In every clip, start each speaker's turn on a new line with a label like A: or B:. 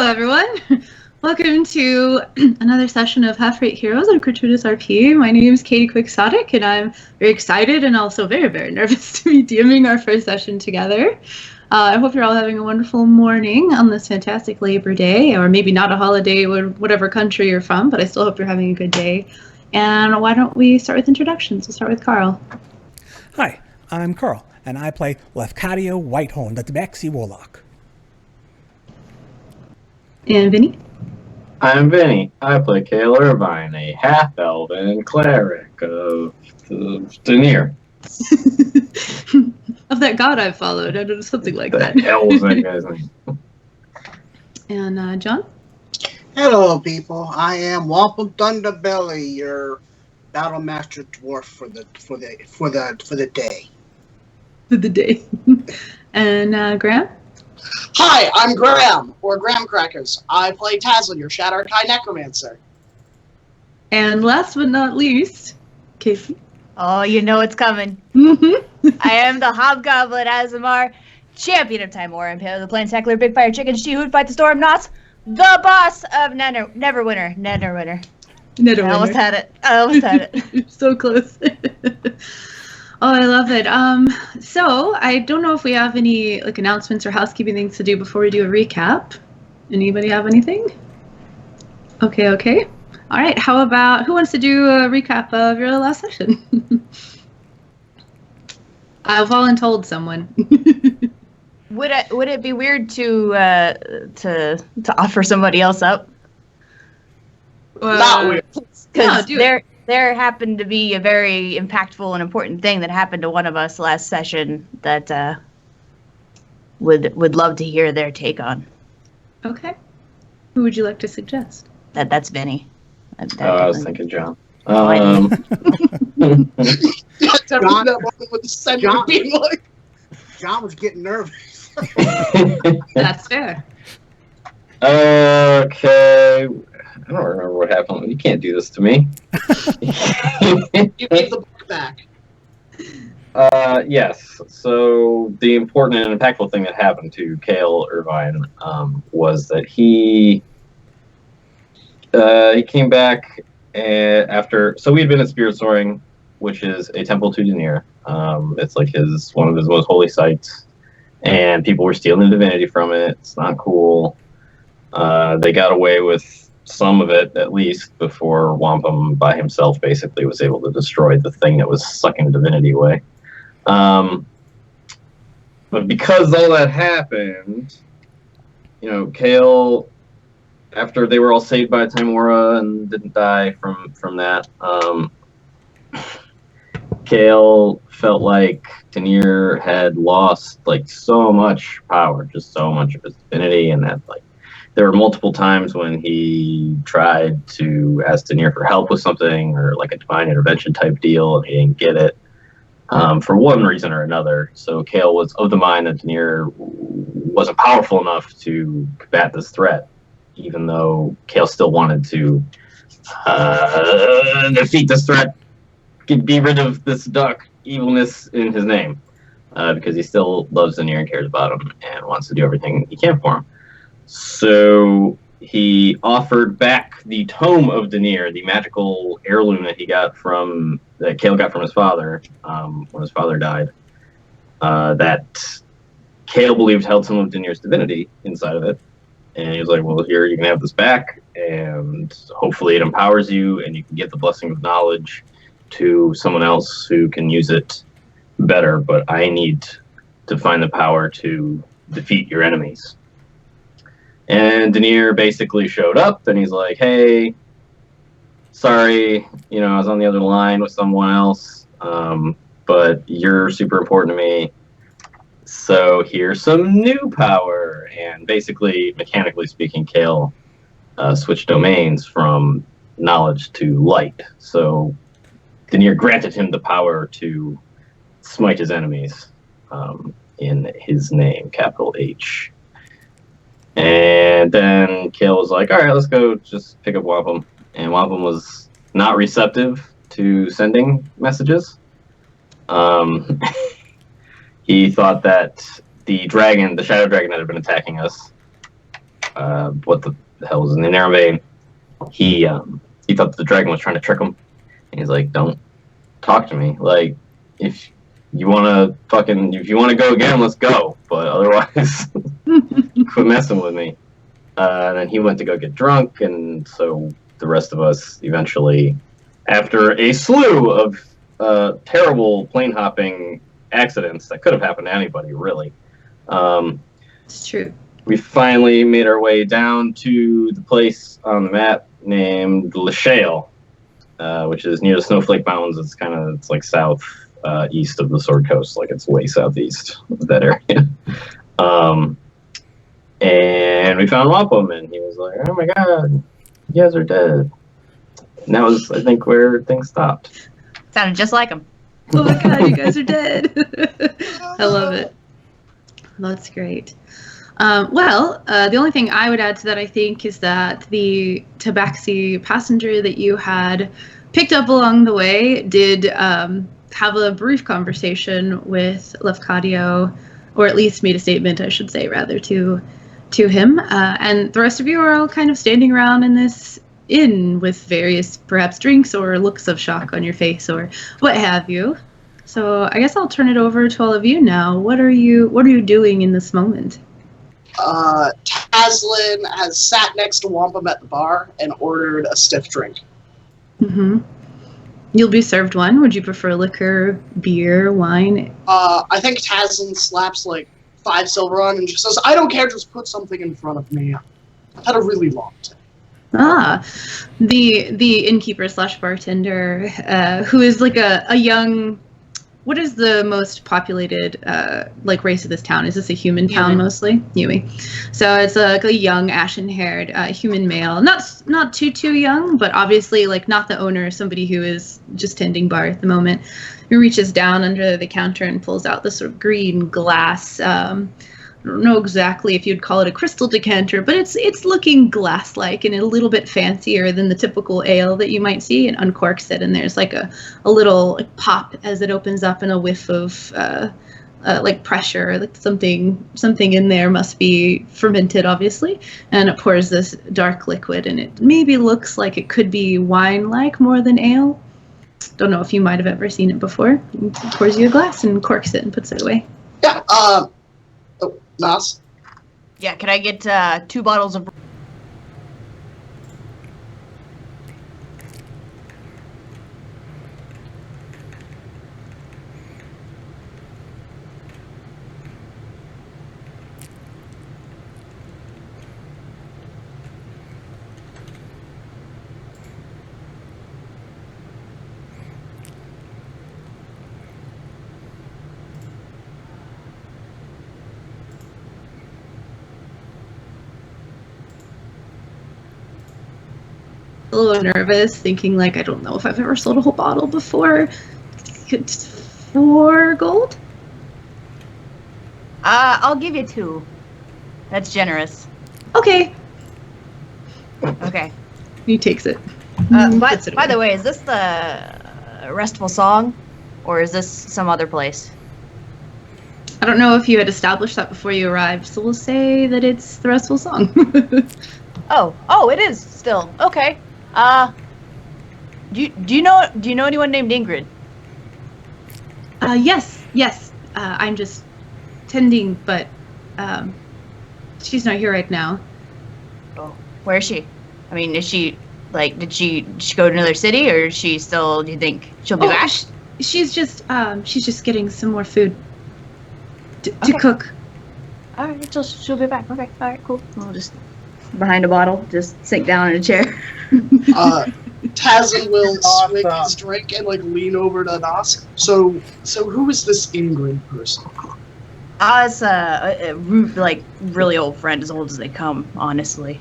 A: Hello, everyone. Welcome to another session of Half-Rate Heroes on Gratuitous RP. My name is Katie Quixotic, and I'm very excited and also very, very nervous to be DMing our first session together. I hope you're all having a wonderful morning on this fantastic Labor Day, or maybe not a holiday, whatever country you're from, but I still hope you're having a good day. And why don't we start with introductions? We'll start with Carl.
B: Hi, I'm Carl, and I play Lefcadio Whitehorn, the tabaxi warlock.
A: And Vinny?
C: I'm Vinny. I play Cale Irvine, a half-elven cleric of Denier.
A: Of that god I've followed. I don't know, something like that.
C: The hell was that guy's name?
A: And John?
D: Hello, people. I am Wampum Thunderbelly, your battlemaster dwarf for the day.
A: For the day. And Graham?
E: Hi, I'm Graham, or Graham Crackers. I play Tazzle, your Shattered High Necromancer.
A: And last but not least, Casey.
F: Oh, you know it's coming. I am the Hobgoblin Azamar, champion of Timor, and the Planeswalker Big Fire Chicken, she who'd fight the storm, not the boss of Neverwinter. I almost had it.
A: You're so close. Oh, I love it. So I don't know if we have any announcements or housekeeping things to do before we do a recap. Anybody have anything? Okay. All right. How about who wants to do a recap of your last session? I've voluntold someone.
F: Would it be weird to offer somebody else up?
E: Not weird.
F: Because there happened to be a very impactful and important thing that happened to one of us last session that would love to hear their take on.
A: Okay. Who would you like to suggest?
F: That's Vinny.
C: I was thinking John.
D: John was getting nervous.
A: That's fair.
C: Okay. I don't remember what happened. You can't do this to me.
E: You gave the book back.
C: Yes. So the important and impactful thing that happened to Cale Irvine was that he came back after. So we had been at Spirit Soaring, which is a temple to Denier. It's like one of his most holy sites, and people were stealing divinity from it. It's not cool. They got away with some of it, at least, before Wampum by himself basically was able to destroy the thing that was sucking divinity away. But because all that happened, Cale, after they were all saved by Timora and didn't die from that, Cale felt like Denier had lost so much power, just so much of his divinity, and that there were multiple times when he tried to ask Denier for help with something or a divine intervention type deal, and he didn't get it for one reason or another. So Cale was of the mind that Denier wasn't powerful enough to combat this threat, even though Cale still wanted to defeat this threat, be rid of this dark evilness in his name, because he still loves Denier and cares about him and wants to do everything he can for him. So he offered back the Tome of Denier, the magical heirloom that Cale got from his father when his father died. That Cale believed held some of Denier's divinity inside of it, and he was like, "Well, here you can have this back, and hopefully it empowers you, and you can get the blessing of knowledge to someone else who can use it better. But I need to find the power to defeat your enemies." And Denier basically showed up, and he's like, "Hey, sorry, I was on the other line with someone else, but you're super important to me. So here's some new power." And basically, mechanically speaking, Cale switched domains from knowledge to light. So Denier granted him the power to smite his enemies in his name, capital H. And then Cale was like, "All right, let's go just pick up Wampum." And Wampum was not receptive to sending messages. He thought that the shadow dragon that had been attacking us what the hell was in the narrow vein. He thought the dragon was trying to trick him, and he's like, "Don't talk to me. Like, if you want to go again, let's go. But otherwise, quit messing with me." And then he went to go get drunk, and so the rest of us eventually, after a slew of terrible plane hopping accidents that could have happened to anybody, really.
A: It's true.
C: We finally made our way down to the place on the map named Lachelle, which is near the Snowflake Mountains. It's like south east of the Sword Coast, like it's way southeast of that area. And we found Wampum, and he was like, "Oh my god, you guys are dead." And that was, I think, where things stopped.
F: Sounded just like him.
A: Oh my god, you guys are dead. I love it. That's great. The only thing I would add to that, I think, is that the tabaxi passenger that you had picked up along the way did have a brief conversation with Lefkadio, or at least made a statement, I should say, rather, to him. And the rest of you are all kind of standing around in this inn with various, perhaps, drinks or looks of shock on your face or what have you. So I guess I'll turn it over to all of you now. What are you doing in this moment?
E: Taslin has sat next to Wampum at the bar and ordered a stiff drink.
A: Mm-hmm. You'll be served one. Would you prefer liquor, beer, wine?
E: I think Taslin slaps like 5 silver on and just says, "I don't care, just put something in front of me. I've had a really long day."
A: The innkeeper / bartender, who is like a young. What is the most populated race of this town? Is this a human town mostly? Yumi. So it's like a young, ashen-haired human male. Not too young, but obviously like not the owner. Somebody who is just tending bar at the moment. Who reaches down under the counter and pulls out this sort of green glass. I don't know exactly if you'd call it a crystal decanter, but it's looking glass-like and a little bit fancier than the typical ale that you might see, and uncorks it, and there's like a little pop as it opens up and a whiff of like pressure, like something in there must be fermented, obviously, and it pours this dark liquid, and it maybe looks like it could be wine-like more than ale. Don't know if you might have ever seen it before. It pours you a glass and corks it and puts it away.
E: Yeah, Nas?
F: Yeah, can I get 2 bottles of...
A: A little nervous, thinking like, I don't know if I've ever sold a whole bottle before. It's 4 gold?
F: I'll give you 2. That's generous.
A: Okay.
F: Okay.
A: He takes it.
F: By the way, is this the Restful Song? Or is this some other place?
A: I don't know if you had established that before you arrived, so we'll say that it's the Restful Song.
F: Oh, it is still. Okay. Do you know anyone named Ingrid?
A: Yes. I'm just tending, but she's not here right now.
F: Oh, where is she? I mean, is she like? Did she go to another city, or is she still? Do you think she'll be back?
A: She's just getting some more food to cook.
F: All right, she'll be back. Okay, all right, cool. We'll just behind a bottle, just sink down in a chair.
E: Tazin will swig his drink and like lean over to Nas. So who is this Ingrid person?
F: It's a like really old friend, as old as they come, honestly.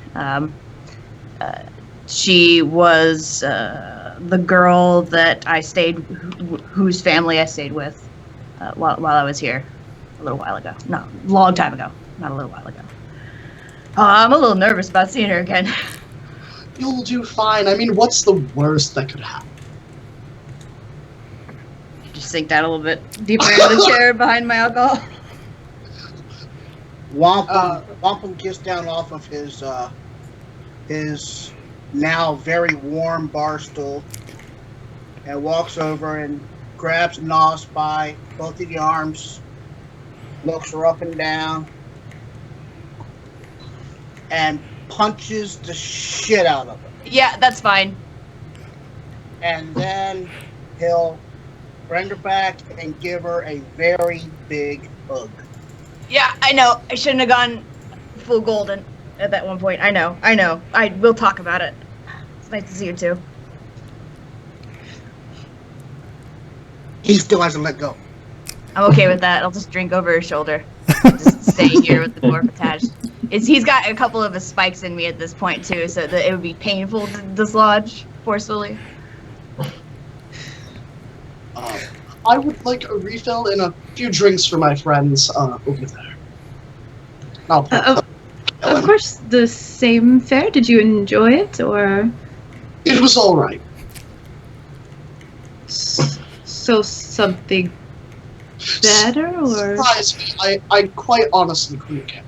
F: She was the girl that I stayed, whose family I stayed with while I was here a little while ago. No, a long time ago, not a little while ago. I'm a little nervous about seeing her again.
E: You'll do fine. I mean, what's the worst that could happen?
F: Just sink down a little bit deeper into the chair behind my alcohol.
D: Wampum gets down off of his now very warm bar stool and walks over and grabs Nos by both of the arms, looks her up and down, and punches the shit out of her.
F: Yeah, that's fine.
D: And then he'll bring her back and give her a very big hug.
F: Yeah, I know. I shouldn't have gone full golden at that one point. I know. We'll talk about it. It's nice to see you too.
D: He still hasn't let go.
F: I'm okay with that. I'll just drink over his shoulder. Just stay here with the dwarf attached. He's got a couple of his spikes in me at this point too, so that it would be painful to dislodge forcefully.
E: I would like a refill and a few drinks for my friends over there.
A: Of course, the same fare. Did you enjoy it, or?
E: It was all right.
A: So something better, or?
E: Surprised me. I quite honestly couldn't care.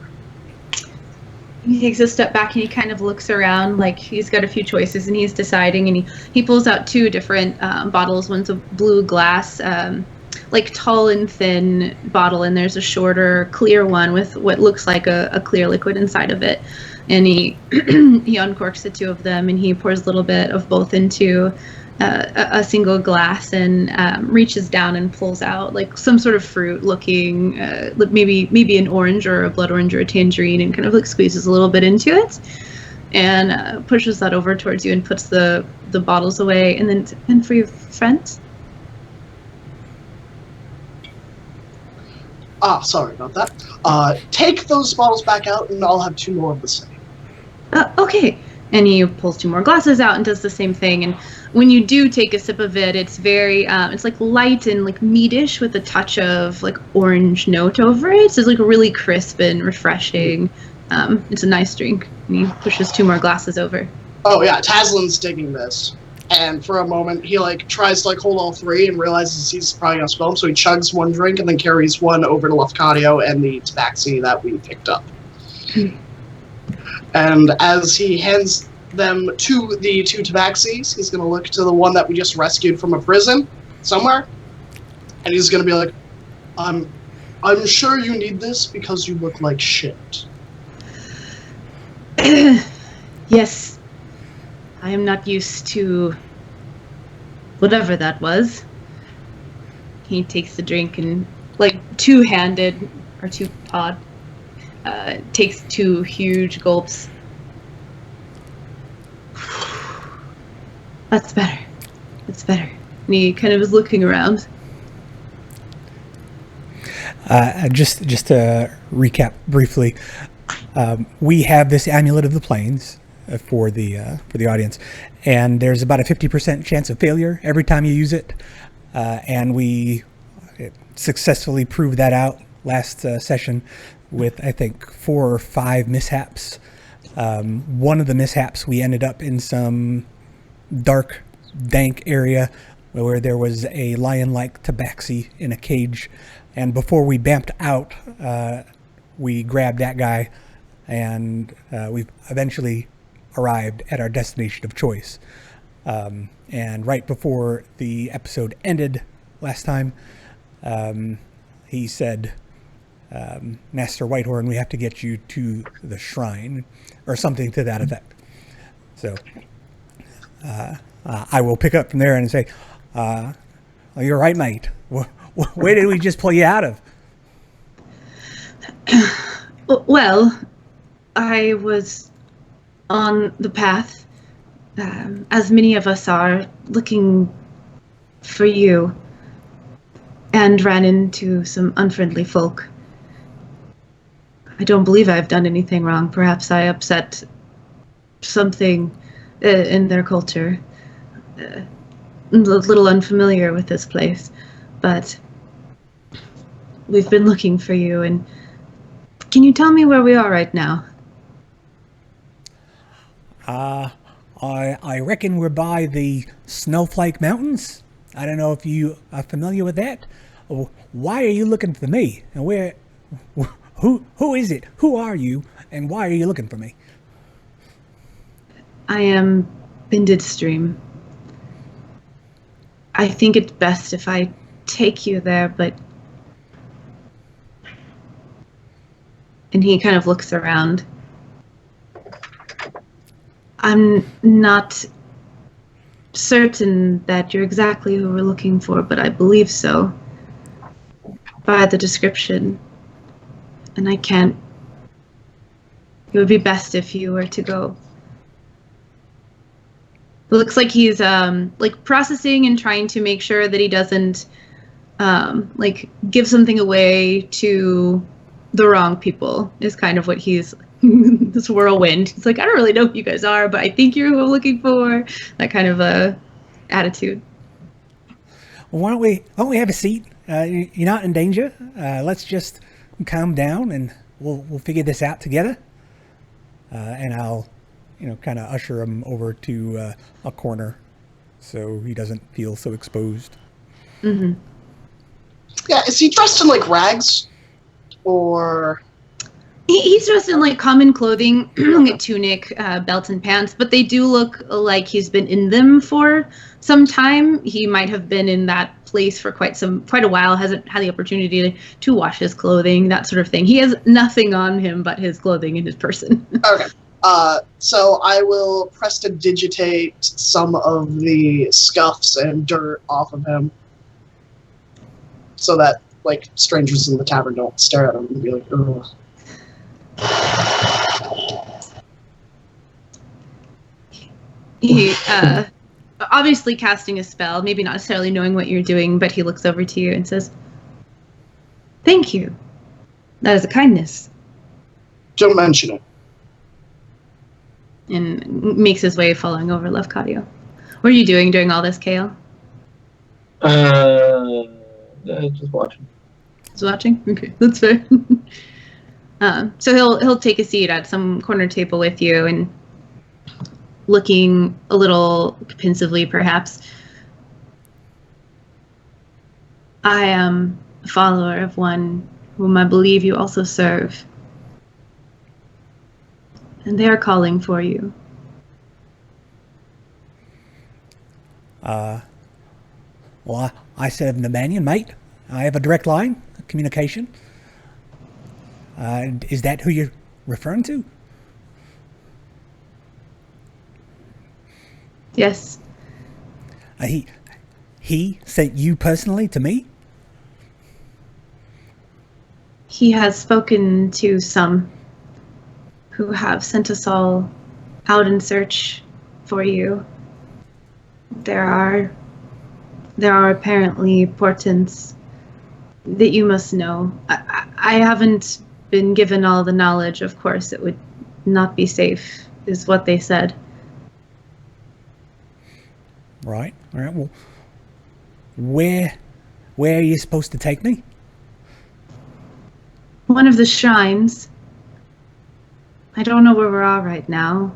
A: He takes a step back and he kind of looks around, like he's got a few choices and he's deciding, and he pulls out two different bottles. One's a blue glass, like tall and thin bottle, and there's a shorter clear one with what looks like a clear liquid inside of it. And he he uncorks the two of them and he pours a little bit of both into a single glass and reaches down and pulls out like some sort of fruit looking, maybe an orange or a blood orange or a tangerine, and kind of like squeezes a little bit into it and pushes that over towards you and puts the bottles away. And for your friends?
E: Sorry about that. Take those bottles back out and I'll have two more of the same.
A: Okay. And he pulls two more glasses out and does the same thing. And when you do take a sip of it, it's very, it's like light and like meatish with a touch of like orange note over it. So it's like really crisp and refreshing. It's a nice drink. And he pushes two more glasses over.
E: Oh yeah, Taslin's digging this. And for a moment, he like tries to like hold all three and realizes he's probably gonna spill them. So he chugs one drink and then carries one over to Lefkadio and the tabaxi that we picked up. And as he hands them to the two tabaxis, he's going to look to the one that we just rescued from a prison somewhere. And he's going to be like, I'm sure you need this because you look like shit.
A: Yes. I am not used to whatever that was. He takes the drink and, like, two-handed, or two-pawed, takes two huge gulps. That's better. That's better. And he kind of is looking around.
B: Just to recap briefly, we have this amulet of the plains for the audience, and there's about a 50% chance of failure every time you use it, and we successfully proved that out last session with I think 4 or 5 mishaps. One of the mishaps, we ended up in some dark, dank area where there was a lion-like tabaxi in a cage, and before we bamped out, we grabbed that guy, and we eventually arrived at our destination of choice. And right before the episode ended last time, he said, Master Whitehorn, we have to get you to the shrine, or something to that effect. So I will pick up from there and say, you're right, mate. Where did we just pull you out of?
A: Well, I was on the path, as many of us are, looking for you, and ran into some unfriendly folk. I don't believe I've done anything wrong. Perhaps I upset something in their culture. I'm a little unfamiliar with this place, but we've been looking for you, and can you tell me where we are right now?
B: I reckon we're by the Snowflake Mountains. I don't know if you are familiar with that. Why are you looking for me? And Who is it? Who are you? And why are you looking for me?
A: I am Binded Stream. I think it's best if I take you there, but... And he kind of looks around. I'm not certain that you're exactly who we're looking for, but I believe so. By the description. And I can't... It would be best if you were to go. It looks like he's like processing and trying to make sure that he doesn't like give something away to the wrong people is kind of what he's this whirlwind. He's like, I don't really know who you guys are, but I think you're who I'm looking for. That kind of a attitude.
B: Well, why don't we have a seat? You're not in danger. Let's just calm down and we'll figure this out together. And I'll, kind of usher him over to a corner so he doesn't feel so exposed.
A: Mm-hmm.
E: Yeah, is he dressed in like rags? Or
A: He's dressed in like common clothing, like a tunic, belt and pants, but they do look like he's been in them for some time. He might have been in that place for quite a while, hasn't had the opportunity to wash his clothing, that sort of thing. He has nothing on him but his clothing and his person.
E: Okay. So I will prestidigitate some of the scuffs and dirt off of him so that, like, strangers in the tavern don't stare at him and be like, ugh.
A: He, obviously casting a spell, maybe not necessarily knowing what you're doing, but he looks over to you and says, "Thank you. That is a kindness."
E: Don't mention it.
A: And makes his way following over Lefcadio. What are you doing during all this, Kale?
C: Just watching.
A: Just watching? Okay, that's fair. So he'll take a seat at some corner table with you and looking a little pensively, perhaps. I am a follower of one whom I believe you also serve. And they are calling for you.
B: Well, I serve Nemanian, mate. I have a direct line of communication. Is that who you're referring to?
A: Yes.
B: He sent you personally to me?
A: He has spoken to some who have sent us all out in search for you. There are apparently portents that you must know. I haven't been given all the knowledge, of course. It would not be safe, is what they said.
B: Right. All right. Well, where are you supposed to take me?
A: One of the shrines. I don't know where we are right now,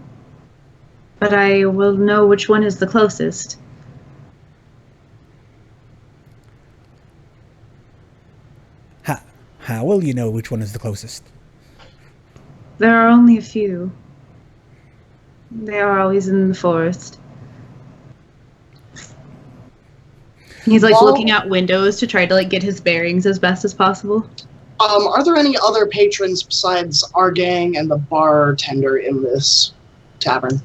A: but I will know which one is the closest.
B: How will you know which one is the closest?
A: There are only a few. They are always in the forest. He's like looking out windows to try to like get his bearings as best as possible.
E: Are there any other patrons besides our gang and the bartender in this tavern?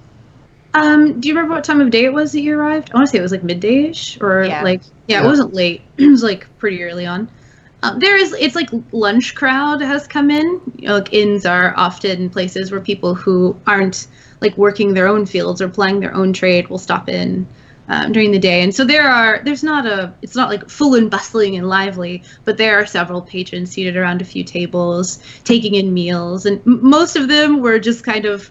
A: Do you remember what time of day it was that you arrived? I want to say it was like midday-ish, or
F: Yeah.
A: it wasn't late. It was like pretty early on. It's like lunch crowd has come in. Like inns are often places where people who aren't like working their own fields or plying their own trade will stop in during the day. And so it's not like full and bustling and lively, but there are several patrons seated around a few tables, taking in meals. And most of them were just kind of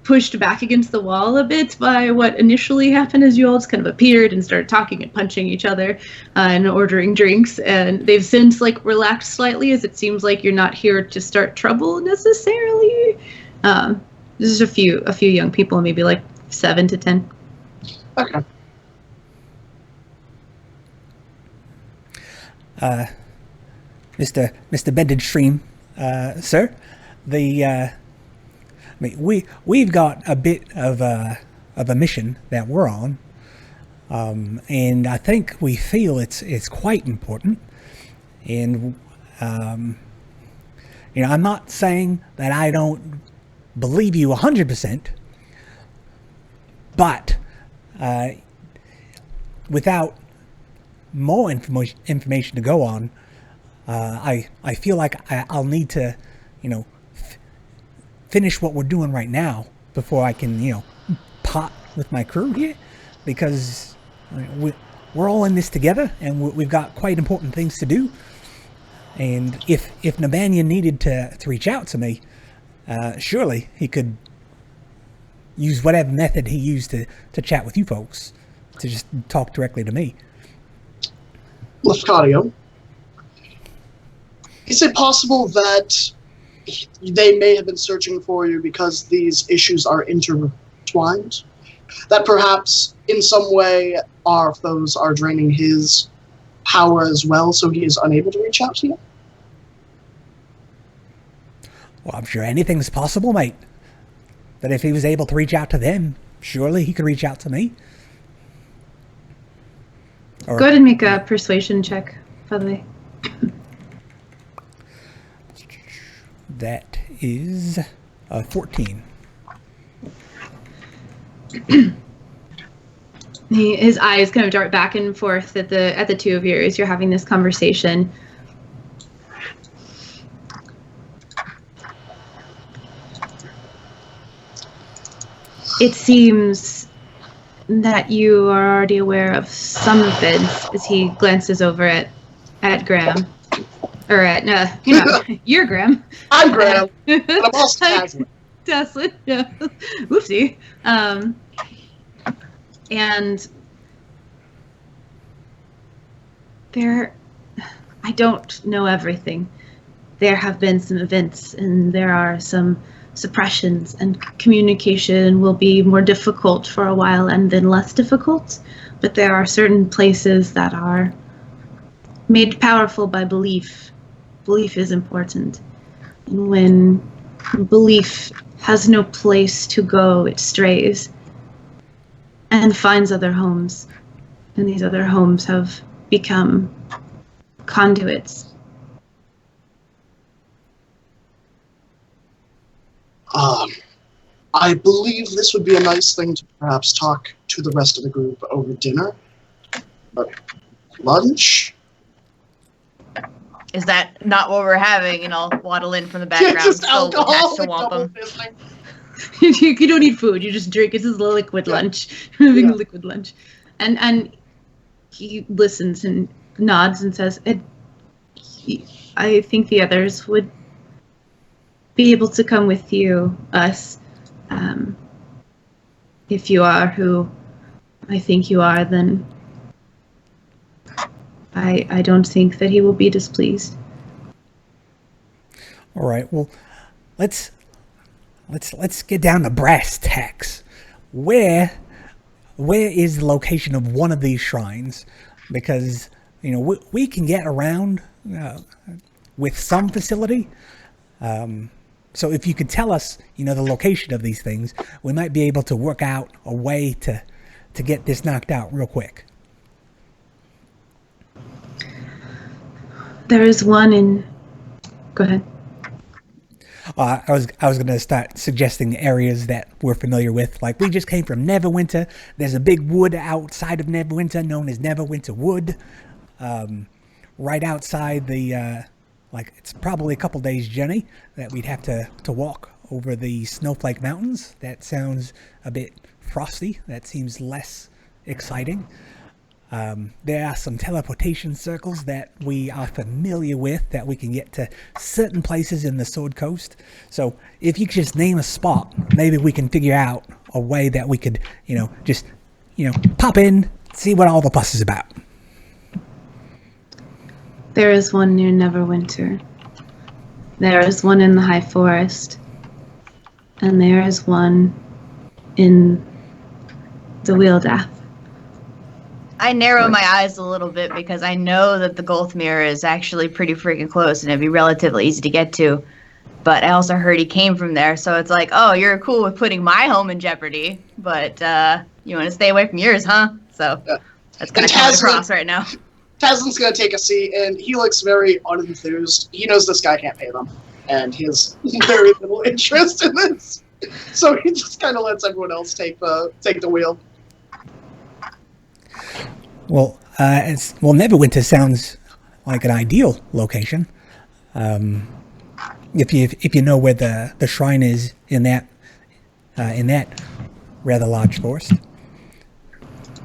A: pushed back against the wall a bit by what initially happened as you all just kind of appeared and started talking and punching each other and ordering drinks. And they've since like relaxed slightly, as it seems like you're not here to start trouble necessarily. There's a few young people, maybe like 7 to 10.
E: Okay.
B: Mr. Bended Stream, sir. I mean, we've got a bit of a mission that we're on, and I think we feel it's quite important. And I'm not saying that I don't believe you 100%, but without more information to go on, I feel like I'll need to, finish what we're doing right now before I can, pot with my crew here, because we're all in this together, and we've got quite important things to do. And if Nabanyan needed to reach out to me, surely he could use whatever method he used to chat with you folks, to just talk directly to me.
E: Lefcadio, is it possible that they may have been searching for you because these issues are intertwined? That perhaps in some way our foes are draining his power as well, so he is unable to reach out to you?
B: Well, I'm sure anything's possible, mate. But if he was able to reach out to them, surely he could reach out to me.
A: Go ahead and make a persuasion check, by the way.
B: That is 14.
A: His eyes kind of dart back and forth at the two of you as you're having this conversation. It seems that you are already aware of some of this, as he glances over at Graham. Or at, you're Graham.
E: I'm Graham, and I'm also Tasman.
A: Tasman, yeah. Oopsie. And I don't know everything. There have been some events, and there are some suppressions, and communication will be more difficult for a while and then less difficult. But there are certain places that are made powerful by belief. Belief is important. And when belief has no place to go, it strays and finds other homes. And these other homes have become conduits.
E: I believe this would be a nice thing to perhaps talk to the rest of the group over dinner. But lunch?
F: Is that not what we're having? And I'll waddle in from the background.
E: Just alcohol
F: to womp
E: double
F: 'em.
E: fisting.
A: You don't need food, you just drink. This is a liquid lunch. We're having a liquid lunch. And he listens and nods and says, I think the others would be able to come with us. If you are who I think you are, then I don't think that he will be displeased.
B: All right. Well, let's get down to brass tacks. Where is the location of one of these shrines? Because we can get around with some facility. So if you could tell us, the location of these things, we might be able to work out a way to get this knocked out real quick.
A: There is one in... Go ahead.
B: I was going to start suggesting areas that we're familiar with. Like, we just came from Neverwinter. There's a big wood outside of Neverwinter known as Neverwinter Wood. Right outside the... it's probably a couple days' journey that we'd have to walk over the Snowflake Mountains. That sounds a bit frosty. That seems less exciting. There are some teleportation circles that we are familiar with that we can get to certain places in the Sword Coast. So if you could just name a spot, maybe we can figure out a way that we could, just pop in, see what all the fuss is about.
A: There is one near Neverwinter. There is one in the High Forest. And there is one in the Wheeldath.
F: I narrow my eyes a little bit because I know that the Gulthmere is actually pretty freaking close and it'd be relatively easy to get to. But I also heard he came from there, so it's like, oh, you're cool with putting my home in jeopardy, but you want to stay away from yours, huh? So that's kind of coming across right now.
E: Taslin's going to take a seat, and he looks very unenthused. He knows this guy can't pay them, and he has very little interest in this. So he just kind of lets everyone else take the wheel.
B: Well, Neverwinter sounds like an ideal location. If you know where the shrine is in that rather large forest.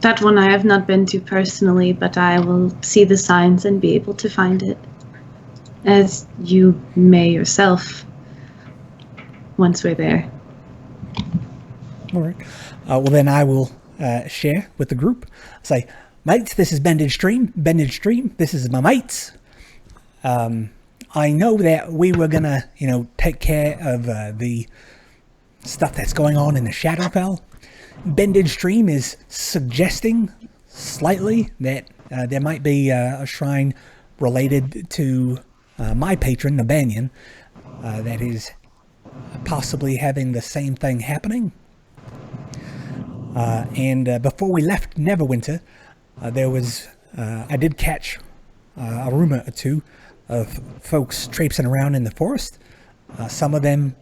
A: That one I have not been to personally, but I will see the signs and be able to find it, as you may yourself once we're there.
B: All right. Well, then I will share with the group. Say, mates, this is Bended Stream. This is my mates. I know that we were gonna, take care of the stuff that's going on in the Shadowfell. Bended Stream is suggesting slightly that there might be a shrine related to my patron, the Banyan, that is possibly having the same thing happening. And before we left Neverwinter, there was I did catch a rumor or two of folks traipsing around in the forest. Some of them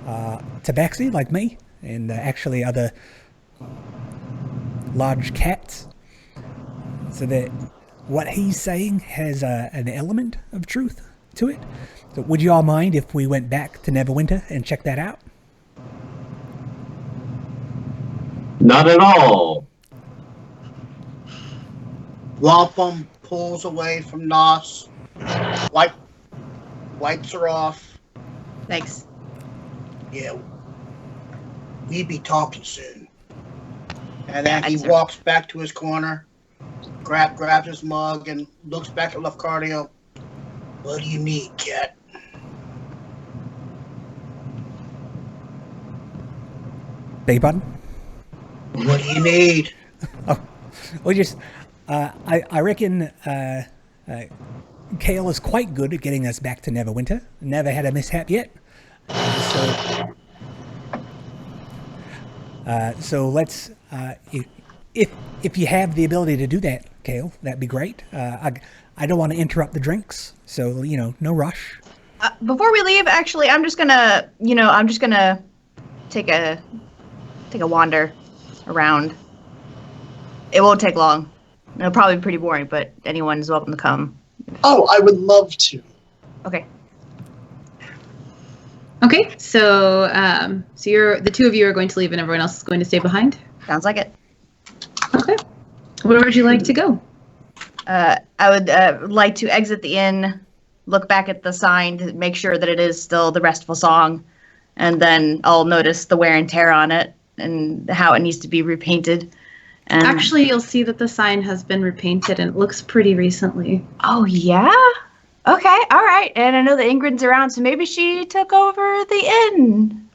B: tabaxi, like me, and actually other large cats. So that what he's saying has an element of truth to it. So would you all mind if we went back to Neverwinter and checked that out?
C: Not at all.
D: Wampum pulls away from Nos, wipes her off.
F: Thanks.
D: Yeah, we be talking soon. And then he walks back to his corner, grabs his mug, and looks back at Lafcardio. What do you need, cat?
B: Beg pardon?
D: What do you need?
B: Oh, well, just I reckon Kale is quite good at getting us back to Neverwinter. Never had a mishap yet. So let's if you have the ability to do that, Kale, that'd be great. I don't want to interrupt the drinks, so no rush.
F: Before we leave, actually, I'm just gonna take a wander around. It won't take long. It'll probably be pretty boring, but anyone is welcome to come.
E: Oh, I would love to.
F: Okay.
A: Okay, so you're the two of you are going to leave, and everyone else is going to stay behind.
F: Sounds like it.
A: Okay. Where would you like to go?
F: I would like to exit the inn, look back at the sign to make sure that it is still the restful song, and then I'll notice the wear and tear on it and how it needs to be repainted. And
A: actually, you'll see that the sign has been repainted and it looks pretty recently.
F: Oh, yeah? Okay, all right. And I know that Ingrid's around, so maybe she took over the inn.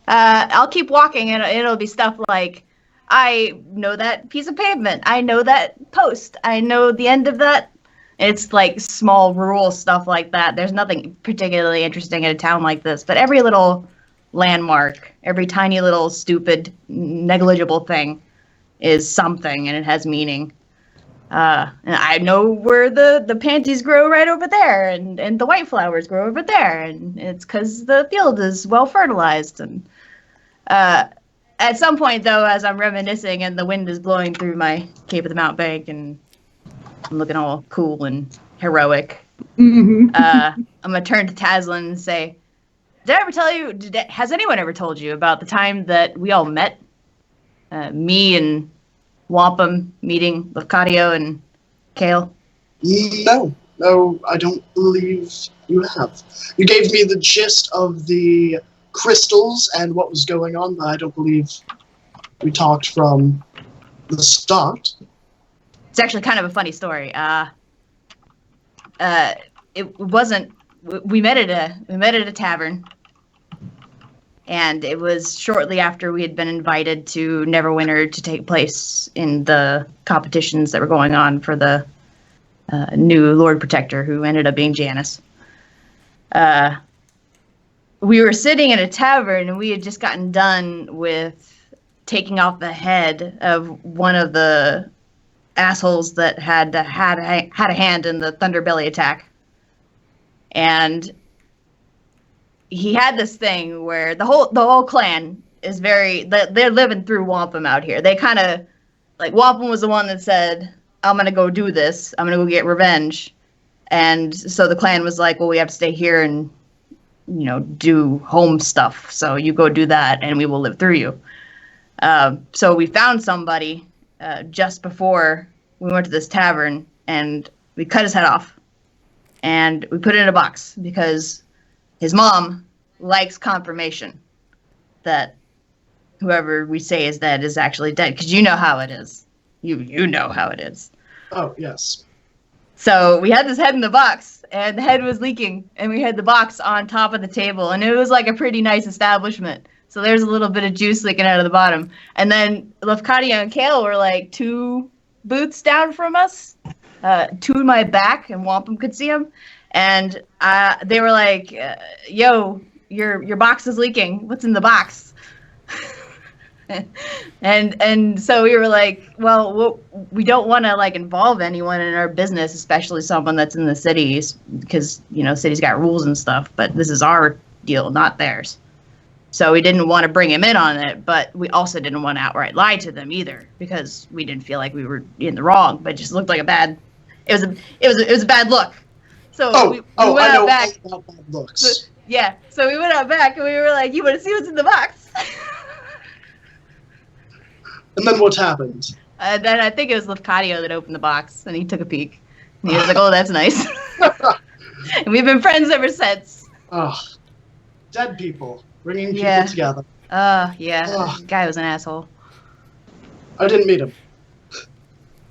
F: I'll keep walking, and it'll be stuff like, I know that piece of pavement. I know that post. I know the end of that. It's like small rural stuff like that. There's nothing particularly interesting in a town like this, but every little landmark, every tiny little stupid, negligible thing is something, and it has meaning. And I know where the pansies grow right over there, and the white flowers grow over there, and it's because the field is well fertilized. And at some point, though, as I'm reminiscing and the wind is blowing through my Cape of the Mount Bank, and I'm looking all cool and heroic, I'm gonna turn to Taslin and say, "Did I ever tell you? Has anyone ever told you about the time that we all met? Me and Wampum meeting Lafcadio and Kale?"
E: No, I don't believe you have. You gave me the gist of the crystals and what was going on, but I don't believe we talked from the start.
F: It's actually kind of a funny story. It wasn't. We met at a tavern, And it was shortly after we had been invited to Neverwinter to take place in the competitions that were going on for the new Lord Protector, who ended up being Janice. We were sitting in a tavern, and we had just gotten done with taking off the head of one of the assholes that had a hand in the Thunderbelly attack. And he had this thing where the whole clan is they're living through wampum out here. They kind of, like, wampum was the one that said, I'm going to go do this. I'm going to go get revenge. And so the clan was like, well, we have to stay here and, do home stuff. So you go do that and we will live through you. So we found somebody just before we went to this tavern, and we cut his head off and we put it in a box because his mom likes confirmation that whoever we say is dead is actually dead, because you know how it is. You know how it is.
E: Oh, yes.
F: So we had this head in the box, and the head was leaking, and we had the box on top of the table, and it was like a pretty nice establishment. So there's a little bit of juice leaking out of the bottom. And then Lafcadio and Kale were like 2 booths down from us, 2 in my back, and Wampum could see them. And they were like, yo, your box is leaking. What's in the box? and so we were like, well, we don't want to like involve anyone in our business, especially someone that's in the cities, because cities got rules and stuff, but this is our deal, not theirs. So we didn't want to bring him in on it, but we also didn't want to outright lie to them either, because we didn't feel like we were in the wrong, but it just looked like it was a bad look. So we went out back.
E: How bad looks.
F: Yeah, so we went out back and we were like, you want to see what's in the box?
E: And then what happened?
F: And then I think it was Lafcadio that opened the box, and he took a peek. And he was like, oh, that's nice. And we've been friends ever since.
E: Oh, dead people, bringing people together.
F: Yeah,
E: Ugh.
F: this guy was an asshole.
E: I didn't meet him,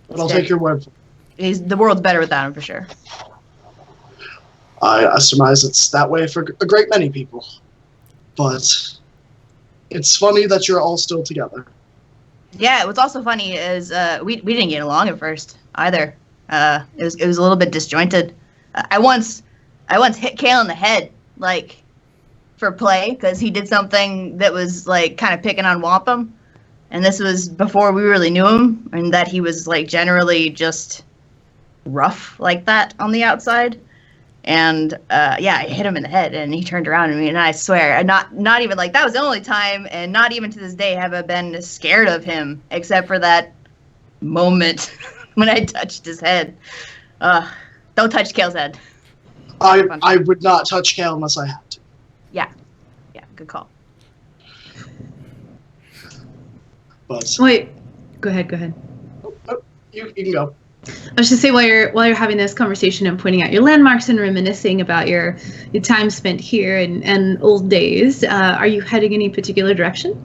E: but I'll take your word for it.
F: The world's better without him, for sure.
E: I surmise it's that way for a great many people. But it's funny that you're all still together.
F: Yeah, what's also funny is we didn't get along at first either. It was a little bit disjointed. I once hit Kale in the head, like, for play, because he did something that was like kind of picking on Wampum, and this was before we really knew him, and that he was like generally just rough like that on the outside. And I hit him in the head, and he turned around at me, and I swear, not even like that was the only time, and not even to this day have I been scared of him, except for that moment when I touched his head. Don't touch Kale's head.
E: I would not touch Kale unless I had to.
F: Yeah, good call.
E: But
A: Wait, go ahead.
E: oh, you can go.
A: I was just say while you're having this conversation and pointing out your landmarks and reminiscing about your time spent here and old days, are you heading any particular direction?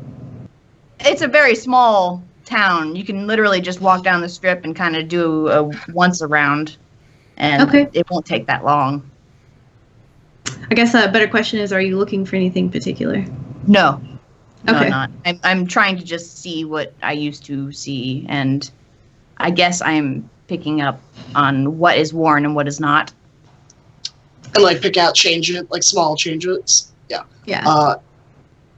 F: It's a very small town. You can literally just walk down the strip and kind of do a once around, and It won't take that long.
A: I guess a better question is, are you looking for anything particular?
F: No. No,
A: Okay.
F: I'm not. I'm trying to just see what I used to see, and I guess I'm picking up on what is worn and what is not.
E: And like pick out small changes. Yeah.
A: Yeah.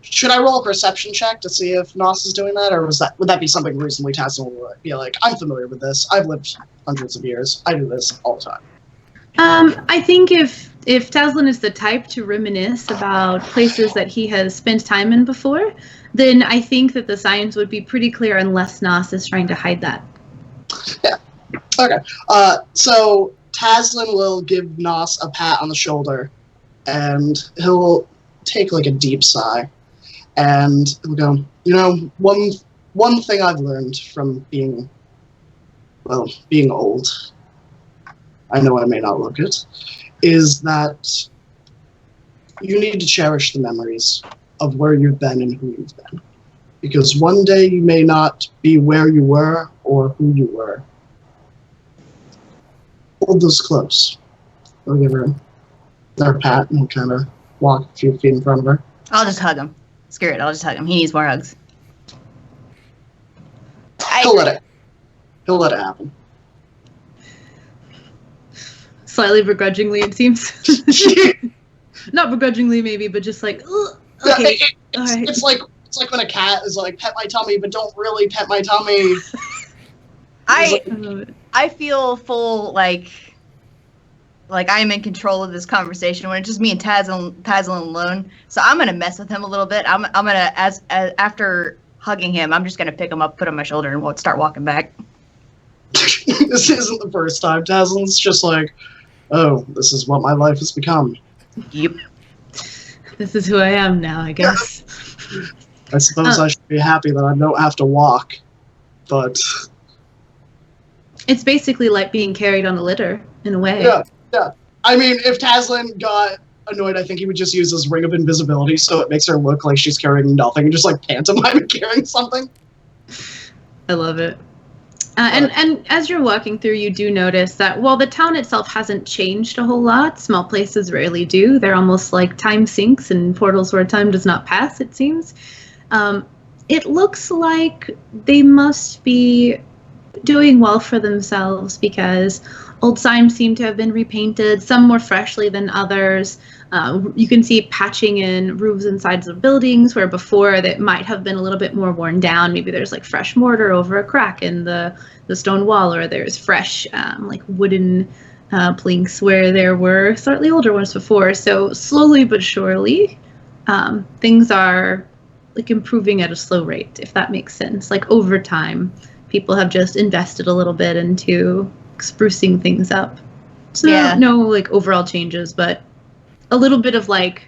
E: Should I roll a perception check to see if Nos is doing that, or would that be something reasonably Tasman would be like, I'm familiar with this. I've lived hundreds of years. I do this all the time.
A: I think if Taslan is the type to reminisce about places that he has spent time in before, then I think that the signs would be pretty clear unless Nos is trying to hide that.
E: Yeah. Okay. So Taslan will give Nos a pat on the shoulder, and he'll take like a deep sigh, and he'll go, one thing I've learned from being old, I know I may not look it, is that you need to cherish the memories of where you've been and who you've been. Because one day you may not be where you were or who you were. Hold those close. I'll give her a pat and kind of walk a few feet in front of her.
F: I'll just hug him. Screw it, I'll just hug him. He needs more hugs.
E: He'll let it happen.
A: Slightly begrudgingly, it seems. Not begrudgingly, maybe, but just like, ugh, okay, all right.
E: It's like when a cat is like, pet my tummy, but don't really pet my tummy.
A: I love it.
F: I feel full like I'm in control of this conversation when it's just me and Tazlin alone. So I'm gonna mess with him a little bit. I'm gonna as after hugging him, I'm just gonna pick him up, put him on my shoulder, and we'll start walking back.
E: This isn't the first time. Tazlin's just like, oh, this is what my life has become.
F: Yep.
A: This is who I am now, I guess.
E: I suppose I should be happy that I don't have to walk, but
A: It's basically like being carried on a litter, in a way.
E: yeah. I mean, if Tazlin got annoyed, I think he would just use his ring of invisibility, so it makes her look like she's carrying nothing, and just like pantomime carrying something.
A: I love it. And as you're walking through, you do notice that while the town itself hasn't changed a whole lot, small places rarely do. They're almost like time sinks and portals where time does not pass, it seems. It looks like they must be doing well for themselves because old signs seem to have been repainted, some more freshly than others. You can see patching in roofs and sides of buildings where before that might have been a little bit more worn down. Maybe there's like fresh mortar over a crack in the stone wall, or there's fresh like wooden planks where there were slightly older ones before. So slowly but surely, things are like improving at a slow rate, if that makes sense. Like over time, people have just invested a little bit into sprucing things up. So
F: Yeah.
A: no like overall changes, but a little bit of like,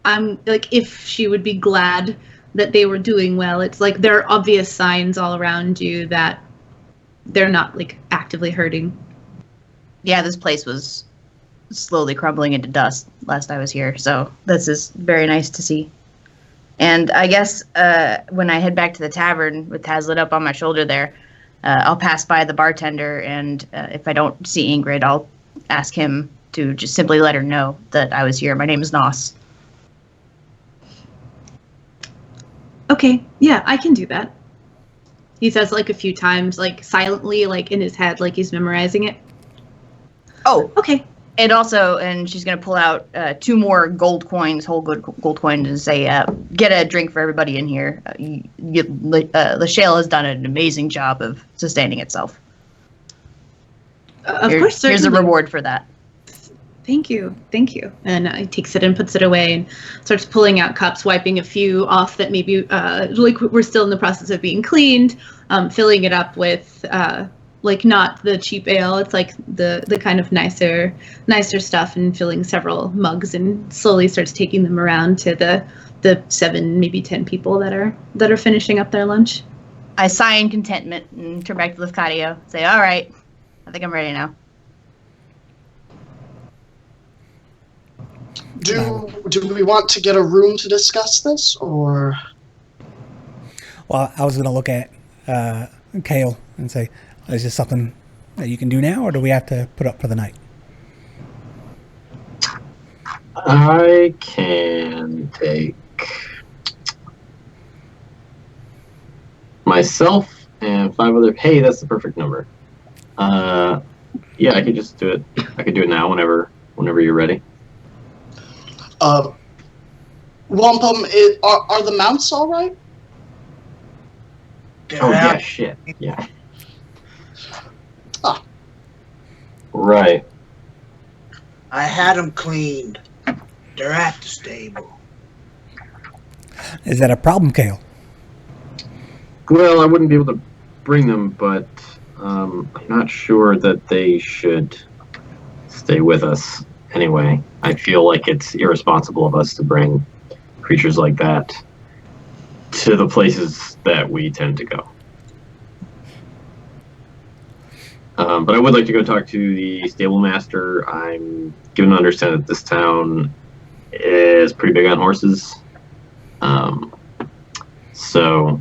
A: I'm like, if she would be glad that they were doing well. It's like there are obvious signs all around you that they're not like actively hurting.
F: Yeah, this place was slowly crumbling into dust last I was here, so this is very nice to see. And I guess when I head back to the tavern with Tazlin up on my shoulder there, I'll pass by the bartender, and if I don't see Ingrid, I'll ask him to just simply let her know that I was here. My name is Nos.
A: Okay, yeah, I can do that. He says like a few times, like silently, like in his head, like he's memorizing it.
F: Oh,
A: Okay.
F: and she's going to pull out 2 more gold coins, whole gold coins, and say, get a drink for everybody in here. The shale has done an amazing job of sustaining itself.
A: Of course, certainly.
F: Here's a reward for that.
A: Thank you. And he takes it and puts it away and starts pulling out cups, wiping a few off that maybe like we're still in the process of being cleaned, filling it up with like not the cheap ale. It's like the kind of nicer stuff, and filling several mugs, and slowly starts taking them around to the 7, maybe 10 people that are finishing up their lunch.
F: I sigh in contentment and turn back to Lefcadio. Say, all right, I think I'm ready now.
E: Do we want to get a room to discuss this, or?
B: Well, I was going to look at Kale and say, is this something that you can do now, or do we have to put up for the night?
C: I can take myself and 5 other. Hey, that's the perfect number. Yeah, I could just do it. I could do it now whenever you're ready.
E: Wampum, are the mounts all right?
C: Oh yeah, shit. Yeah.
E: Ah.
C: Right.
D: I had them cleaned. They're at the stable.
B: Is that a problem, Kale?
C: Well, I wouldn't be able to bring them, but I'm not sure that they should stay with us anyway. I feel like it's irresponsible of us to bring creatures like that to the places that we tend to go. But I would like to go talk to the stable master. I'm given to understand that this town is pretty big on horses. So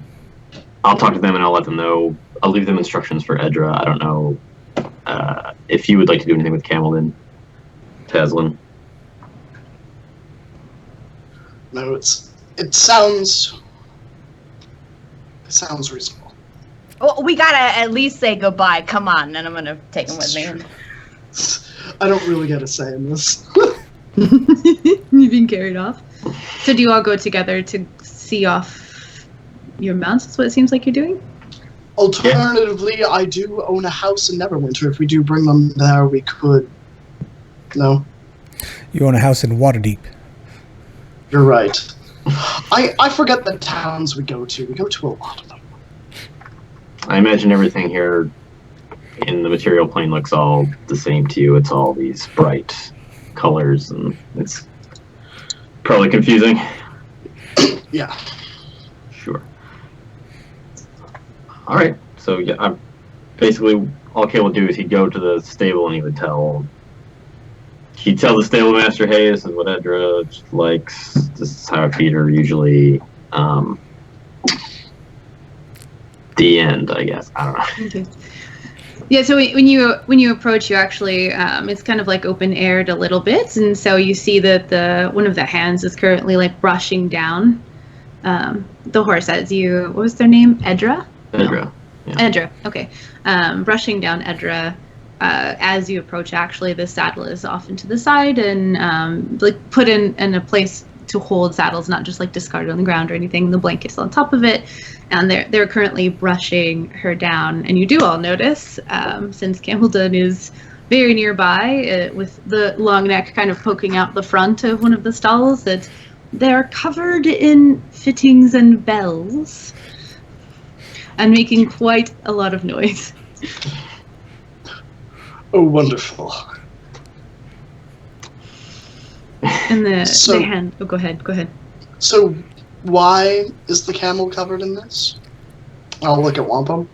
C: I'll talk to them and I'll let them know. I'll leave them instructions for Edra. I don't know if you would like to do anything with Cameldon, Tazlin.
E: No, it's It sounds reasonable.
F: Well, we gotta at least say goodbye. Come on, and I'm gonna take him with me.
E: I don't really get a say in this.
A: You've been carried off. So do you all go together to see off your mounts? That's what it seems like you're doing?
E: Alternatively, I do own a house in Neverwinter. If we do bring them there, we could. No,
B: You own a house in Waterdeep.
E: you're right. I forget the towns we go to. We go to a lot of them.
C: I imagine everything here in the material plane looks all the same to you. It's all these bright colors, and it's probably confusing.
E: Yeah.
C: Sure. All right. So yeah, I'm basically all Kay would do is he'd go to the stable and he'd tell the stable master, "Hey, this is what Edra likes. This is how I feed her usually." The end, I guess. I don't know.
A: Okay. Yeah, so when you approach, you actually it's kind of like open aired a little bit, and so you see that one of the hands is currently like brushing down the horse as you. What was their name? Edra.
C: Edra. Yeah.
A: Edra. Okay. Brushing down Edra. As you approach, actually, the saddle is off into the side and like put in a place to hold saddles, not just like discarded on the ground or anything. The blanket's on top of it, and they're currently brushing her down. And you do all notice, since Campbelldon is very nearby, with the long neck kind of poking out the front of one of the stalls, that they're covered in fittings and bells, and making quite a lot of noise.
E: Oh, wonderful.
A: And the
E: So-
A: hand. Oh, go ahead.
E: So, why is the camel covered in this? I'll look at Wampum.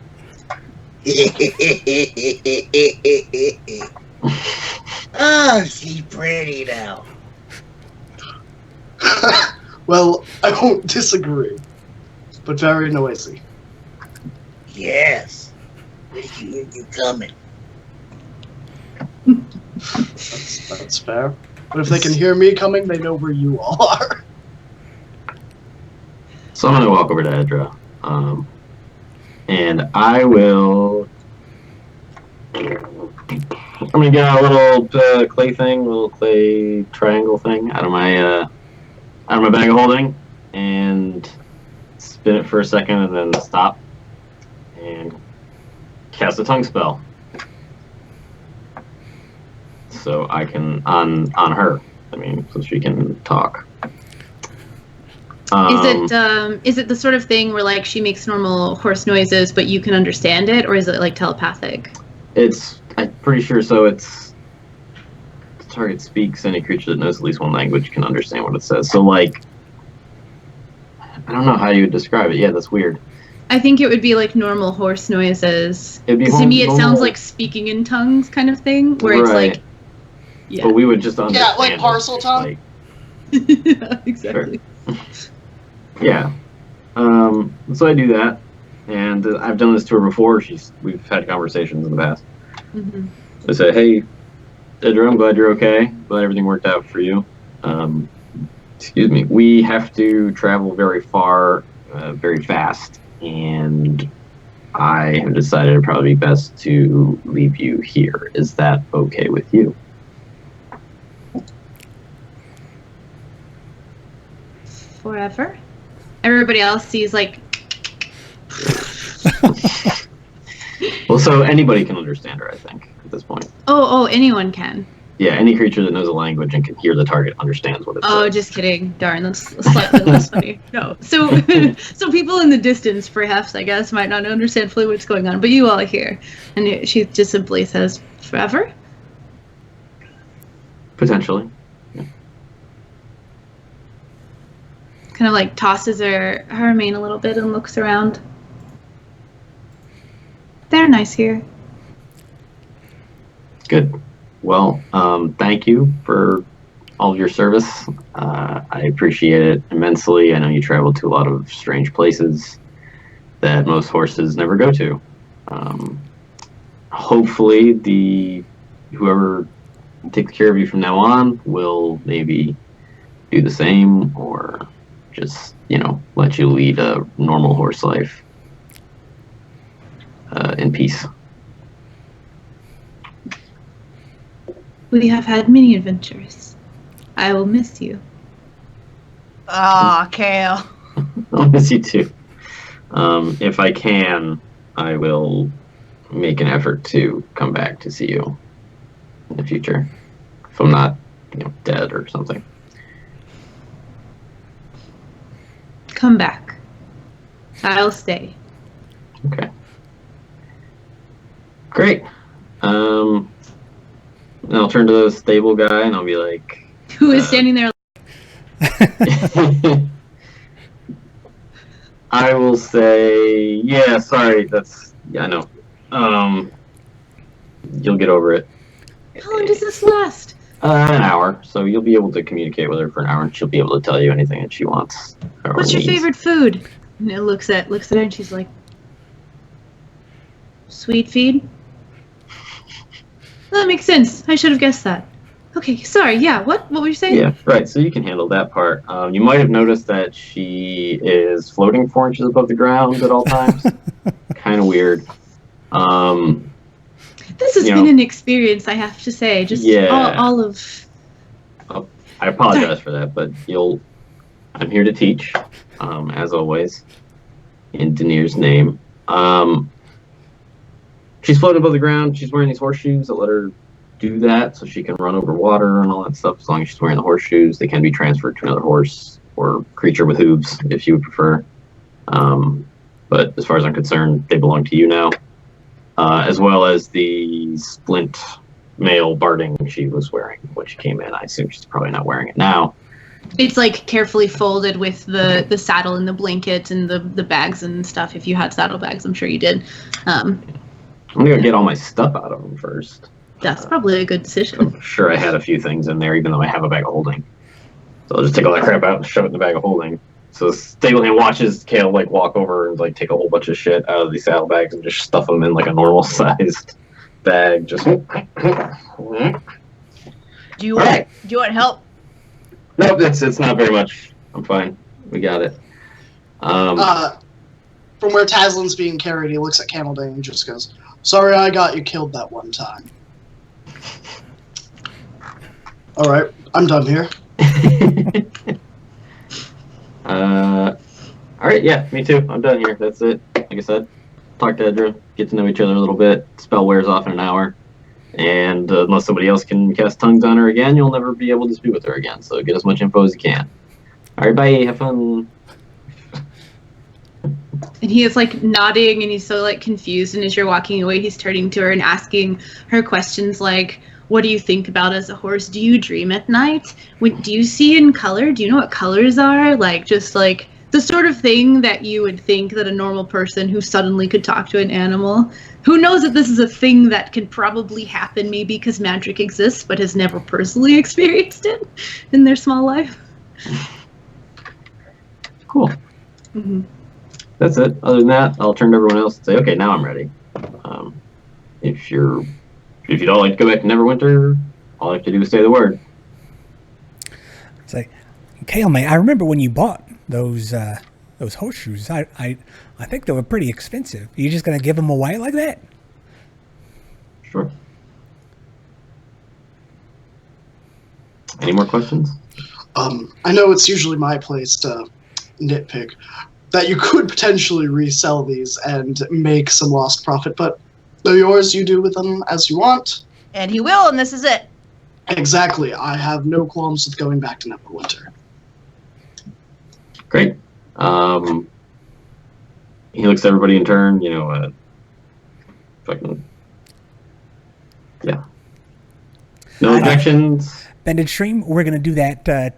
D: Oh, she's pretty now.
E: Well, I won't disagree, but very noisy.
D: Yes. You coming.
E: That's fair. But if they can hear me coming, they know where you all are.
C: So I'm gonna walk over to Edra, and I will. I'm gonna get a little clay thing, a little clay triangle thing out of my bag of holding, and spin it for a second, and then stop, and cast a tongue spell. So I can on her. I mean, so she can talk.
A: Is it the sort of thing where like she makes normal horse noises, but you can understand it, or is it like telepathic?
C: I'm pretty sure. So it's the target speaks. Any creature that knows at least one language can understand what it says. So like, I don't know how you would describe it. Yeah, that's weird.
A: I think it would be like normal horse noises.
C: It'd be
A: 'Cause to me, it
C: normal-
A: sounds like speaking in tongues kind of thing, where it's
C: Right.
A: like, yeah,
C: But we would just understand.
E: like
C: it,
E: parcel tongue?
C: like,
A: yeah, exactly.
C: yeah. So I do that, and I've done this to her before. We've had conversations in the past.
A: Mm-hmm.
C: I say, "Hey, Edra, I'm glad you're okay. Glad everything worked out for you. Excuse me. We have to travel very far, very fast, and I have decided it'd probably be best to leave you here. Is that okay with you?"
A: Forever. Everybody else sees like,
C: Well, so anybody can understand her, I think, at this point.
A: oh, anyone can.
C: Yeah, any creature that knows a language and can hear the target understands what it
A: Oh,
C: says.
A: just kidding. Darn, that's slightly less funny. No. So so people in the distance, perhaps, I guess, might not understand fully what's going on, but you all hear. And she just simply says, forever?
C: Potentially.
A: Kind of like tosses her mane a little bit and looks around. They're nice here.
C: Good. Well, thank you for all of your service. I appreciate it immensely. I know you travel to a lot of strange places that most horses never go to. Hopefully, whoever takes care of you from now on will maybe do the same or just, let you lead a normal horse life in peace.
A: We have had many adventures. I will miss you.
F: Aw, Kale.
C: I'll miss you too. If I can, I will make an effort to come back to see you in the future. If I'm not, dead or something.
A: Come back. I'll stay.
C: Okay. Great. And I'll turn to the stable guy and I'll be like,
A: Who is standing there?
C: I will say, yeah, sorry, I know. You'll get over it.
A: How long does this last?
C: An hour, so you'll be able to communicate with her for an hour and she'll be able to tell you anything that she wants.
A: What's your favorite food? And it looks at her and she's like, sweet feed? Well, that makes sense. I should have guessed that. Okay, sorry, yeah, what were you saying?
C: Yeah, right, so you can handle that part. You might have noticed that she is floating 4 inches above the ground at all times. Kind of weird.
A: This has been an experience, I have to say. Just all of...
C: Oh, I apologize for that, but I'm here to teach, as always, in Daenerys' name. She's floating above the ground. She's wearing these horseshoes that let her do that, so she can run over water and all that stuff. As long as she's wearing the horseshoes, they can be transferred to another horse or creature with hooves, if you would prefer. But as far as I'm concerned, they belong to you now. As well as the splint mail barding she was wearing when she came in. I assume she's probably not wearing it now.
A: It's like carefully folded with the saddle and the blanket and the bags and stuff. If you had saddlebags, I'm sure you did.
C: I'm gonna go get all my stuff out of them first.
A: That's probably a good decision.
C: I'm sure I had a few things in there, even though I have a bag of holding. So I'll just take all that crap out and shove it in the bag of holding. So Stablehand watches Kale walk over and take a whole bunch of shit out of these saddlebags and just stuff them in a normal sized bag. Just.
F: Do you want help?
C: Nope, it's not very much. I'm fine. We got it.
E: From where Taslin's being carried, he looks at Camaldane and just goes, "Sorry, I got you killed that one time." All right, I'm done here.
C: Alright, yeah, me too. I'm done here. That's it. Like I said, talk to Edra, get to know each other a little bit. Spell wears off in an hour. And unless somebody else can cast tongues on her again, you'll never be able to speak with her again. So get as much info as you can. Alright, bye. Have fun.
A: And he is nodding and he's so confused, and as you're walking away, he's turning to her and asking her questions like, what do you think about as a horse? Do you dream at night? Do you see in color? Do you know what colors are? The sort of thing that you would think that a normal person who suddenly could talk to an animal, who knows that this is a thing that can probably happen maybe because magic exists, but has never personally experienced it in their small life.
C: Cool.
A: Mm-hmm.
C: That's it. Other than that, I'll turn to everyone else and say, okay, now I'm ready. If you'd all like to go back to Neverwinter, all I have to do is say the word.
B: It's Kale, man, I remember when you bought those horseshoes. I think they were pretty expensive. Are you just gonna give them away like that?
C: Sure. Any more questions?
E: I know it's usually my place to nitpick that you could potentially resell these and make some lost profit, but they're yours. You do with them as you want.
F: And he will, and this is it.
E: Exactly. I have no qualms with going back to Neverwinter.
C: Great. He looks at everybody in turn, fucking, yeah. No objections.
B: Bended Stream, we're going to do that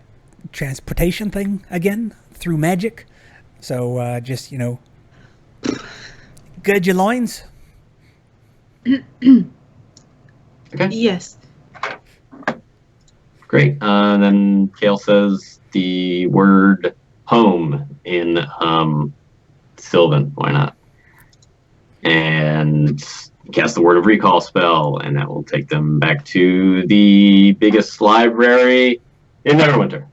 B: transportation thing again through magic. So just, gird your loins.
C: Okay.
A: Yes.
C: Great. Then Kale says the word home in Sylvan. Why not? And cast the word of recall spell, and that will take them back to the biggest library in Neverwinter.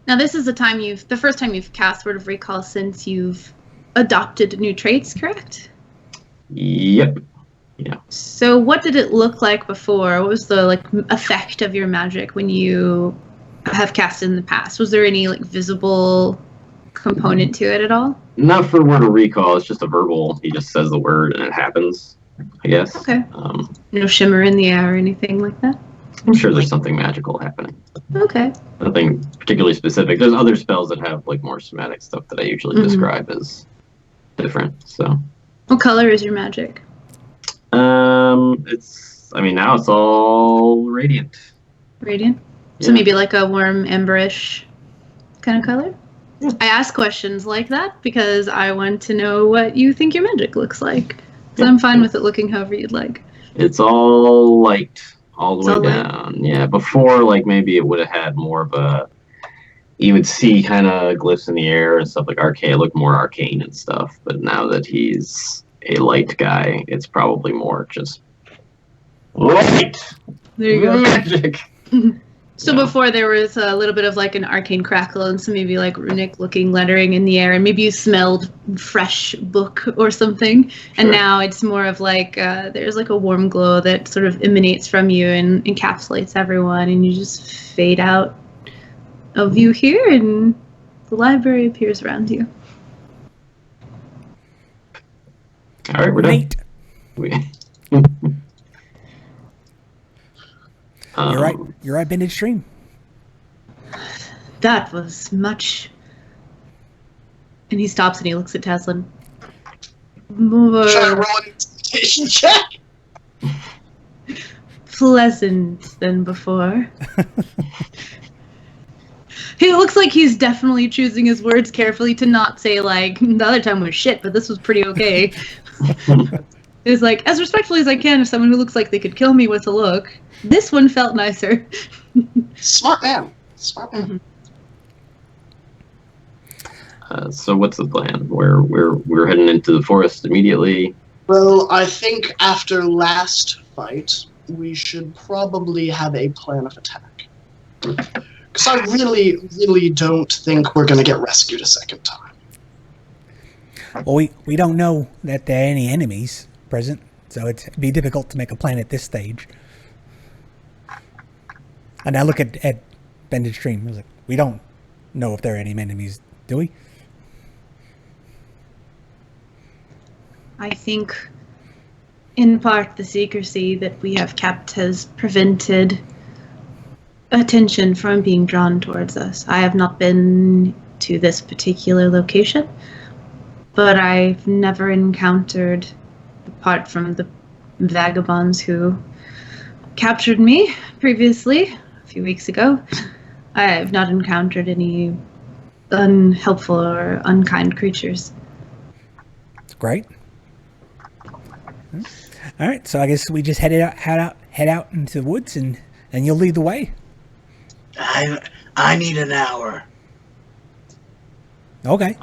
A: Now, this is the first time you've cast Word of Recall since you've adopted new traits, correct?
C: Yep. Yeah.
A: So what did it look like before? What was the effect of your magic when you have cast in the past? Was there any visible component to it at all?
C: Not for Word of Recall. It's just a verbal. He just says the word and it happens, I guess.
A: Okay. No shimmer in the air or anything like that?
C: I'm sure there's something magical happening.
A: Okay.
C: Nothing particularly specific. There's other spells that have more somatic stuff that I usually describe as different. So.
A: What color is your magic?
C: Now it's all radiant.
A: Radiant?
C: Yeah.
A: So maybe a warm amberish kind of color? Yeah. I ask questions like that because I want to know what you think your magic looks like. So I'm fine with it looking however you'd like.
C: It's all light, all the way down.
A: Light.
C: Yeah, before, maybe it would have had more of a... You would see kind of glyphs in the air and stuff arcane. It looked more arcane and stuff. But now that he's a light guy, it's probably more just light.
A: There you go.
C: Magic.
A: So before there was a little bit of an arcane crackle and some maybe runic looking lettering in the air, and maybe you smelled fresh book or something. Sure. And now it's more of there's a warm glow that sort of emanates from you and encapsulates everyone, and you just fade out of you here, and the library appears around you.
C: All right, we're done.
B: You're right, Bended Stream.
A: That was much... And he stops and he looks at Teslin. More...
E: Should I roll an investigation check?
A: Pleasant than before. He looks like he's definitely choosing his words carefully to not say, the other time was shit, but this was pretty okay. It's as respectfully as I can of someone who looks like they could kill me with a look. This one felt nicer.
E: Smart man. Smart man.
C: So what's the plan? We're heading into the forest immediately.
E: Well, I think after last fight, we should probably have a plan of attack. Because I really, really don't think we're going to get rescued a second time.
B: Well, we don't know that there are any enemies present, so it'd be difficult to make a plan at this stage. And I look at Bended Stream. I was we don't know if there are any enemies, do we?
A: I think, in part, the secrecy that we have kept has prevented attention from being drawn towards us. I have not been to this particular location, but I've never encountered, apart from the vagabonds who captured me previously, a few weeks ago, I have not encountered any unhelpful or unkind creatures.
B: Great. All right, so I guess we just head out into the woods, and you'll lead the way.
D: I need an hour.
B: Okay.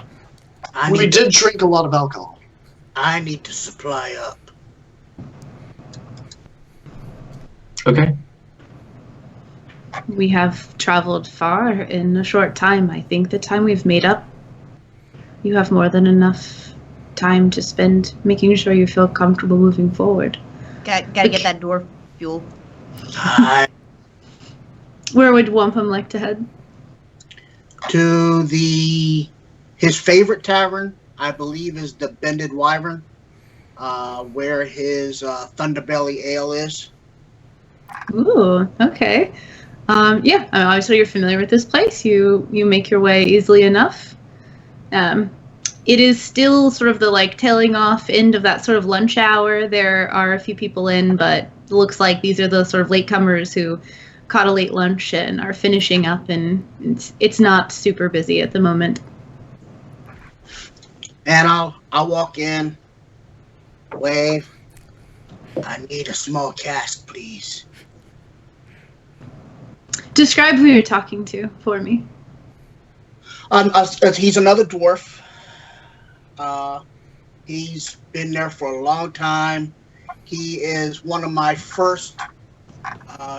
E: We did drink a lot of alcohol.
D: I need to supply up.
C: Okay.
A: We have traveled far in a short time. I think the time we've made up, you have more than enough time to spend making sure you feel comfortable moving forward.
F: Gotta get that dwarf fuel.
A: Where would Wampum like to head?
D: To his favorite tavern, I believe, is the Bended Wyvern, where his Thunderbelly Ale is.
A: Ooh, okay. Yeah, obviously you're familiar with this place. You make your way easily enough. It is still sort of the tailing off end of that sort of lunch hour. There are a few people in, but it looks like these are the sort of latecomers who caught a late lunch and are finishing up, and it's not super busy at the moment.
D: And I'll walk in, wave. I need a small cask, please.
A: Describe who you're talking to for me.
D: He's another dwarf. He's been there for a long time. He is one of my first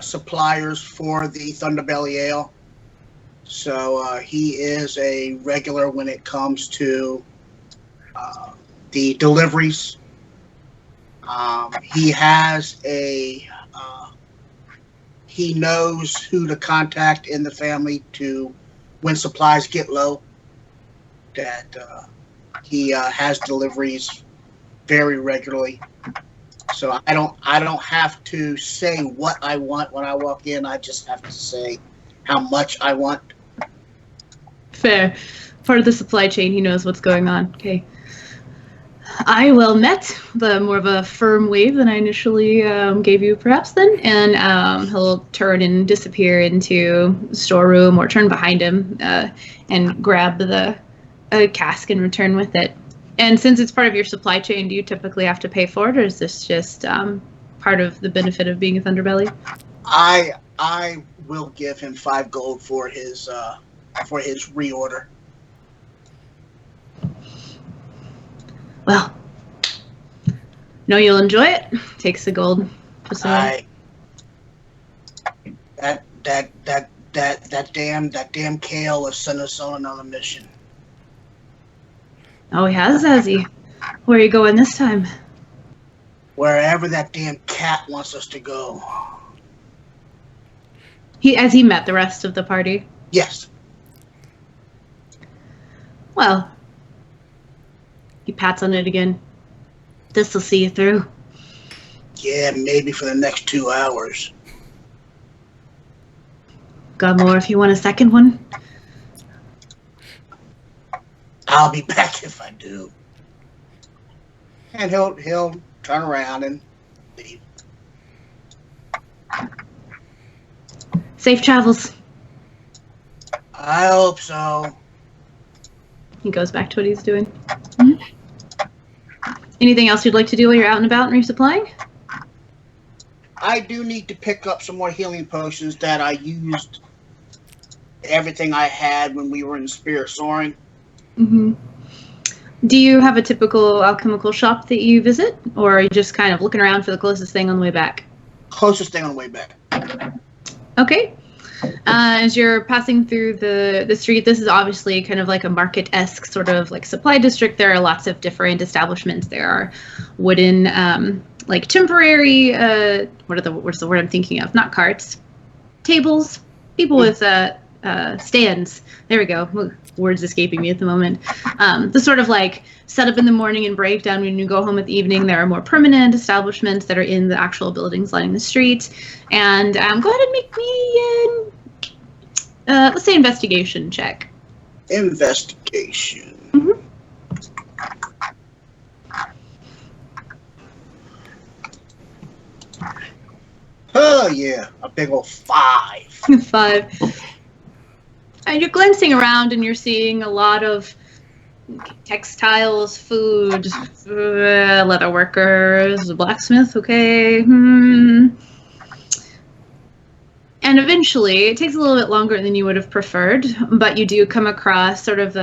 D: suppliers for the Thunderbelly Ale. So he is a regular when it comes to the deliveries. He has he knows who to contact in the family to when supplies get low. That he has deliveries very regularly. So I don't have to say what I want when I walk in. I just have to say how much I want.
A: Fair. Part of the supply chain, he knows what's going on. Okay. I met the more of a firm wave than I initially gave you, perhaps then, and he'll turn and disappear into the storeroom or turn behind him and grab the cask and return with it. And since it's part of your supply chain, do you typically have to pay for it, or is this just part of the benefit of being a Thunderbelly?
D: I will give him 5 gold for his reorder.
A: Well, know you'll enjoy it. Takes the gold.
D: That damn Kale has sent us on another mission.
A: Oh, he has he? Where are you going this time?
D: Wherever that damn cat wants us to go.
A: Has he met the rest of the party?
D: Yes.
A: Well, he pats on it again. This'll see you through.
D: Yeah, maybe for the next 2 hours.
A: Got more if you want a second one?
D: I'll be back if I do. And he'll turn around and leave.
A: Safe travels.
D: I hope so.
A: He goes back to what he's doing. Mm-hmm. Anything else you'd like to do while you're out and about and resupplying?
D: I do need to pick up some more healing potions that I used everything I had when we were in Spirit Soaring.
A: Mm-hmm. Do you have a typical alchemical shop that you visit, or are you just kind of looking around for the closest thing on the way back?
D: Closest thing on the way back.
A: Okay. As you're passing through the street, this is obviously kind of like a market-esque sort of like supply district. There are lots of different establishments. There are wooden, like temporary, what's the word I'm thinking of? Not carts, tables, people with stands. There we go. Ooh, words escaping me at the moment. The sort of like set up in the morning and break down when you go home at the evening. There are more permanent establishments that are in the actual buildings lining the street. And go ahead and make me let's say investigation check.
D: Investigation.
A: Mm-hmm.
D: Oh yeah, a big old 5.
A: 5. And you're glancing around and you're seeing a lot of textiles, food, leather workers, blacksmith, okay. And eventually, it takes a little bit longer than you would have preferred, but you do come across sort of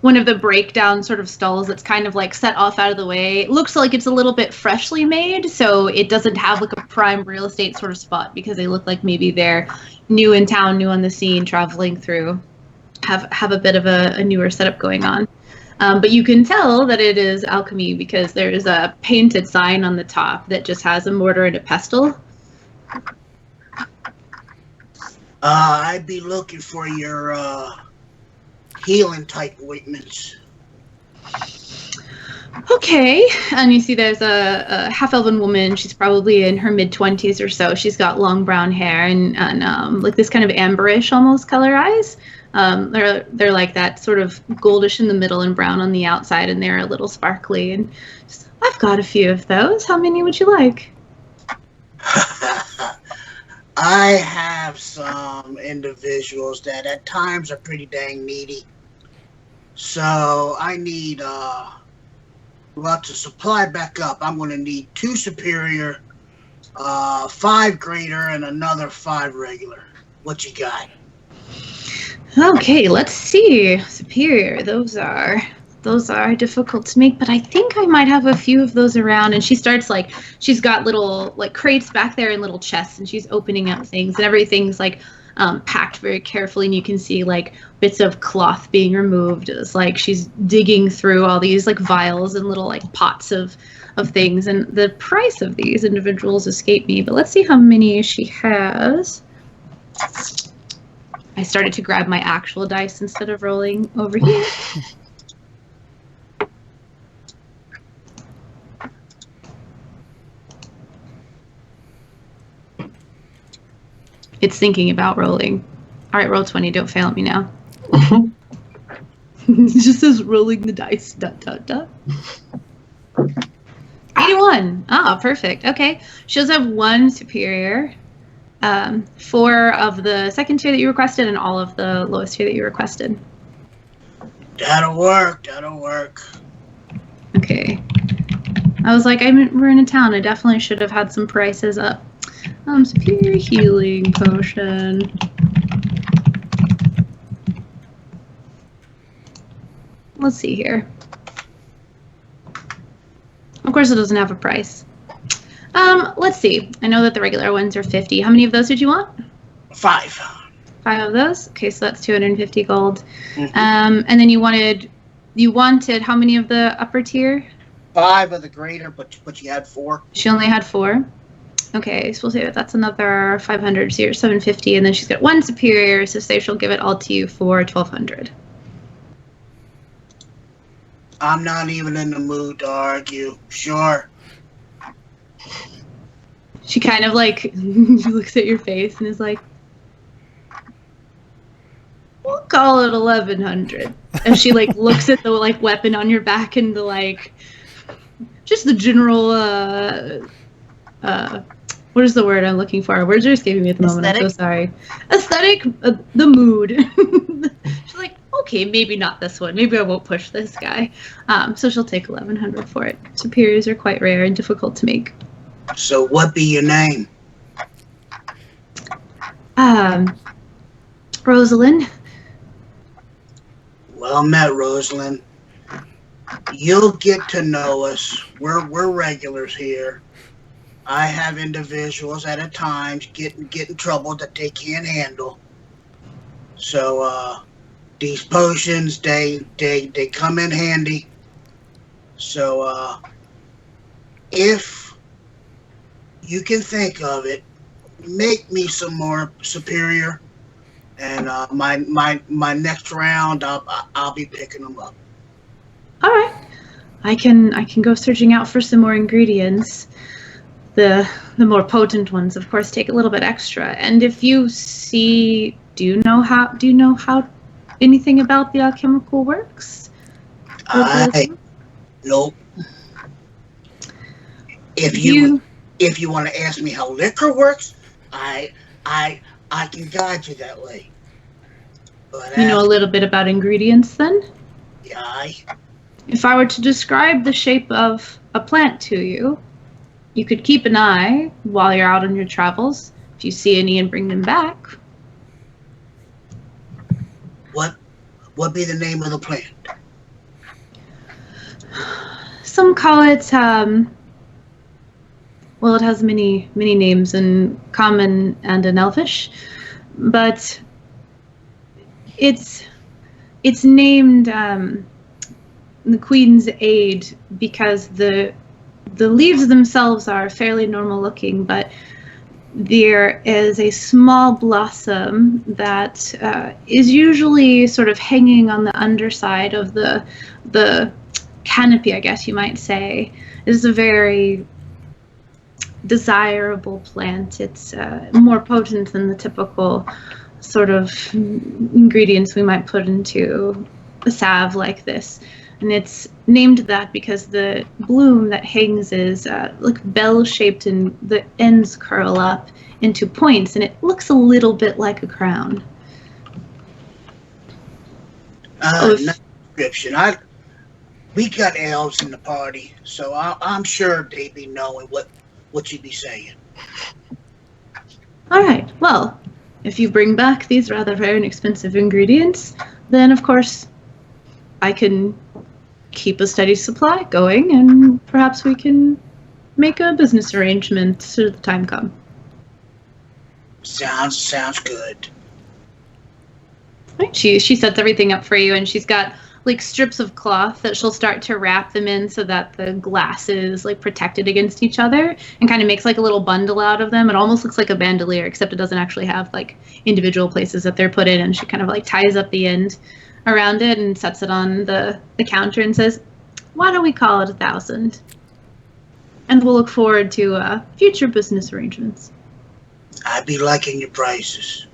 A: one of the breakdown sort of stalls that's kind of like set off out of the way. It looks like it's a little bit freshly made, so it doesn't have like a prime real estate sort of spot because they look like maybe they're new in town, new on the scene, traveling through, have a bit of a newer setup going on. But you can tell that it is alchemy because there is a painted sign on the top that just has a mortar and a pestle.
D: I'd be looking for your healing type ointments.
A: Okay, and you see there's a half-elven woman. She's probably in her mid-20s or so. She's got long brown hair and like this kind of amberish almost color eyes. They're like that sort of goldish in the middle and brown on the outside, and they're a little sparkly. And just, I've got a few of those. How many would you like?
D: I have some individuals that at times are pretty dang needy. So I need, to supply back up, I'm going to need 2 superior, 5 greater, and another 5 regular. What you got?
A: Okay, let's see. Superior, those are difficult to make, but I think I might have a few of those around. And she starts she's got little crates back there in little chests, and she's opening up things, and everything's like packed very carefully, and you can see like bits of cloth being removed. It's like she's digging through all these like vials and little like pots of things, and the price of these individuals escape me, but let's see how many she has. I started to grab my actual dice instead of rolling over here. It's thinking about rolling. All right, roll 20. Don't fail at me now. It just says rolling the dice. ... 81. Ah, perfect. Okay. She does have one superior, 4 of the second tier that you requested, and all of the lowest tier that you requested.
D: That'll work. That'll work.
A: Okay. I was like, we're in a town. I definitely should have had some prices up. Superior healing potion. Let's see here. Of course, it doesn't have a price. Let's see. I know that the regular ones are 50. How many of those did you want?
D: 5.
A: 5 of those? Okay, so that's 250 gold.
D: Mhm.
A: And then you wanted how many of the upper tier?
D: 5 of the greater, but you had 4.
A: She only had 4. Okay, so we'll say that's another 500, so you're 750, and then she's got 1 superior, so say she'll give it all to you for 1,200.
D: I'm not even in the mood to argue. Sure.
A: She kind of like looks at your face and is like, we'll call it 1,100. And she like looks at the like weapon on your back and the like, just the general, what is the word I'm looking for? Words are escaping me at the moment.
F: Aesthetic?
A: I'm so sorry. Aesthetic, the mood. She's like, okay, maybe not this one. Maybe I won't push this guy. So she'll take 1,100 for it. Superiors are quite rare and difficult to make.
D: So what be your name?
A: Rosalind.
D: Well met, Rosalind. You'll get to know us. We're regulars here. I have individuals at a time get in trouble that they can't handle. So these potions they come in handy. So if you can think of it, make me some more superior, and my next round I'll be picking them up.
A: All right. I can go searching out for some more ingredients. The more potent ones, of course, take a little bit extra. And if you see, do you know how anything about the alchemical works?
D: Nope. If you want to ask me how liquor works, I can guide you that way. But
A: you know a little bit about ingredients, then?
D: Yeah.
A: If I were to describe the shape of a plant to you, you could keep an eye while you're out on your travels. If you see any and bring them back.
D: What be the name of the plant?
A: Some call it, well, it has many names in common and in Elvish, but it's named the Queen's Aid because the leaves themselves are fairly normal looking, but there is a small blossom that is usually sort of hanging on the underside of the canopy, I guess you might say. Is a very desirable plant. It's more potent than the typical sort of ingredients we might put into a salve like this. And it's named that because the bloom that hangs is like bell-shaped and the ends curl up into points, and it looks a little bit like a crown.
D: Nice description. We got elves in the party, so I'm sure they be knowing what you be saying.
A: All right. Well, if you bring back these rather rare and expensive ingredients, then of course I can keep a steady supply going, and perhaps we can make a business arrangement should the time come.
D: Sounds good.
A: Right. She sets everything up for you, and she's got like strips of cloth that she'll start to wrap them in so that the glass is like protected against each other, and kind of makes like a little bundle out of them. It almost looks like a bandolier, except it doesn't actually have like individual places that they're put in. And she kind of like ties up the end around it and sets it on the counter and says, "Why don't we call it 1,000? And we'll look forward to future business arrangements."
D: I'd be liking your prices.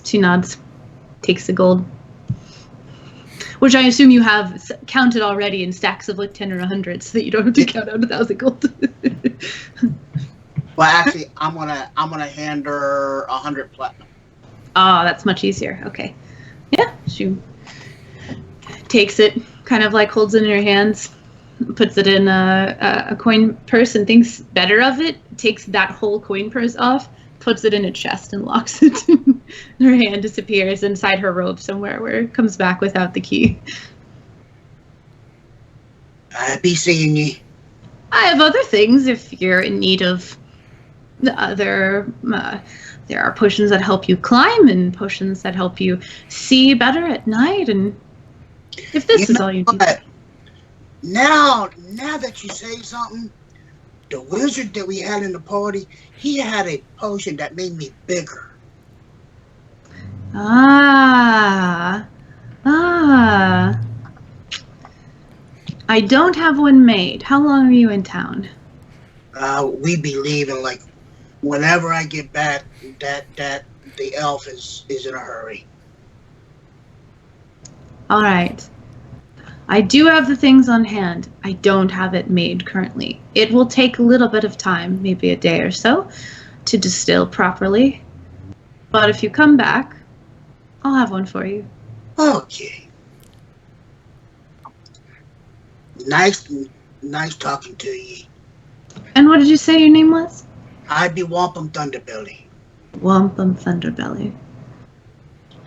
A: She nods, takes the gold, which I assume you have counted already in stacks of like 10 or 100, so that you don't have to count out 1,000 gold.
D: Well, actually, I'm gonna hand her 100 platinum.
A: Oh, that's much easier. Okay, yeah. She takes it, kind of like holds it in her hands, puts it in a coin purse, and thinks better of it. Takes that whole coin purse off, puts it in a chest, and locks it. Her hand disappears inside her robe somewhere, where it comes back without the key.
D: I'll be seeing ye.
A: I have other things if you're in need of the other. There are potions that help you climb and potions that help you see better at night. And if this is all you need.
D: Now that you say something, the wizard that we had in the party, he had a potion that made me bigger.
A: Ah. I don't have one made. How long are you in town?
D: We be leaving like whenever I get back. That the elf is in a hurry.
A: All right. I do have the things on hand. I don't have it made currently. It will take a little bit of time, maybe a day or so, to distill properly. But if you come back, I'll have one for you.
D: Okay. Nice talking to ye.
A: And what did you say your name was?
D: I'd be Wampum Thunderbelly.
A: Wampum Thunderbelly.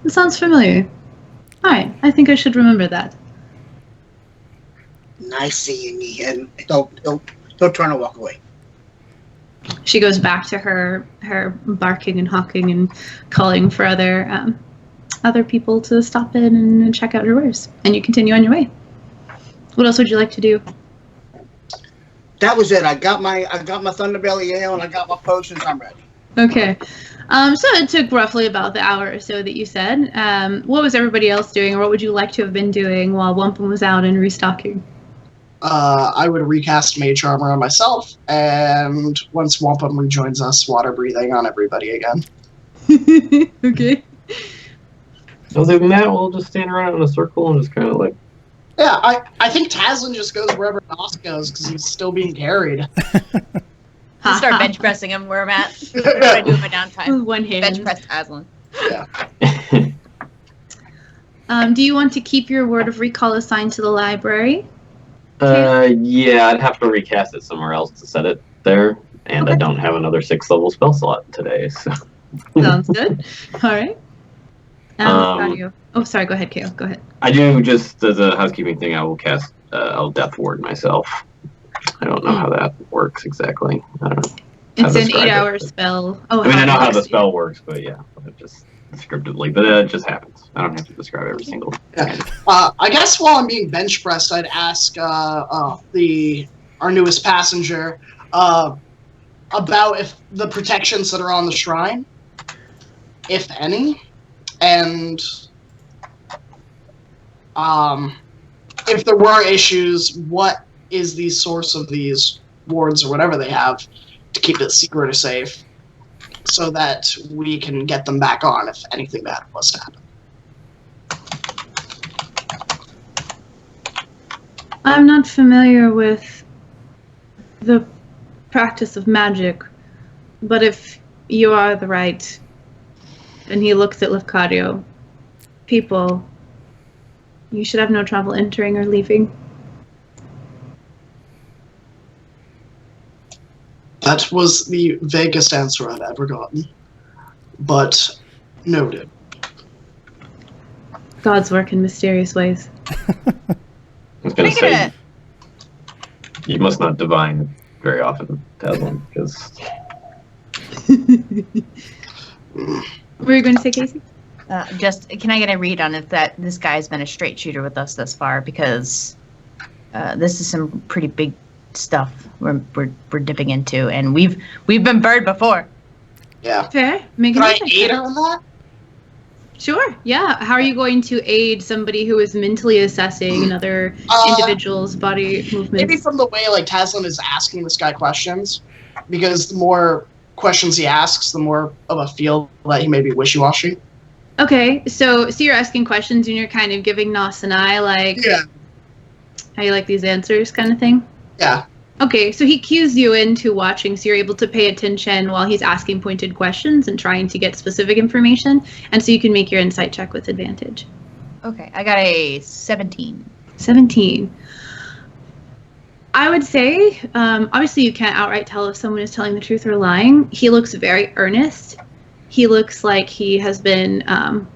A: It sounds familiar. Alright, I think I should remember that.
D: Nice seeing ye, and don't try to walk away.
A: She goes back to her barking and hawking and calling for other people to stop in and check out her wares. And you continue on your way. What else would you like to do?
D: That was it. I got my Thunderbelly ale and I got my potions. I'm ready.
A: Okay. So it took roughly about the hour or so that you said. What was everybody else doing, or what would you like to have been doing while Wampum was out and restocking?
E: I would recast Mage Armor on myself, and once Wampum rejoins us, water breathing on everybody again.
A: Okay.
C: Other than that, we'll just stand around in a circle and just kind of like...
E: Yeah, I think Tazlin just goes wherever Nos goes because he's still being carried.
F: I'll start bench pressing him where I'm at. What do I do in my downtime?
A: One hand.
F: Bench press Aslan.
E: Yeah.
A: Do you want to keep your word of recall assigned to the library?
C: Yeah, I'd have to recast it somewhere else to set it there, and
A: Okay.
C: I don't have another 6th level spell slot today, so...
A: Sounds good. All right. Oh, sorry. Go ahead, Kale. Go ahead.
C: I do, just as a housekeeping thing, I will cast I'll Death Ward myself. I don't know how that works exactly. I don't know.
A: It's an 8-hour spell. Oh,
C: I mean, I know how
A: it
C: the
A: works.
C: spell works, but yeah, just descriptively. But it just happens. I don't have to describe every single thing.
E: I guess while I'm being bench pressed, I'd ask our newest passenger about if the protections that are on the shrine, if any, and if there were issues, what is the source of these wards or whatever they have to keep it secret or safe, so that we can get them back on if anything bad was to happen.
A: I'm not familiar with the practice of magic, but if you are the right, and he looks at Lefcadio, people, you should have no trouble entering or leaving.
E: That was the vaguest answer I've ever gotten, but noted.
A: Gods work in mysterious ways.
C: I was going to say, you must not divine very often, Tazlin, because...
A: What were you going to say, Casey?
F: Just can I get a read on if that this guy's been a straight shooter with us thus far? Because this is some pretty big stuff we're dipping into, and we've been burned before.
E: Yeah.
A: Fair. Make
E: Can
A: an
E: I
A: insight
E: aid
A: check.
E: her in that?
A: Sure. Yeah. How are you going to aid somebody who is mentally assessing another individual's body movements?
E: Maybe from the way like Taslin is asking this guy questions, because the more questions he asks, the more of a feel that he may be wishy-washy.
A: Okay. So you're asking questions and you're kind of giving Nos an eye, like,
E: Yeah.
A: how you like these answers, kind of thing.
E: Yeah.
A: Okay, so he cues you into watching, so you're able to pay attention while he's asking pointed questions and trying to get specific information, and so you can make your insight check with advantage.
F: Okay, I got a 17.
A: 17. I would say, obviously you can't outright tell if someone is telling the truth or lying. He looks very earnest. He looks like he has been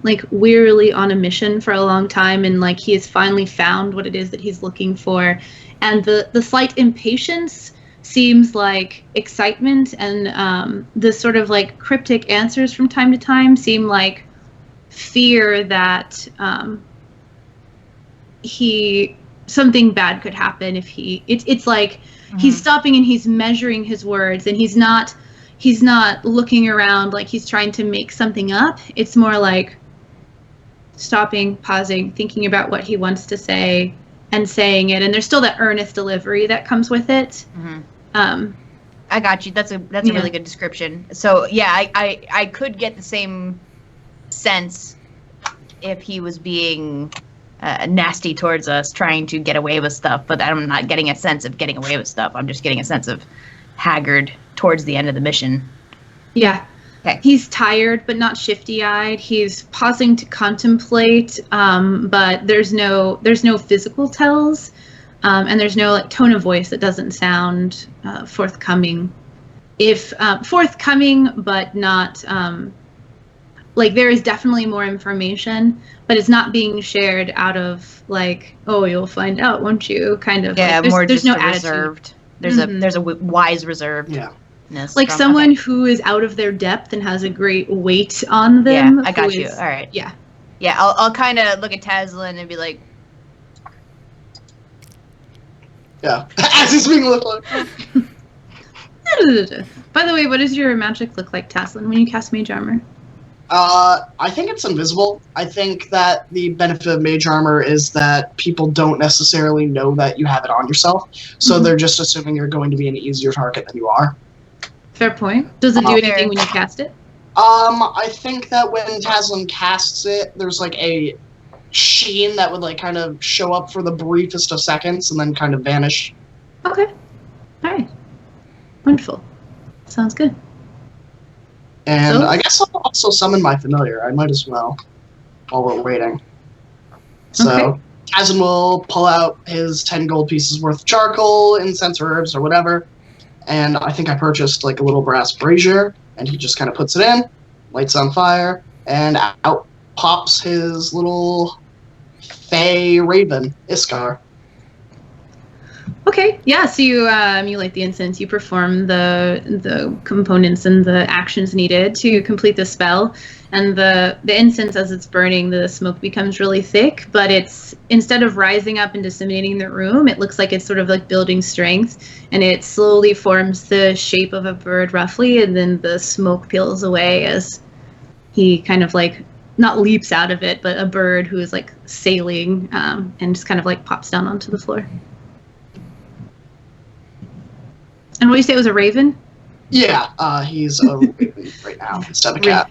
A: like wearily on a mission for a long time, and like he has finally found what it is that he's looking for. And the slight impatience seems like excitement, and the sort of like cryptic answers from time to time seem like fear that something bad could happen if it's like he's stopping and he's measuring his words, and he's not looking around like he's trying to make something up. It's more like stopping, pausing, thinking about what he wants to say and saying it, and there's still that earnest delivery that comes with it.
F: I got you. That's a really good description. So yeah, I could get the same sense if he was being nasty towards us, trying to get away with stuff, but I'm not getting a sense of getting away with stuff. I'm just getting a sense of haggard towards the end of the mission.
A: Yeah.
F: Okay.
A: He's tired, but not shifty-eyed. He's pausing to contemplate, but there's no physical tells, and there's no like tone of voice that doesn't sound forthcoming. If forthcoming, but not like there is definitely more information, but it's not being shared out of like, oh, you'll find out, won't you? Kind of.
F: Yeah,
A: like,
F: more
A: there's
F: just
A: no attitude.
F: reserved. There's a wise reserved.
E: Yeah.
A: Like someone who is out of their depth and has a great weight on them.
F: Yeah, I got you. All right.
A: Yeah.
F: Yeah, I'll kind of look at Taslin and be like,
E: Yeah. As he's being looked like.
A: By the way, what does your magic look like, Taslin, when you cast Mage Armor?
E: I think it's invisible. I think that the benefit of Mage Armor is that people don't necessarily know that you have it on yourself, so they're just assuming you're going to be an easier target than you are.
A: Fair point. Does it do anything when you cast it?
E: I think that when Taslin casts it, there's like a sheen that would like kind of show up for the briefest of seconds and then kind of vanish.
A: Okay. All right. Wonderful. Sounds good.
E: And
A: So?
E: I guess I'll also summon my familiar. I might as well while we're waiting. So
A: Okay.
E: Taslin will pull out his 10 gold pieces worth of charcoal, incense, herbs, or whatever. And I think I purchased like a little brass brazier, and he just kind of puts it in, lights on fire, and out pops his little fey raven, Iskar.
A: Okay. Yeah. So you light the incense. You perform the components and the actions needed to complete the spell. And the incense, as it's burning, the smoke becomes really thick. But it's instead of rising up and disseminating the room, it looks like it's sort of like building strength, and it slowly forms the shape of a bird, roughly. And then the smoke peels away as he kind of like not leaps out of it, but a bird who is like sailing and just kind of like pops down onto the floor. And what do you say it was a raven?
E: Yeah, he's a raven right now instead of a cat.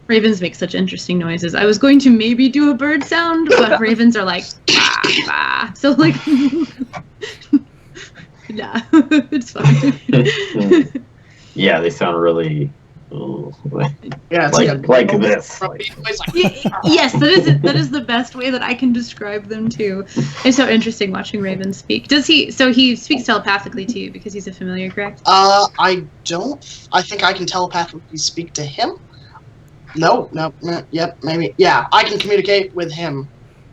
A: Ravens make such interesting noises. I was going to maybe do a bird sound, but ravens are like, bah, bah. So like, nah, it's fine.
C: Yeah, they sound really
E: Yeah, it's
C: like this.
A: Yes, that is the best way that I can describe them too. It's so interesting watching Raven speak. Does he? So he speaks telepathically to you because he's a familiar, correct?
E: I don't. I think I can telepathically speak to him. No, yep, maybe. Yeah, I can communicate with him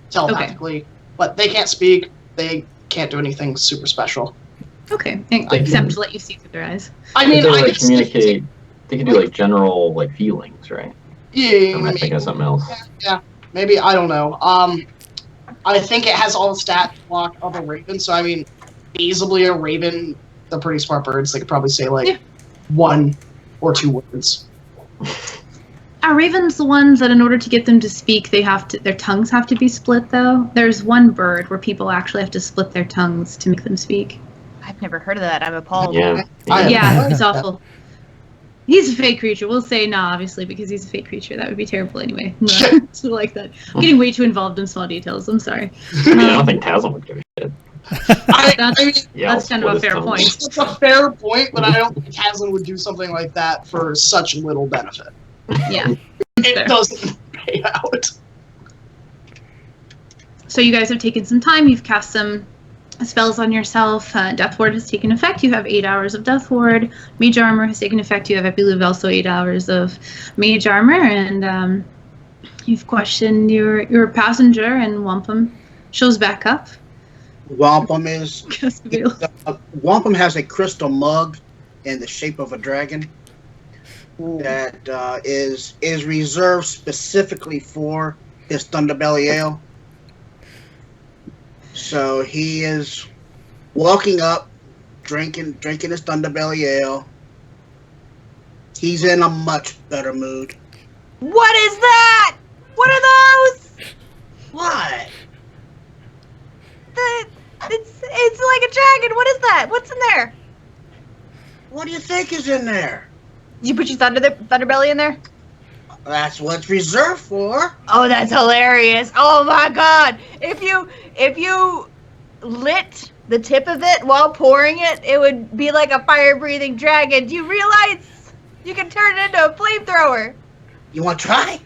E: telepathically, but they can't speak. They can't do anything super special.
A: Okay, except to let you see through their eyes.
E: I mean,
C: They
E: I
C: like
E: could
C: communicate. They can do like general like feelings, right?
E: Yeah,
C: Am I thinking of something else?
E: Yeah, maybe, I don't know. I think it has all the stat block of a raven, so I mean, feasibly a raven, they're pretty smart birds. They could probably say, like, 1 or 2 words.
A: Are ravens the ones that in order to get them to speak, their tongues have to be split, though? There's one bird where people actually have to split their tongues to make them speak.
F: I've never heard of that. I'm appalled.
C: Yeah.
A: Yeah, it's awful. He's a fake creature. We'll say nah, obviously, because he's a fake creature. That would be terrible anyway. So like that. I'm getting way too involved in small details. I'm sorry.
C: I mean, I don't think Tazlin would give a shit.
A: That's kind of a fair point.
E: It's a fair point, but I don't think Taslin would do something like that for such little benefit.
A: Yeah.
E: It doesn't pay out.
A: So you guys have taken some time. You've cast some spells on yourself. Death Ward has taken effect. You have 8 hours of Death Ward. Mage Armor has taken effect. You have, I believe, also 8 hours of Mage Armor. And you've questioned your passenger, and Wampum shows back up.
D: Wampum has a crystal mug in the shape of a dragon that is reserved specifically for his Thunderbelly Ale. So he is walking up, drinking his Thunderbelly Ale. He's in a much better mood.
F: What is that? What are those?
D: What?
F: It's like a dragon. What is that? What's in there?
D: What do you think is in there?
F: Did you put your Thunderbelly in there?
D: That's what it's reserved for.
F: Oh, that's hilarious. Oh my god. If you lit the tip of it while pouring it, it would be like a fire-breathing dragon. Do you realize you can turn it into a flamethrower?
D: You want to try?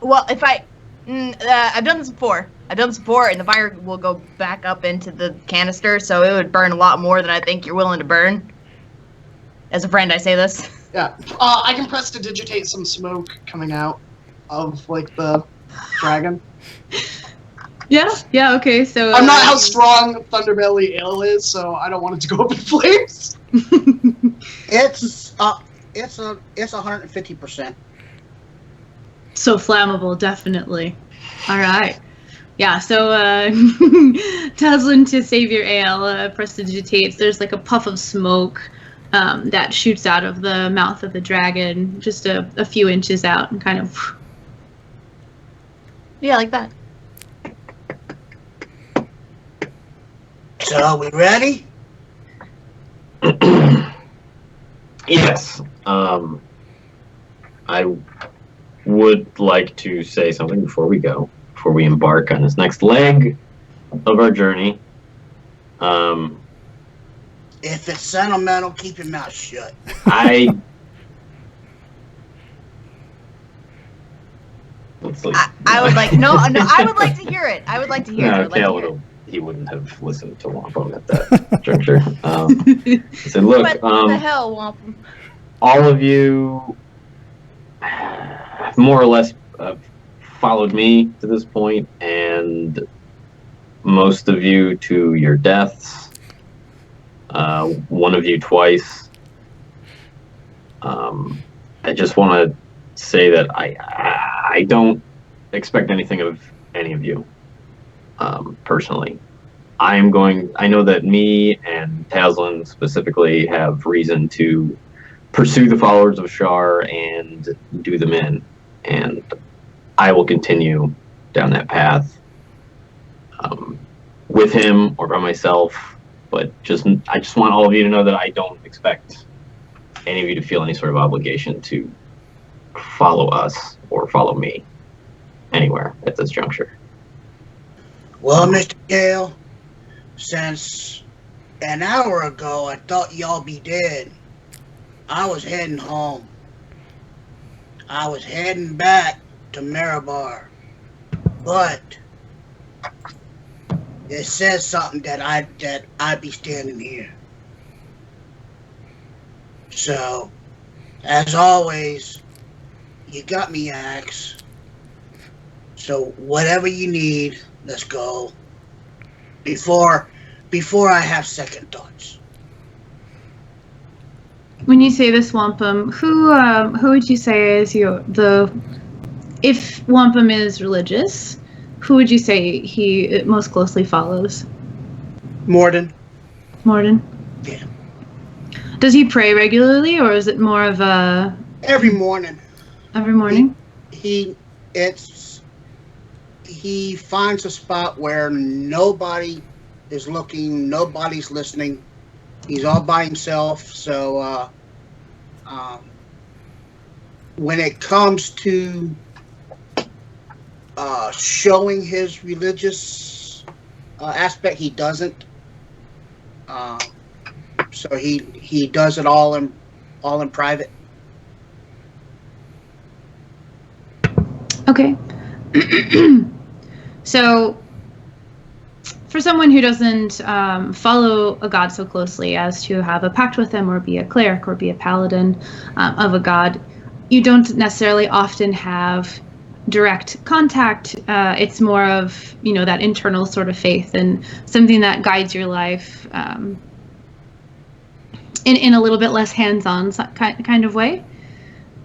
F: Well, if I've done this before. And the fire will go back up into the canister, so it would burn a lot more than I think you're willing to burn. As a friend, I say this.
E: Yeah. I can press to digitate some smoke coming out of, like, the dragon.
A: Yeah, okay, so...
E: I'm not how strong Thunderbelly Ale is, so I don't want it to go up in flames.
D: It's 150%.
A: So flammable, definitely. All right. Yeah, so Taslin, to save your ale, prestidigitates. There's like a puff of smoke that shoots out of the mouth of the dragon, just a few inches out, and kind of...
F: Yeah, like that.
D: So, we ready?
C: Yes. I would like to say something before we embark on this next leg of our journey.
D: If it's sentimental, keep your mouth shut.
C: I
F: would like I would like to hear it. I would like to hear it.
C: Kale he wouldn't have listened to Wampum at that juncture. He said, "Look,
F: what the hell, Wampum?
C: All of you more or less followed me to this point, and most of you to your deaths. One of you twice. I just want to say that I don't expect anything of any of you, personally. I know that me and Taslin specifically have reason to pursue the followers of Shar and do them in, and I will continue down that path, with him or by myself, but I just want all of you to know that I don't expect any of you to feel any sort of obligation to follow us or follow me anywhere at this juncture.
D: Well, Mr. Gale, since an hour ago I thought y'all be dead, I was heading home. I was heading back to Marabar, but it says something that I'd be standing here. So, as always, you got me, Axe. So whatever you need, let's go. Before I have second thoughts.
A: when you say this wampum, who would you say is if wampum is religious, who would you say he most closely follows?
D: Morden.
A: Morden?
D: Yeah.
A: Does he pray regularly, or is it more of a...
D: Every morning.
A: Every morning?
D: He finds a spot where nobody is looking, nobody's listening. He's all by himself. So when it comes to showing his religious aspect, he doesn't. So he does it all in private.
A: Okay. So, for someone who doesn't follow a god so closely as to have a pact with him or be a cleric or be a paladin of a god, you don't necessarily often have direct contact. It's more of, that internal sort of faith and something that guides your life in a little bit less hands-on kind of way.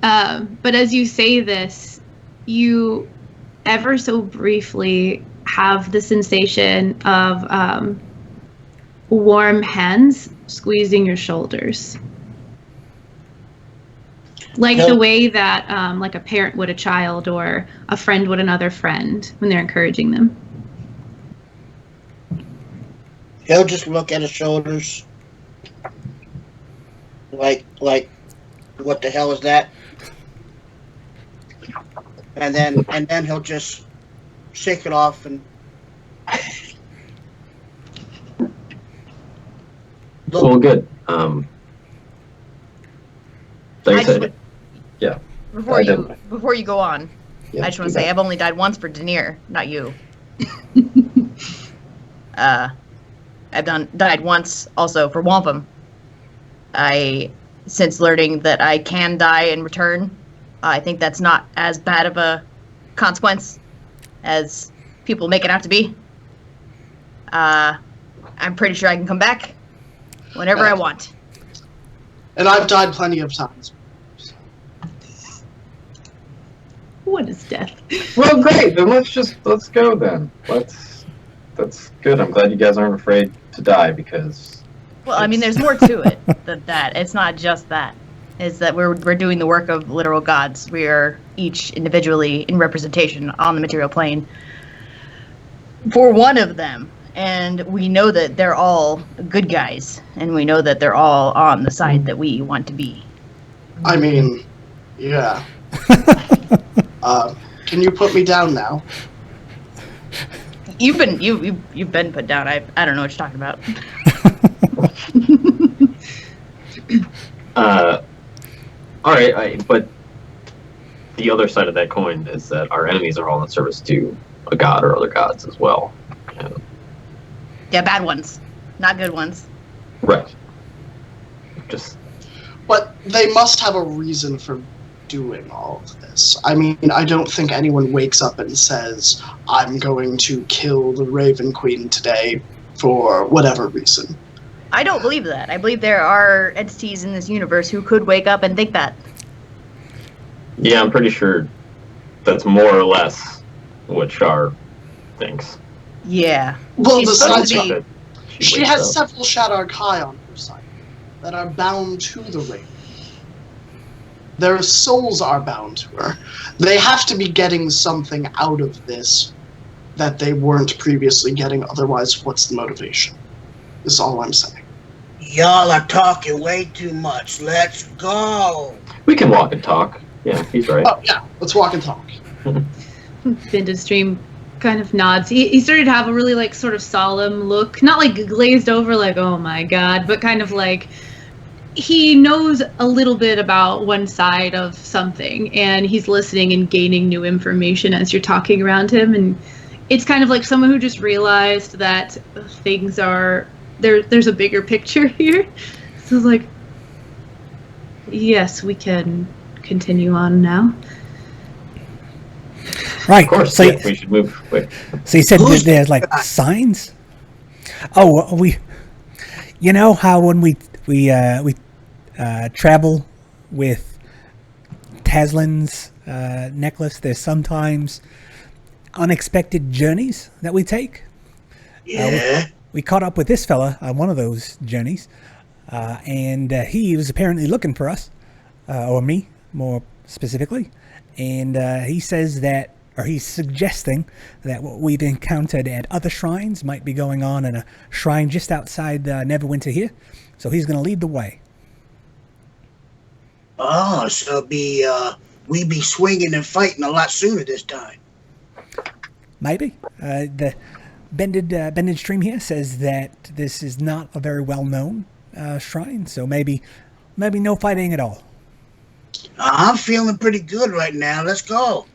A: But as you say this, you ever so briefly have the sensation of warm hands squeezing your shoulders. Like the way that like a parent would a child or a friend would another friend when they're encouraging them.
D: He'll just look at his shoulders like what the hell is that? And then he'll just shake it off and look.
C: Well, good. Like I said, yeah.
F: Before you go on,
C: Yeah,
F: I just want to say I've only died once for Denier, not you. I've died once also for Wampum. Since learning that I can die in return, I think that's not as bad of a consequence as people make it out to be. I'm pretty sure I can come back whenever I want.
E: And I've died plenty of times.
A: What is death?
C: Well, great. Then let's go then. That's good. I'm glad you guys aren't afraid to die because.
F: Well, I mean, there's more to it than that. It's not just that. It's that we're doing the work of literal gods. We are each individually in representation on the material plane for one of them. And we know that they're all good guys. And we know that they're all on the side that we want to be.
E: I mean, yeah. Can you put me down now?
F: You've been put down. I don't know what you're talking about.
C: All right, but the other side of that coin is that our enemies are all in service to a god or other gods as well.
F: Yeah, bad ones, not good ones.
C: Right.
E: But they must have a reason for doing all of this. I mean, I don't think anyone wakes up and says, I'm going to kill the Raven Queen today for whatever reason.
F: I don't believe that. I believe there are entities in this universe who could wake up and think that.
C: Yeah, I'm pretty sure that's more or less what Char thinks.
F: Yeah.
E: Well,
F: She's
E: besides
F: supposed to
E: she
C: wakes
E: has
C: up.
E: several Shadar Kai on her side that are bound to the Raven. Their souls are bound to her. They have to be getting something out of this that they weren't previously getting, otherwise what's the motivation? Is all I'm saying.
D: Y'all are talking way too much. Let's go.
C: We can walk and talk. Yeah, he's right.
E: Oh, yeah, let's walk and talk.
A: Vintage Stream kind of nods. He started to have a really like sort of solemn look, not like glazed over like, oh my god, but kind of like he knows a little bit about one side of something and he's listening and gaining new information as you're talking around him, and it's kind of like someone who just realized that things are there's a bigger picture here. So it's like, yes, we can continue on now.
B: Right.
C: Of course,
B: So,
C: we should move quick.
B: so you said that there's like signs? Oh, you know how when we travel with Taslin's necklace, there's sometimes unexpected journeys that we take.
D: Yeah.
B: We caught up with this fella on one of those journeys, and he was apparently looking for us, or me more specifically, and he says that, or he's suggesting that what we've encountered at other shrines might be going on in a shrine just outside Neverwinter here, so he's going to lead the way.
D: Oh, so we be swinging and fighting a lot sooner this time.
B: Maybe. The Bended Stream here says that this is not a very well-known shrine, so maybe no fighting at all.
D: I'm feeling pretty good right now. Let's go.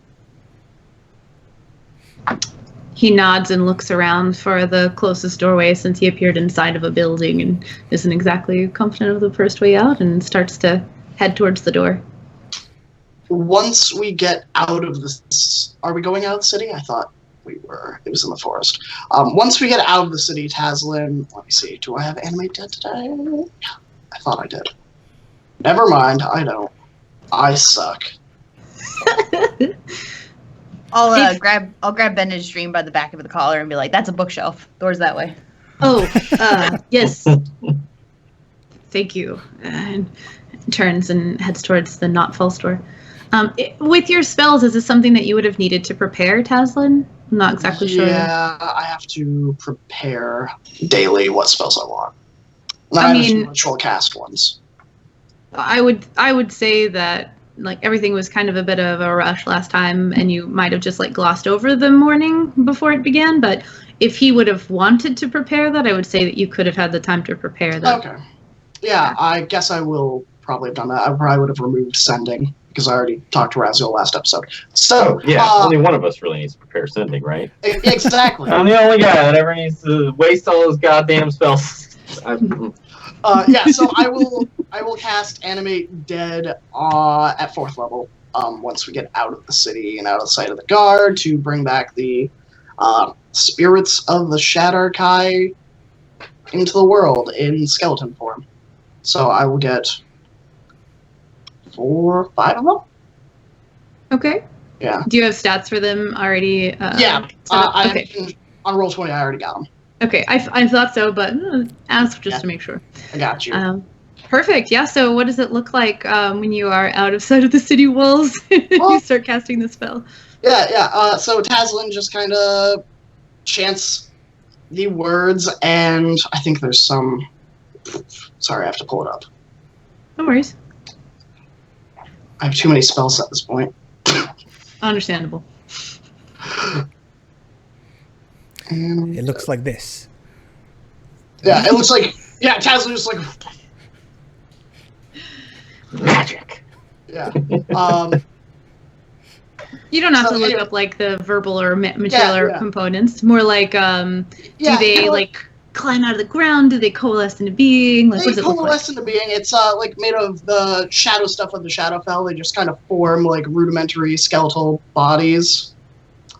A: He nods and looks around for the closest doorway since he appeared inside of a building and isn't exactly confident of the first way out, and starts to head towards the door.
E: Once we get out of this, are we going out of the city? I thought we were. It was in the forest. Once we get out of the city, Taslin, let me see. Do I have Animate Dead today? I thought I did. Never mind. I don't. I suck.
F: I'll grab Bended Stream by the back of the collar and be like, "That's a bookshelf. Door's that way."
A: Oh, yes. Thank you. And turns and heads towards the Not False door. With your spells, is this something that you would have needed to prepare, Taslin? I'm not exactly sure.
E: Yeah, I have to prepare daily what spells I want. And
A: I
E: I have
A: mean,
E: to ritual cast ones.
A: I would say that like everything was kind of a bit of a rush last time, and you might have just like glossed over the morning before it began. But if he would have wanted to prepare that, I would say that you could have had the time to prepare that.
E: Okay. Yeah, I guess I will probably have done that. I probably would have removed sending because I already talked to Raziel last episode. So
C: Yeah, only one of us really needs to prepare sending, right?
E: Exactly.
C: I'm the only guy that ever needs to waste all those goddamn spells.
E: Yeah, so I will cast Animate Dead at 4th level once we get out of the city and out of sight of the guard to bring back the spirits of the Shatterkai into the world in skeleton form. So I will get 4 or 5 of them.
A: Okay.
E: Yeah.
A: Do you have stats for them already?
E: Yeah.
A: Okay.
E: On Roll20, I already got them.
A: Okay, I thought so, but ask just to make sure.
E: I got you.
A: Perfect. Yeah. So, what does it look like when you are out of sight of the city walls? You start casting the spell.
E: Yeah. So Taslin just kind of chants the words, and I think there's some. Sorry, I have to pull it up.
A: No worries.
E: I have too many spells at this point.
A: Understandable.
B: It looks like this.
E: Yeah, it looks like. Yeah, Taslin is like.
C: Magic.
E: Yeah.
A: You don't have
E: So
A: to look
E: anyway-
A: up like the verbal or material
E: Yeah.
A: components. More like, do they like climb out of the ground? Do they coalesce into being? Like, what
E: They
A: does it look like?
E: coalesce into being. It's like made of the shadow stuff of the Shadowfell. They just kind of form like rudimentary skeletal bodies.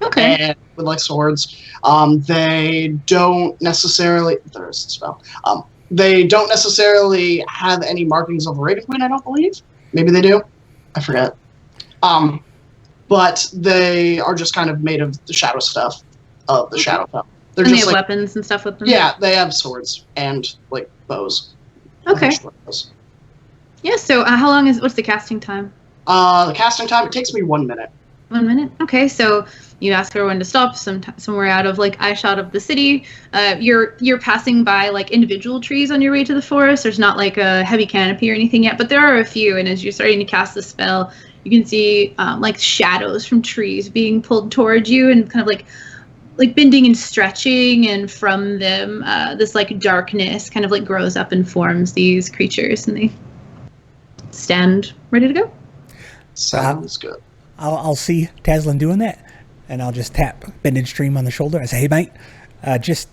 A: Okay.
E: And with like swords. They don't necessarily. There's the spell. They don't necessarily have any markings of a Raven Queen, I don't believe. Maybe they do. I forget. But they are just kind of made of the shadow stuff of the Shadowfell. They're
A: And they
E: just
A: have
E: like,
A: weapons and stuff with them?
E: yeah, they have swords and like bows.
A: Okay.
E: Short bows.
A: Yeah, so how long what's the casting time?
E: The casting time, it takes me 1 minute.
A: 1 minute? Okay, so you ask everyone to stop somewhere out of like eyeshot of the city. You're passing by like individual trees on your way to the forest. There's not like a heavy canopy or anything yet, but there are a few, and as you're starting to cast the spell, you can see like shadows from trees being pulled towards you and kind of like bending and stretching, and from them this like darkness kind of like grows up and forms these creatures, and they stand ready to go.
E: Sounds good.
B: I'll see Taslin doing that, and I'll just tap Bended Stream on the shoulder. I say, "Hey, mate, just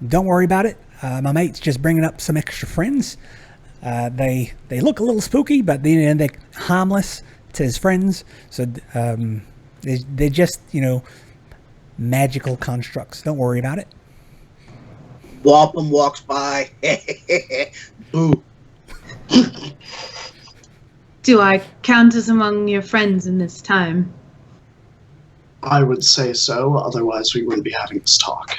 B: don't worry about it. My mate's just bringing up some extra friends. They look a little spooky, but they're harmless to his friends. So they're just magical constructs. Don't worry about it."
D: Wampum walks by. Boo.
A: Do I count as among your friends in this time?
E: I would say so, otherwise we wouldn't be having this talk.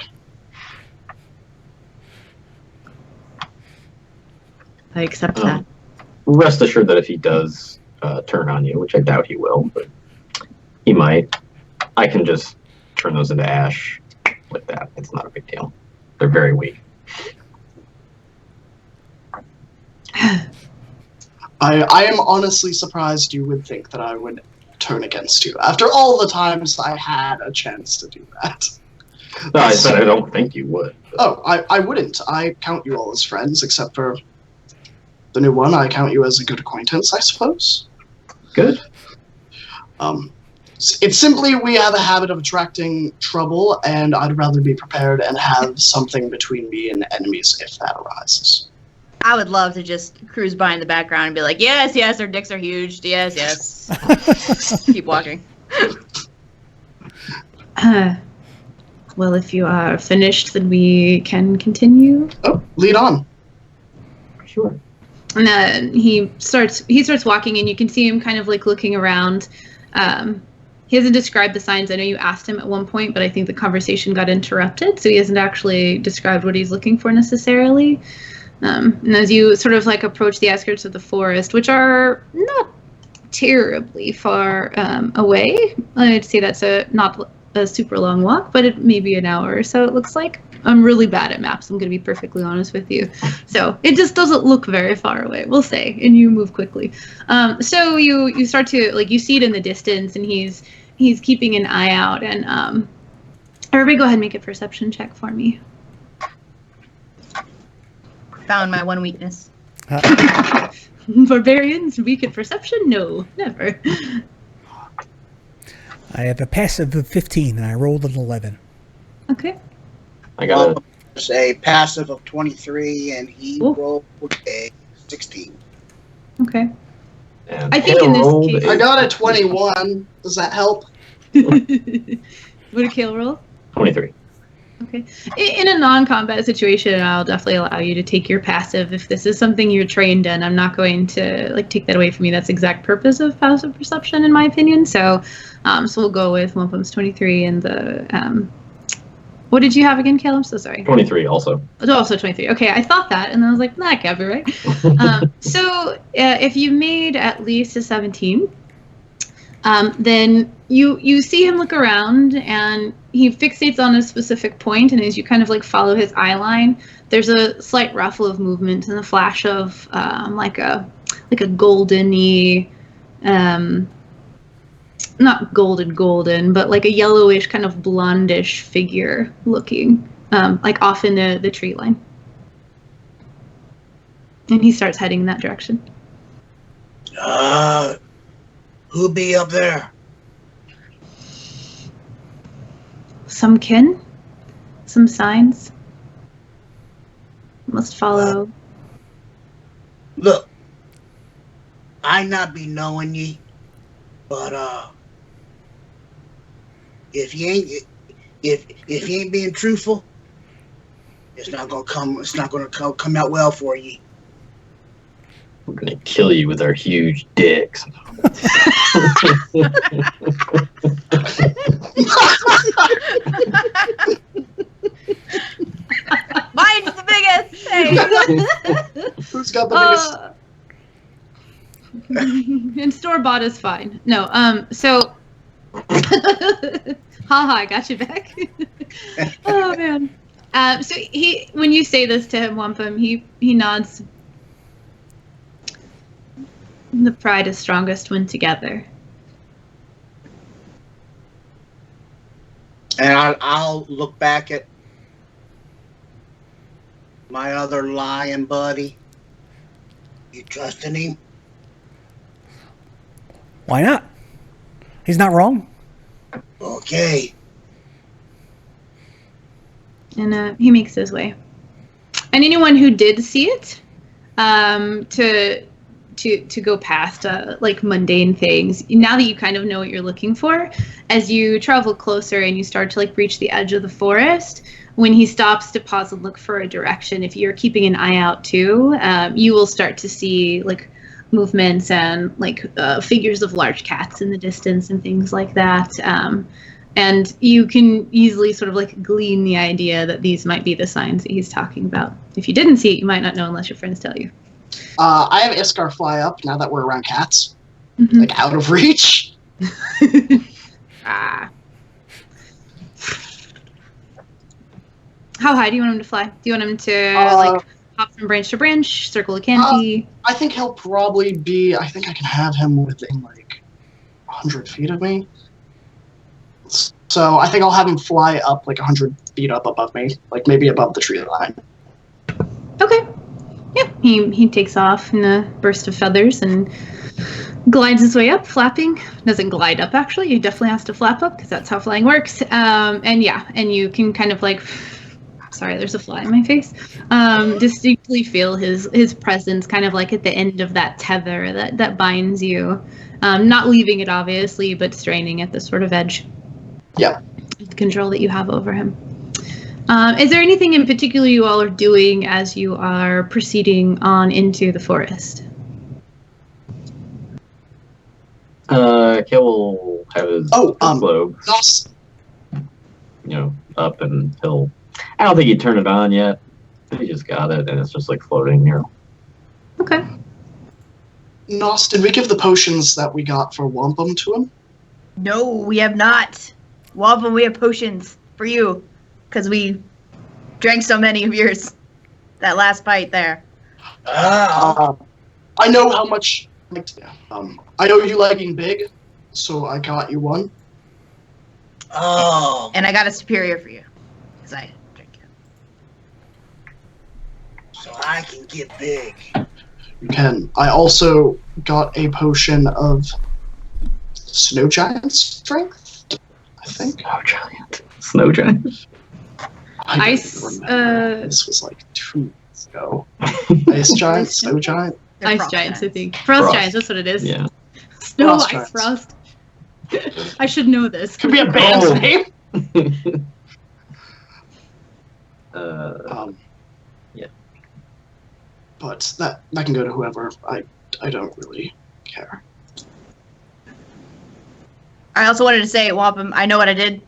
A: I accept that.
C: Rest assured that if he does turn on you, which I doubt he will, but he might, I can just turn those into ash with that. It's not a big deal. They're very weak.
E: I am honestly surprised you would think that I would turn against you after all the times I had a chance to do that.
C: No, I said I don't think you would.
E: Oh, I wouldn't. I count you all as friends, except for the new one. I count you as a good acquaintance, I suppose.
C: Good.
E: It's simply we have a habit of attracting trouble, and I'd rather be prepared and have something between me and enemies if that arises.
F: I would love to just cruise by in the background and be like, yes, yes, their dicks are huge. Yes, yes. Keep walking.
A: Well, if you are finished, then we can continue.
E: Oh, lead on.
C: Sure.
A: And then he starts walking, and you can see him kind of like looking around. He hasn't described the signs. I know you asked him at one point, but I think the conversation got interrupted, so he hasn't actually described what he's looking for necessarily. And as you sort of like approach the outskirts of the forest, which are not terribly far away, I'd say that's not a super long walk, but it may be an hour or so, it looks like. I'm really bad at maps, I'm going to be perfectly honest with you. So it just doesn't look very far away, we'll say, and you move quickly. So you start to, like, you see it in the distance, and he's keeping an eye out, and everybody go ahead and make a perception check for me.
F: Found my one weakness.
A: Barbarians weak at perception? No, never.
B: I have a passive of 15, and I rolled an 11.
A: Okay.
C: I got
D: a passive of 23, and he
A: Ooh.
D: rolled a 16.
A: Okay.
C: and
A: I think in this
C: rolled
A: case-
E: I got a 21. Does that help?
A: What did Kale roll?
C: 23.
A: Okay. In a non-combat situation, I'll definitely allow you to take your passive if this is something you're trained in. I'm not going to like take that away from you. That's the exact purpose of passive perception, in my opinion. So, so we'll go with one of them's 23, and the what did you have again, Kale? I'm so sorry.
C: 23 also.
A: Oh, also 23. Okay, I thought that, and I was like, nah, that can't be right. So if you made at least a 17, then you see him look around, and he fixates on a specific point, and as you kind of like follow his eye line, there's a slight ruffle of movement and a flash of like a golden-y, not golden, but like a yellowish kind of blondish figure looking, like off in the tree line. And he starts heading in that direction.
D: Who be up there?
A: Some kin, some signs. Must follow.
D: Look, I not be knowing ye, but if you ain't being truthful, it's not gonna come out well for ye.
C: We're gonna kill you with our huge dicks.
F: Mine's the biggest. Hey.
E: Who's got the biggest?
A: And store-bought is fine. No, so haha, I got you back. Oh man. So when you say this to him, Wampum, he nods. The pride is strongest when together.
D: And I'll look back at my other lion buddy. You trusting him?
B: Why not? He's not wrong.
D: Okay.
A: And he makes his way. And anyone who did see it, to to go past like mundane things. Now that you kind of know what you're looking for, as you travel closer and you start to like reach the edge of the forest, when he stops to pause and look for a direction, if you're keeping an eye out too, you will start to see like movements and like figures of large cats in the distance and things like that. And you can easily sort of like glean the idea that these might be the signs that he's talking about. If you didn't see it, you might not know unless your friends tell you.
E: I have Iskar fly up now that we're around cats.
A: Mm-hmm.
E: Like, out of reach.
A: Ah. How high do you want him to fly? Do you want him to like hop from branch to branch, circle a canopy?
E: I think he'll probably be... I think I can have him within, like, 100 feet of me. So I think I'll have him fly up, like, 100 feet up above me. Like, maybe above the tree line.
A: Okay. Yeah, he takes off in a burst of feathers and glides his way up, flapping. Doesn't glide up, actually. He definitely has to flap up, because that's how flying works. And you can kind of, like... Sorry, there's a fly in my face. Distinctly feel his presence kind of like at the end of that tether that binds you. Not leaving it, obviously, but straining at the sort of edge.
E: Yeah.
A: The control that you have over him. Is there anything in particular you all are doing as you are proceeding on into the forest?
C: Kill will have his globe, up, and he'll... I don't think he'd turn it on yet. He just got it, and it's just like floating near.
A: Okay.
E: Nos, did we give the potions that we got for Wampum to him?
F: No, we have not. Wampum, we have potions for you, because we drank so many of yours that last fight there.
E: I know how much... I know you like being big, so I got you one.
D: Oh.
F: And I got a superior for you, because I drink it.
D: So I can get big.
E: You can. I also got a potion of Snow Giant Strength, I think.
C: Snow Giant.
A: Ice,
E: This was like 2 weeks ago. Ice Giant, Snow Giant?
F: They're
A: Ice
F: frost
A: giants, I
F: giants.
A: think. Frost giants, that's what it is.
C: Yeah.
A: Snow,
E: Frost
A: ice,
E: giants.
A: frost. I should know this.
E: Could be a band's name.
C: Yeah.
E: But that can go to whoever. I don't really care.
F: I also wanted to say, Wampum, I know what I did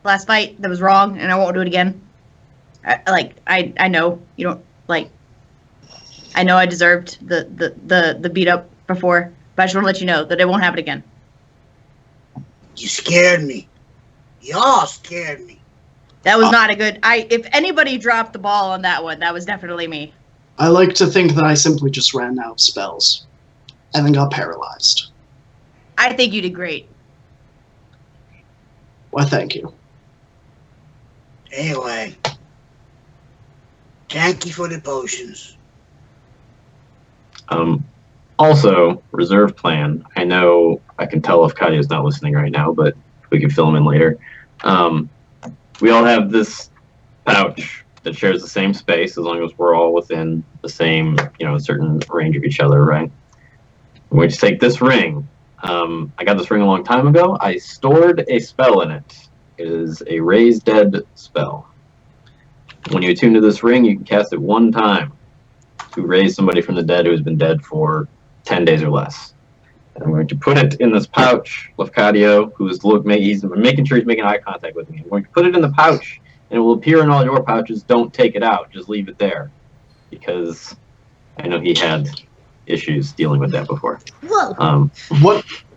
F: last fight that was wrong, and I won't do it again. I know you don't like. I know I deserved the beat up before, but I just want to let you know that it won't happen again.
D: You scared me. Y'all scared me.
F: That was not a good. If anybody dropped the ball on that one, that was definitely me.
E: I like to think that I simply just ran out of spells, and then got paralyzed.
F: I think you did great.
E: Why, thank you.
D: Anyway, thank you for the potions.
C: Also, reserve plan. I know I can tell if Katya's not listening right now, but we can fill him in later. We all have this pouch that shares the same space as long as we're all within the same, a certain range of each other, right? I'm going to take this ring. I got this ring a long time ago. I stored a spell in it. It is a Raise Dead spell. When you attune to this ring, you can cast it 1 time to raise somebody from the dead who has been dead for 10 days or less. And I'm going to put it in this pouch. Lefcadio, he's making sure he's making eye contact with me. I'm going to put it in the pouch, and it will appear in all your pouches. Don't take it out. Just leave it there. Because I know he had issues dealing with that before.
A: Whoa.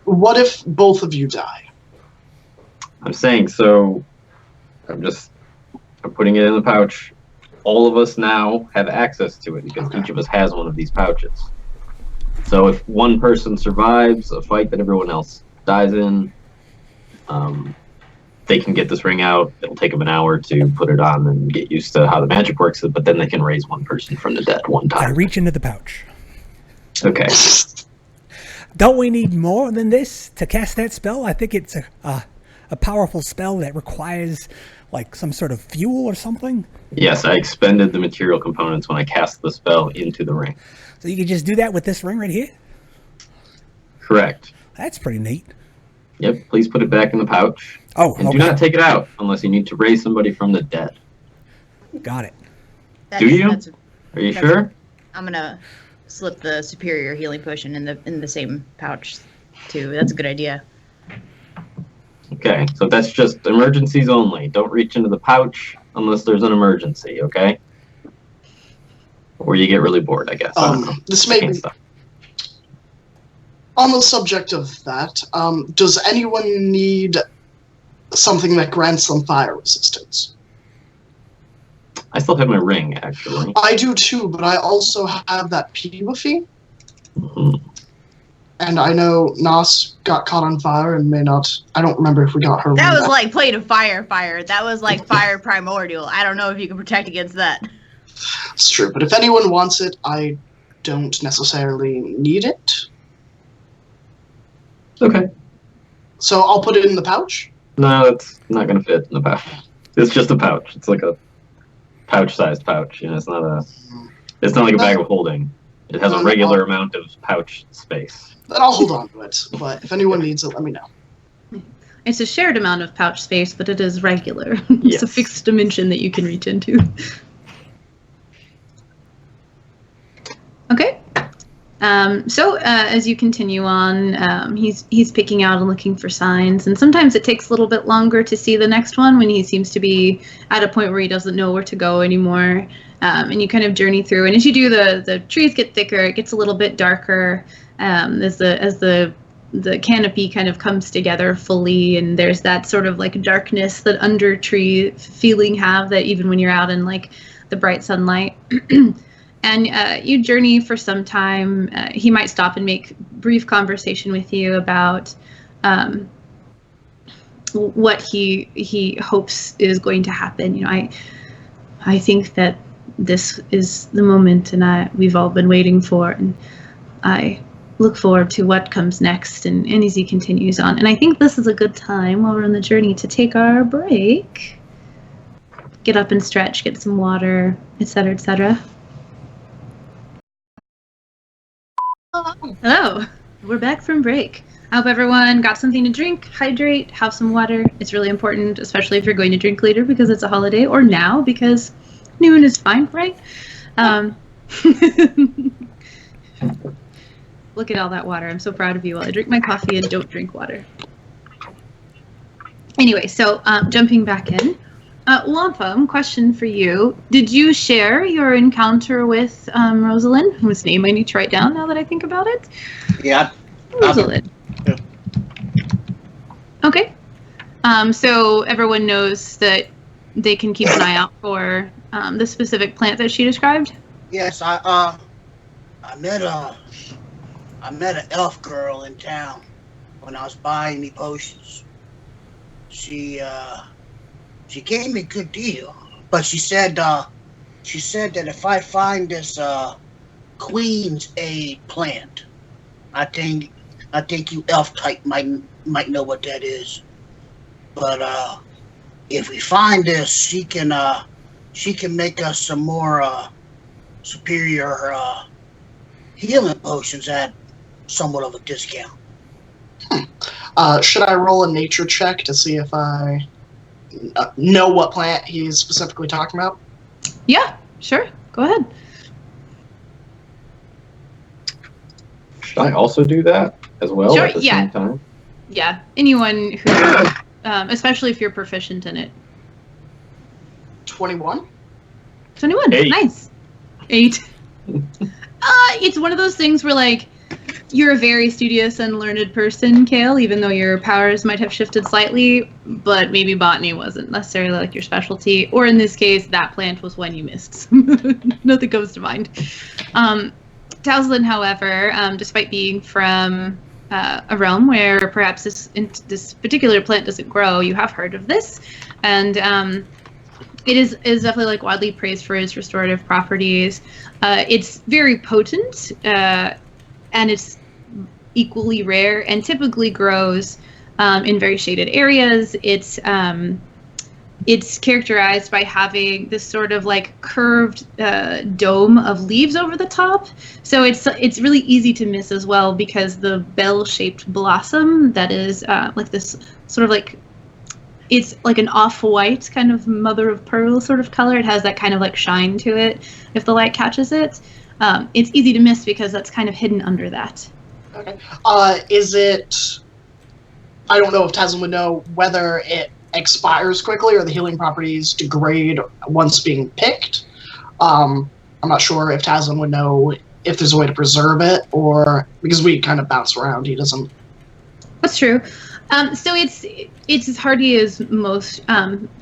E: What if both of you die?
C: I'm saying, so I'm putting it in the pouch. All of us now have access to it because each of us has one of these pouches. So if one person survives a fight that everyone else dies in, they can get this ring out. It'll take them an hour to put it on and get used to how the magic works, but then they can raise one person from the dead 1
B: I
C: time.
B: reach into the pouch.
C: Okay.
B: Don't we need more than this to cast that spell? I think it's a powerful spell that requires like some sort of fuel or something.
C: Yes, I expended the material components when I cast the spell into the ring.
B: So you can just do that with this ring right here?
C: Correct.
B: That's pretty neat.
C: Yep, please put it back in the pouch.
B: Oh,
C: And
B: okay.
C: do not take it out unless you need to raise somebody from the dead.
B: Got it.
C: Do you? Are you sure?
F: I'm gonna slip the superior healing potion in the same pouch too. That's a good idea.
C: Okay, so that's just emergencies only. Don't reach into the pouch unless there's an emergency, okay? Or you get really bored, I guess. I don't know.
E: This may be
C: Stuff.
E: on the subject of that. Does anyone need something that grants them fire resistance?
C: I still have my ring, actually.
E: I do too, but I also have that P-Buffy.
C: Mhm.
E: And I know Nas got caught on fire and may not. I don't remember if we got her.
F: That
E: ring
F: was
E: back.
F: like plate of fire. That was like fire primordial. I don't know if you can protect against that.
E: It's true, but if anyone wants it, I don't necessarily need it.
C: Okay.
E: So I'll put it in the pouch.
C: No, it's not going to fit in the pouch. It's just a pouch. It's like a pouch-sized pouch. You know, it's not like a bag of holding. It has a regular amount of pouch space.
E: Then I'll hold on to it. But if anyone needs it, let me know.
A: It's a shared amount of pouch space, but it is regular. It's
C: Yes.
A: a fixed dimension that you can reach into. Okay. So as you continue on, he's picking out and looking for signs, and sometimes it takes a little bit longer to see the next one when he seems to be at a point where he doesn't know where to go anymore. And you kind of journey through, and as you do, the trees get thicker. It gets a little bit darker as the canopy kind of comes together fully, and there's that sort of like darkness that under tree feeling have that even when you're out in like the bright sunlight. And you journey for some time. He might stop and make brief conversation with you about what he hopes is going to happen. You know, I think that this is the moment, and we've all been waiting for, and I look forward to what comes next. And as he continues on, and I think this is a good time while we're on the journey to take our break, get up and stretch, get some water, etc., etc. Hello, we're back from break. I hope everyone got something to drink, hydrate, have some water. It's really important, especially if you're going to drink later because it's a holiday, or now because noon is fine, right? Look at all that water. I'm so proud of you. While I drink my coffee and don't drink water. Anyway, so jumping back in. Wampum, question for you. Did you share your encounter with Rosalind, whose name I need to write down now that I think about it?
D: Yeah.
A: Rosalind.
D: Yeah.
A: Okay. So everyone knows that they can keep an eye out for the specific plant that she described?
D: Yes, I met an elf girl in town when I was buying me potions. She gave me a good deal, but she said that if I find this Queen's Aid plant, I think you elf type might know what that is. But if we find this, she can make us some more superior healing potions at somewhat of a discount.
E: Should I roll a nature check to see if I know what plant he's specifically talking about?
A: Yeah, sure. Go ahead.
C: Should I also do that as well
A: Sure,
C: at the
A: yeah.
C: same time?
A: Yeah, anyone who, especially if you're proficient in it.
E: 21?
A: 21.
C: 8.
A: Nice. 8. It's one of those things where, like, you're a very studious and learned person, Kale, even though your powers might have shifted slightly, but maybe botany wasn't necessarily like your specialty. Or in this case, that plant was one you missed. Nothing comes to mind. Towslin, however, despite being from a realm where perhaps this particular plant doesn't grow, you have heard of this. And it is definitely like widely praised for its restorative properties. It's very potent, and it's equally rare and typically grows in very shaded areas. It's it's characterized by having this sort of like curved dome of leaves over the top. So it's really easy to miss as well because the bell-shaped blossom that is like this sort of like, it's like an off-white kind of mother of pearl sort of color. It has that kind of like shine to it if the light catches it. It's easy to miss because that's kind of hidden under that.
E: Okay. Is it... I don't know if Tasman would know whether it expires quickly or the healing properties degrade once being picked. I'm not sure if Tasman would know if there's a way to preserve it, or... Because we kind of bounce around, he doesn't...
A: That's true. So it's as hardy as most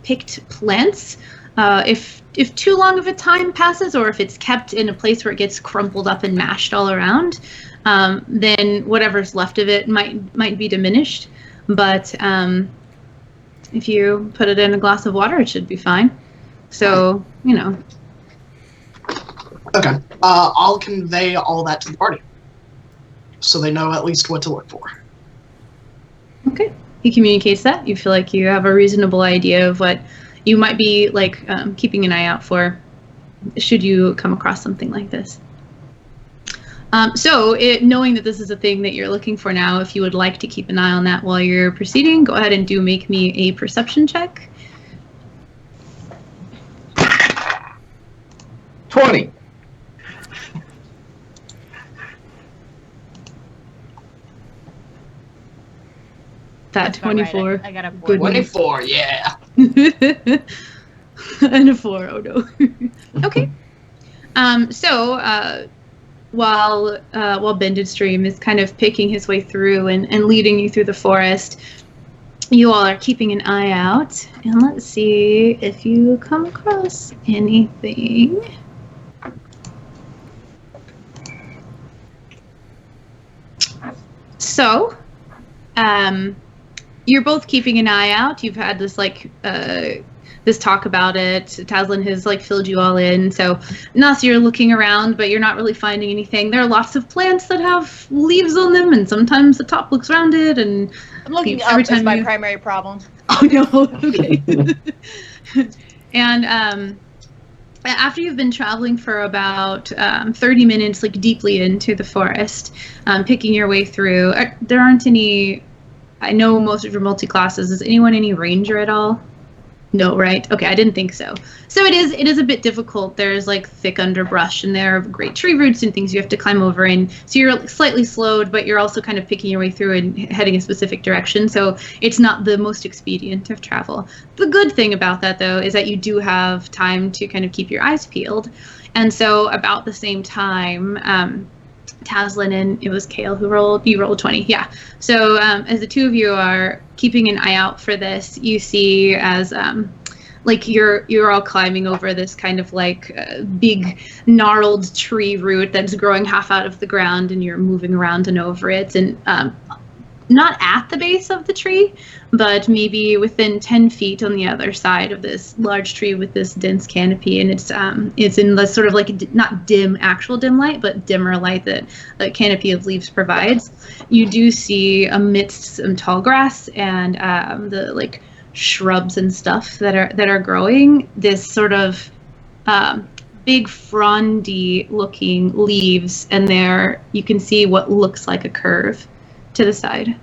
A: picked plants. If too long of a time passes, or if it's kept in a place where it gets crumpled up and mashed all around, then whatever's left of it might be diminished. But if you put it in a glass of water, it should be fine. So, you know.
E: Okay. I'll convey all that to the party, so they know at least what to look for.
A: Okay. He communicates that. You feel like you have a reasonable idea of what you might be like keeping an eye out for should you come across something like this. Knowing that this is a thing that you're looking for now, if you would like to keep an eye on that while you're proceeding, go ahead and do make me a perception check.
C: 20.
A: That 24.
F: Right. I got a 4.
A: Good.
E: 24, yeah.
A: And a 4, oh no. Okay. While Bended Stream is kind of picking his way through and leading you through the forest, you all are keeping an eye out. And let's see if you come across anything. So, you're both keeping an eye out. You've had this this talk about it. Taslan has filled you all in. So now you're looking around, but you're not really finding anything. There are lots of plants that have leaves on them, and sometimes the top looks rounded. And
F: I'm looking up is my primary problem.
A: Oh no. Okay. And after you've been traveling for about 30 minutes, deeply into the forest, picking your way through, there aren't any. I know most of your multi-classes. Is anyone any ranger at all? No, right? Okay, I didn't think so. So it is a bit difficult. There's thick underbrush, and there are great tree roots and things you have to climb over, and so you're slightly slowed, but you're also kind of picking your way through and heading a specific direction. So it's not the most expedient of travel. The good thing about that, though, is that you do have time to kind of keep your eyes peeled, and so about the same time. Taslan and it was Kale who rolled. You rolled 20, yeah. So as the two of you are keeping an eye out for this, you see as you're all climbing over this kind of big gnarled tree root that's growing half out of the ground, and you're moving around and over it, and not at the base of the tree, but maybe within 10 feet on the other side of this large tree with this dense canopy, and it's in the sort of not dim actual dim light, but dimmer light that the canopy of leaves provides. You do see amidst some tall grass and the shrubs and stuff that are growing, this sort of big frondy looking leaves, and there you can see what looks like a curve to the side.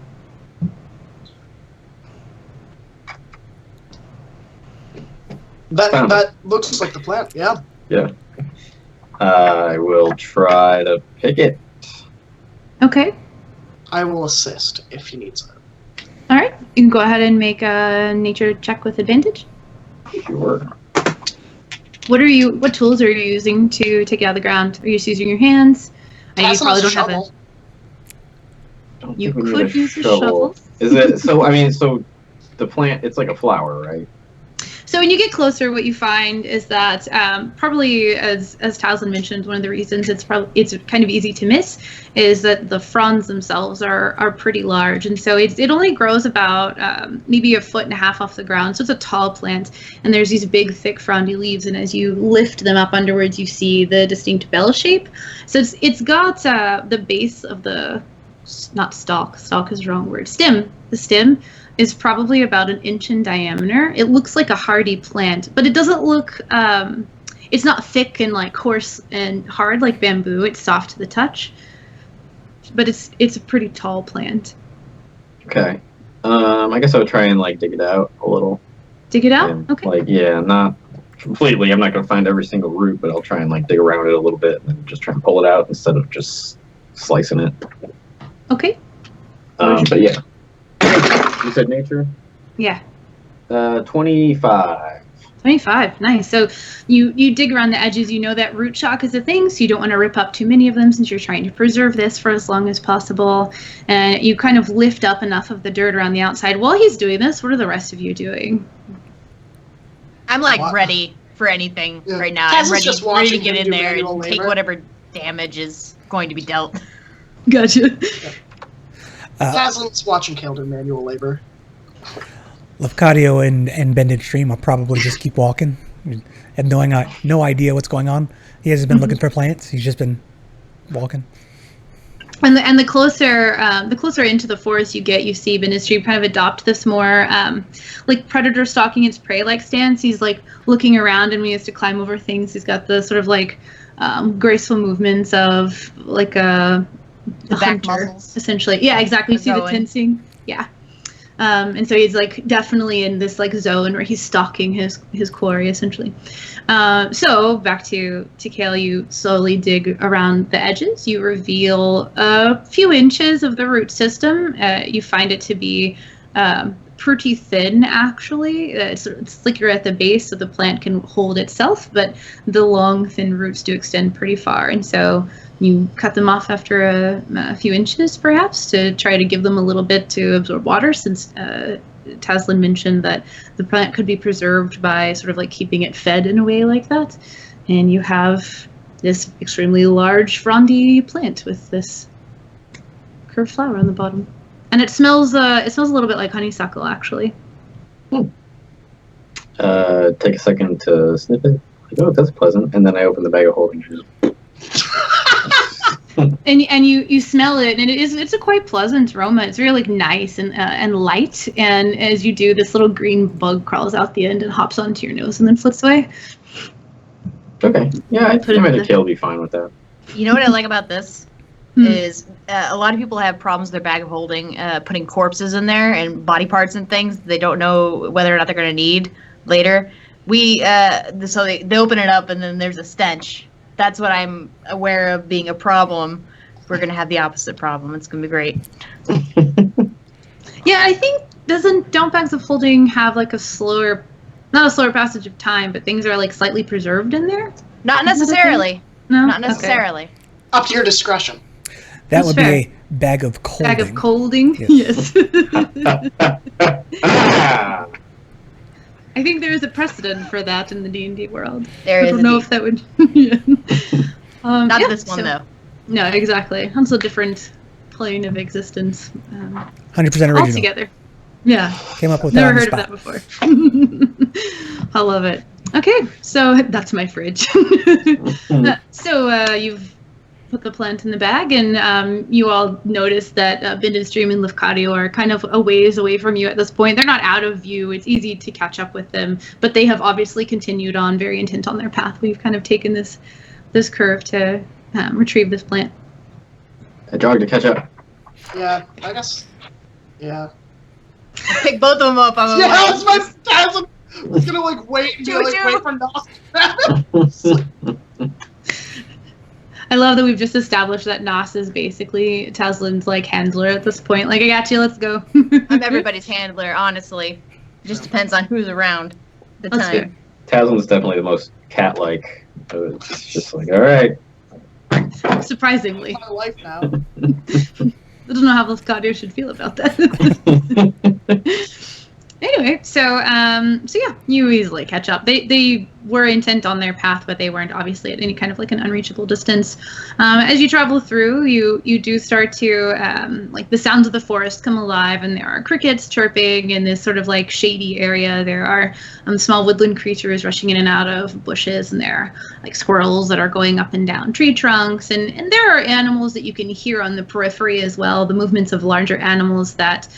E: That looks like the plant, yeah.
C: Yeah. I will try to pick it.
A: Okay.
E: I will assist if he needs it.
A: All right. You can go ahead and make a nature check with advantage.
C: Sure.
A: What tools are you using to take it out of the ground? Are you just using your hands? You probably don't have a... You could use a shovel.
C: Is it so the plant, it's like a flower, right?
A: So when you get closer, what you find is that probably, as Taslan mentioned, one of the reasons it's kind of easy to miss is that the fronds themselves are pretty large, and so it only grows about maybe 1.5 feet off the ground. So it's a tall plant, and there's these big, thick, frondy leaves, and as you lift them up underwards, you see the distinct bell shape. So it's got the base of the not stalk is the wrong word. The stem is probably about 1 inch in diameter. It looks like a hardy plant, but it doesn't look, it's not thick and like coarse and hard like bamboo. It's soft to the touch, but it's a pretty tall plant.
C: Okay. I guess I would try and like dig it out a little.
A: Dig it out?
C: And,
A: Okay.
C: Like, yeah, not completely. I'm not going to find every single root, but I'll try and like dig around it a little bit and then just try and pull it out instead of just slicing it.
A: Okay.
C: But yeah. You said nature?
A: Yeah.
C: 25.
A: 25. Nice. So you dig around the edges. You know that root shock is a thing, so you don't want to rip up too many of them since you're trying to preserve this for as long as possible. And you kind of lift up enough of the dirt around the outside. While he's doing this, what are the rest of you doing?
F: I'm like ready for anything right now.
E: Taz is
F: I'm ready,
E: just
F: ready to
E: watching
F: get
E: him
F: in
E: do
F: there
E: manual
F: and take
E: labor.
F: whatever damage is going to be dealt.
A: Gotcha.
E: Taslin's watching Kale do manual labor.
B: Lafcadio and Bended Stream will probably just keep walking and no idea what's going on. He hasn't been looking for plants. He's just been walking.
A: And the closer into the forest you get, you see Bended Stream kind of adopt this more like predator stalking its prey like stance. He's like looking around, and when he has to climb over things, he's got the sort of like graceful movements of like a
F: The back
A: hunter,
F: muscles.
A: essentially. Yeah, exactly. You see the
F: Going.
A: tensing. Yeah. And so he's like definitely in this like zone where he's stalking his quarry essentially. So back to Kale, you slowly dig around the edges. You reveal a few inches of the root system. You find it to be pretty thin actually. It's like you're at the base so the plant can hold itself, but the long thin roots do extend pretty far, and so you cut them off after a few inches, perhaps, to try to give them a little bit to absorb water, since Taslin mentioned that the plant could be preserved by sort of like keeping it fed in a way like that. And you have this extremely large frondy plant with this curved flower on the bottom. And it smells a little bit like honeysuckle, actually.
C: Take a second to sniff it. Like, oh, that's pleasant. And then I open the bag of holding.
A: And you smell it, and it's a quite pleasant aroma. It's really like nice and light. And as you do, this little green bug crawls out the end and hops onto your nose and then flits away.
C: Okay. Yeah, I
A: Put it
C: imagine
A: in
C: Kale will be fine with that.
F: You know what I like about this? Is a lot of people have problems with their bag of holding, putting corpses in there and body parts and things they don't know whether or not they're going to need later. So they open it up and then there's a stench. That's what I'm aware of being a problem. We're going to have the opposite problem. It's going to be great.
A: Yeah, I think don't bags of holding have like not a slower passage of time, but things are like slightly preserved in there?
F: Not necessarily.
A: No?
F: Not necessarily.
E: Up to your discretion.
B: That
A: That's
B: would
A: fair.
B: be a bag of colding.
A: Bag of colding?
B: Yes.
A: Yes. I think there is a precedent for that in the D&D world.
F: There
A: I
F: is
A: don't know
F: indeed.
A: if that would... yeah.
F: Not
A: yeah,
F: this one,
A: so-
F: though.
A: No, exactly. On a different plane of existence
B: 100% original.
A: altogether. Yeah.
B: Came up with
A: Never
B: that on
A: heard
B: the
A: of
B: spot.
A: that before. I love it. Okay, so that's my fridge. So you've put the plant in the bag, and you all notice that Bended Stream and Lafcadio are kind of a ways away from you at this point. They're not out of view. It's easy to catch up with them, but they have obviously continued on, very intent on their path. We've kind of taken this curve to retrieve this plant.
C: I jogged to catch up.
E: Yeah, I guess. Yeah.
F: Pick both of them up. I'm
E: Yeah,
F: like,
E: that's my Taslin was gonna like wait and be like
F: Choo-choo.
E: wait for Nos to grab it.
A: I love that we've just established that Nos is basically Taslin's like handler at this point. Like, I got you, let's go.
F: I'm everybody's handler, honestly. It just depends on who's around the
A: That's
F: time.
C: Taslin's definitely the most cat-like. It's just like, all right.
A: Surprisingly.
E: My life now.
A: I don't know how Lafcadio should feel about that. Anyway, so yeah, you easily catch up. They were intent on their path, but they weren't obviously at any kind of like an unreachable distance. As you travel through, you do start to like the sounds of the forest come alive, and there are crickets chirping in this sort of like shady area. There are small woodland creatures rushing in and out of bushes, and there are like squirrels that are going up and down tree trunks, and there are animals that you can hear on the periphery as well. The movements of larger animals that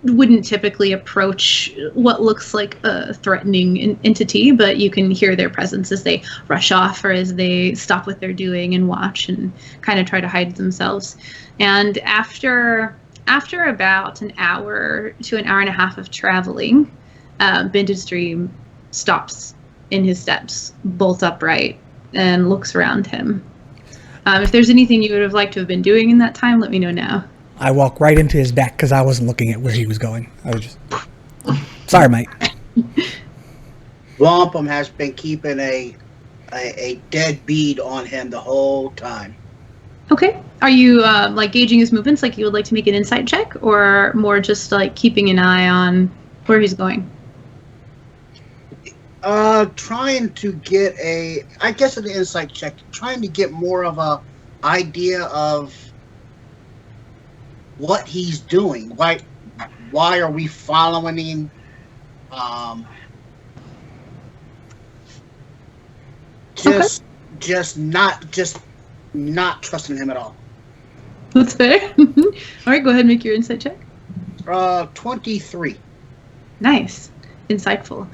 A: wouldn't typically approach what looks like a threatening entity, but you can hear their presence as they rush off or as they stop what they're doing and watch and kind of try to hide themselves. And after about an hour to an hour and a half of traveling, Vintage Dream stops in his steps, bolts upright, and looks around him. If there's anything you would have liked to have been doing in that time, let me know now.
B: I walk right into his back because I wasn't looking at where he was going. I was just... Sorry, mate.
D: Wampum has been keeping a dead bead on him the whole time.
A: Okay. Are you like gauging his movements, like you would like to make an insight check, or more just like keeping an eye on where he's going?
D: Trying to get I guess an insight check, trying to get more of a idea of what he's doing. Why are we following him? Just not trusting him at all.
A: That's fair. All right, go ahead and make your insight check.
D: 23.
A: Nice. Insightful.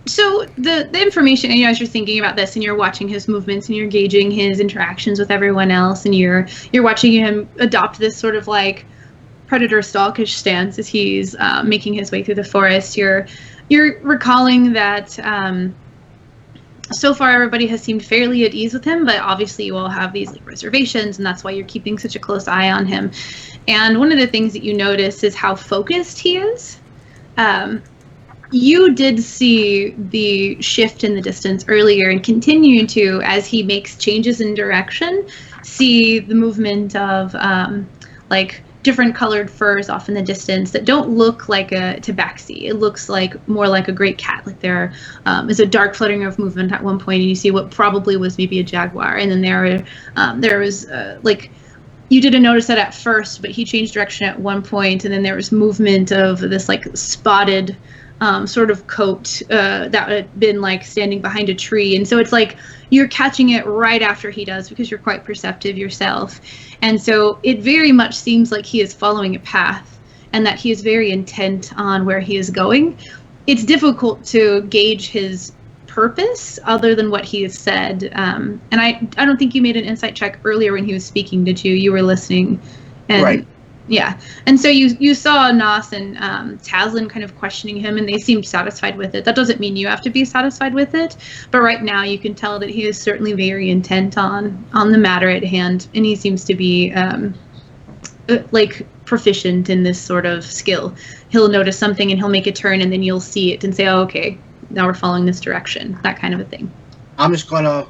A: So the information, as you're thinking about this and you're watching his movements and you're gauging his interactions with everyone else and you're watching him adopt this sort of like predator stalkish stance as he's making his way through the forest, you're recalling that so far everybody has seemed fairly at ease with him, but obviously you all have these like reservations, and that's why you're keeping such a close eye on him. And one of the things that you notice is how focused he is. You did see the shift in the distance earlier and continue to, as he makes changes in direction, see the movement of like different colored furs off in the distance that don't look like a tabaxi. It looks like more like a great cat. Like there is a dark fluttering of movement at one point, and you see what probably was maybe a jaguar. And then there was like, you didn't notice that at first, but he changed direction at one point, and then there was movement of this like spotted sort of coat that had been like standing behind a tree. And so it's like you're catching it right after he does because you're quite perceptive yourself. And so it very much seems like he is following a path and that he is very intent on where he is going. It's difficult to gauge his purpose other than what he has said. And I don't think you made an insight check earlier when he was speaking, did you? You were listening. And
D: right.
A: Yeah, and so you saw Nos and Tazlin kind of questioning him, and they seemed satisfied with it. That doesn't mean you have to be satisfied with it, but right now you can tell that he is certainly very intent on the matter at hand, and he seems to be like proficient in this sort of skill. He'll notice something and he'll make a turn, and then you'll see it and say, "Oh, okay, now we're following this direction." That kind of a thing. I'm
D: just gonna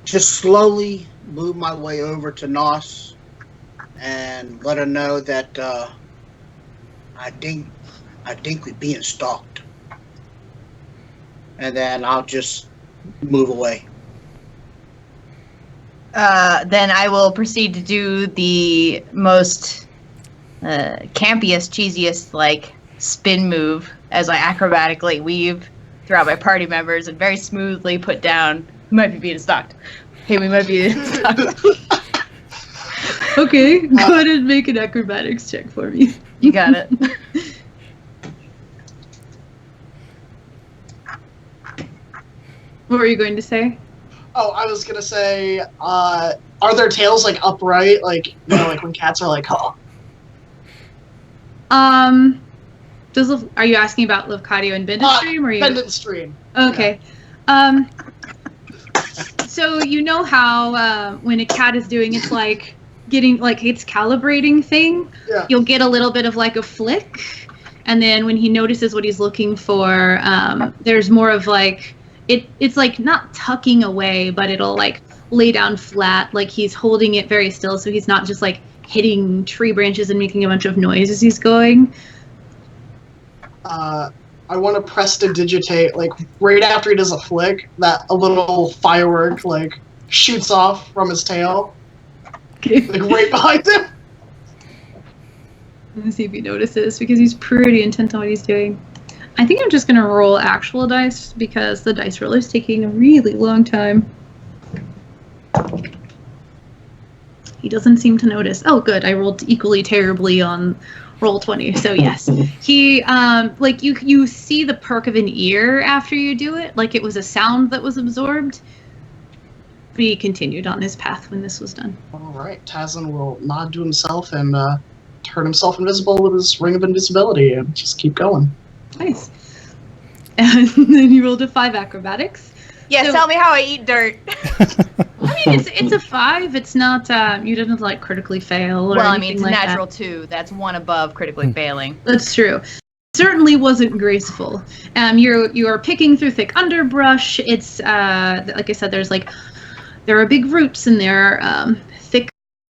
D: slowly move my way over to Nos and let her know that I think we're being stalked, and then I'll just move away.
F: Then I will proceed to do the most campiest, cheesiest like spin move as I acrobatically weave throughout my party members and very smoothly put down, "We might be being stalked. Hey, we might be being stalked."
A: Okay, go ahead and make an acrobatics check for me.
F: You got it.
A: What were you going to say?
E: Oh, I was gonna say, are their tails like upright, like like when cats are like, "Oh"?
A: Are you asking about Livcadio and Bended Stream, or you?
E: Bended Stream.
A: Okay. Yeah. So you know how when a cat is doing its like getting like its calibrating thing,
E: yeah.
A: You'll get a little bit of like a flick, and then when he notices what he's looking for, there's more of like it's like not tucking away, but it'll like lay down flat, like he's holding it very still, so he's not just like hitting tree branches and making a bunch of noise as he's going.
E: I want to prestidigitate, like right after he does a flick, that a little firework like shoots off from his tail, like right behind him.
A: Let me see if he notices, because he's pretty intent on what he's doing. I think I'm just gonna roll actual dice because the dice roller is taking a really long time. He doesn't seem to notice. Oh, good. I rolled equally terribly on roll 20. So yes, he like you see the perk of an ear after you do it, like it was a sound that was absorbed. But he continued on his path when this was done.
E: All right, Tazin will nod to himself and turn himself invisible with his ring of invisibility and just keep going.
A: Nice. And then you rolled a 5 acrobatics.
F: Yeah,
A: So-
F: tell me how I eat dirt.
A: I mean, it's a 5. It's not you didn't like critically fail or
F: Well, I
A: anything
F: mean, it's
A: like
F: natural
A: that.
F: 2. That's one above critically failing.
A: That's true. Certainly wasn't graceful. You are picking through thick underbrush. It's like I said, there are big roots and there are thick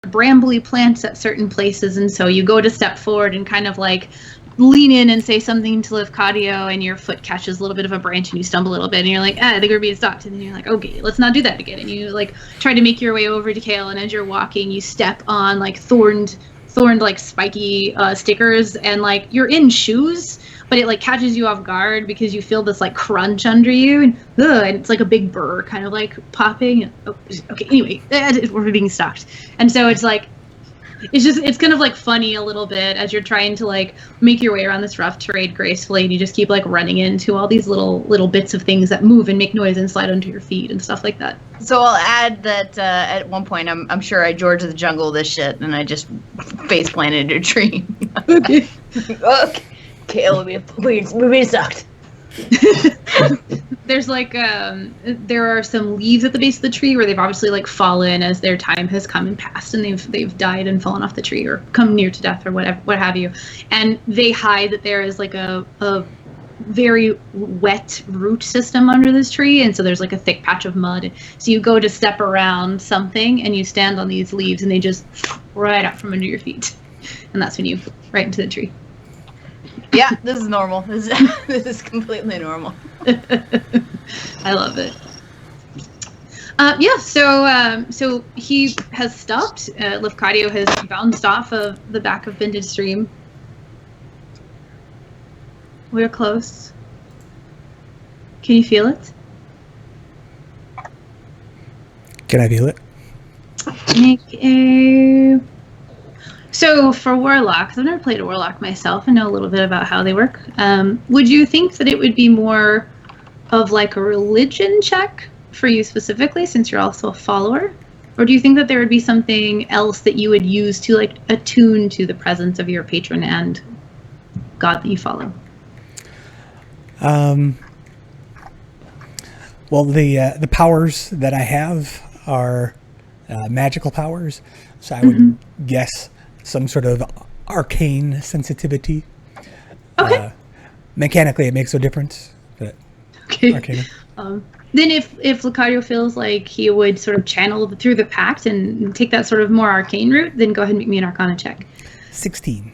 A: brambly plants at certain places, and so you go to step forward and kind of like lean in and say something to Lefcadio, and your foot catches a little bit of a branch and you stumble a little bit and you're like, I think we're being stopped. And then you're like, okay, let's not do that again. And you like try to make your way over to Kale, and as you're walking, you step on like thorned like spiky stickers, and like you're in shoes, but it like catches you off guard because you feel this like crunch under you, and it's like a big burr kind of like popping. Oh, okay, anyway, we're being stalked, and so it's like it's kind of like funny a little bit as you're trying to like make your way around this rough terrain gracefully, and you just keep like running into all these little bits of things that move and make noise and slide under your feet and stuff like that.
F: So I'll add that at one point I'm sure I George of the Jungle this shit, and I just face planted a tree.
A: Okay.
F: Okay. Kale, we're being sucked.
A: There's like there are some leaves at the base of the tree where they've obviously like fallen as their time has come and passed, and they've died and fallen off the tree or come near to death or whatever, what have you, and they hide that there is like a very wet root system under this tree, and so there's like a thick patch of mud. So you go to step around something and you stand on these leaves and they just right out from under your feet, and that's when you right into the tree.
F: Yeah, this is normal. This is completely normal.
A: I love it. So he has stopped. Lefcadio has bounced off of the back of Bended Stream. We're close. Can you feel it?
B: Can I feel it?
A: Make a... So for Warlocks, I've never played a Warlock myself. I know a little bit about how they work. Would you think that it would be more of like a religion check for you specifically, since you're also a follower? Or do you think that there would be something else that you would use to like attune to the presence of your patron and God that you follow?
B: Well, the powers that I have are magical powers, so I would guess some sort of arcane sensitivity.
A: Okay.
B: Mechanically, it makes no difference, but
A: Okay.
B: arcane.
A: Then if Lucario feels like he would sort of channel through the pact and take that sort of more arcane route, then go ahead and make me an Arcana check.
B: 16.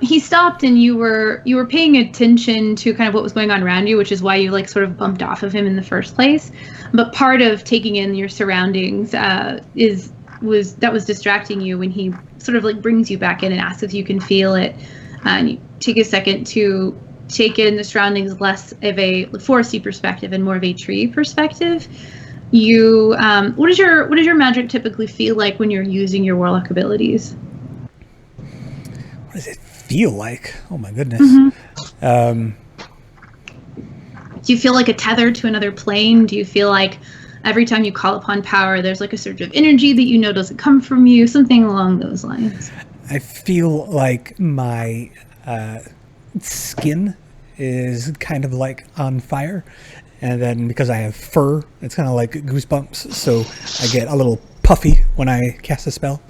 A: He stopped, and you were paying attention to kind of what was going on around you, which is why you like sort of bumped off of him in the first place. But part of taking in your surroundings was distracting you when he sort of like brings you back in and asks if you can feel it. And you take a second to take in the surroundings less of a foresty perspective and more of a tree perspective. You what does your magic typically feel like when you're using your warlock abilities?
B: What does it feel like? Oh my goodness.
A: Do you feel like a tether to another plane? Do you feel like every time you call upon power, there's like a surge of energy that you know doesn't come from you? Something along those lines.
B: I feel like my skin is kind of like on fire, and then because I have fur, it's kind of like goosebumps, so I get a little puffy when I cast a spell.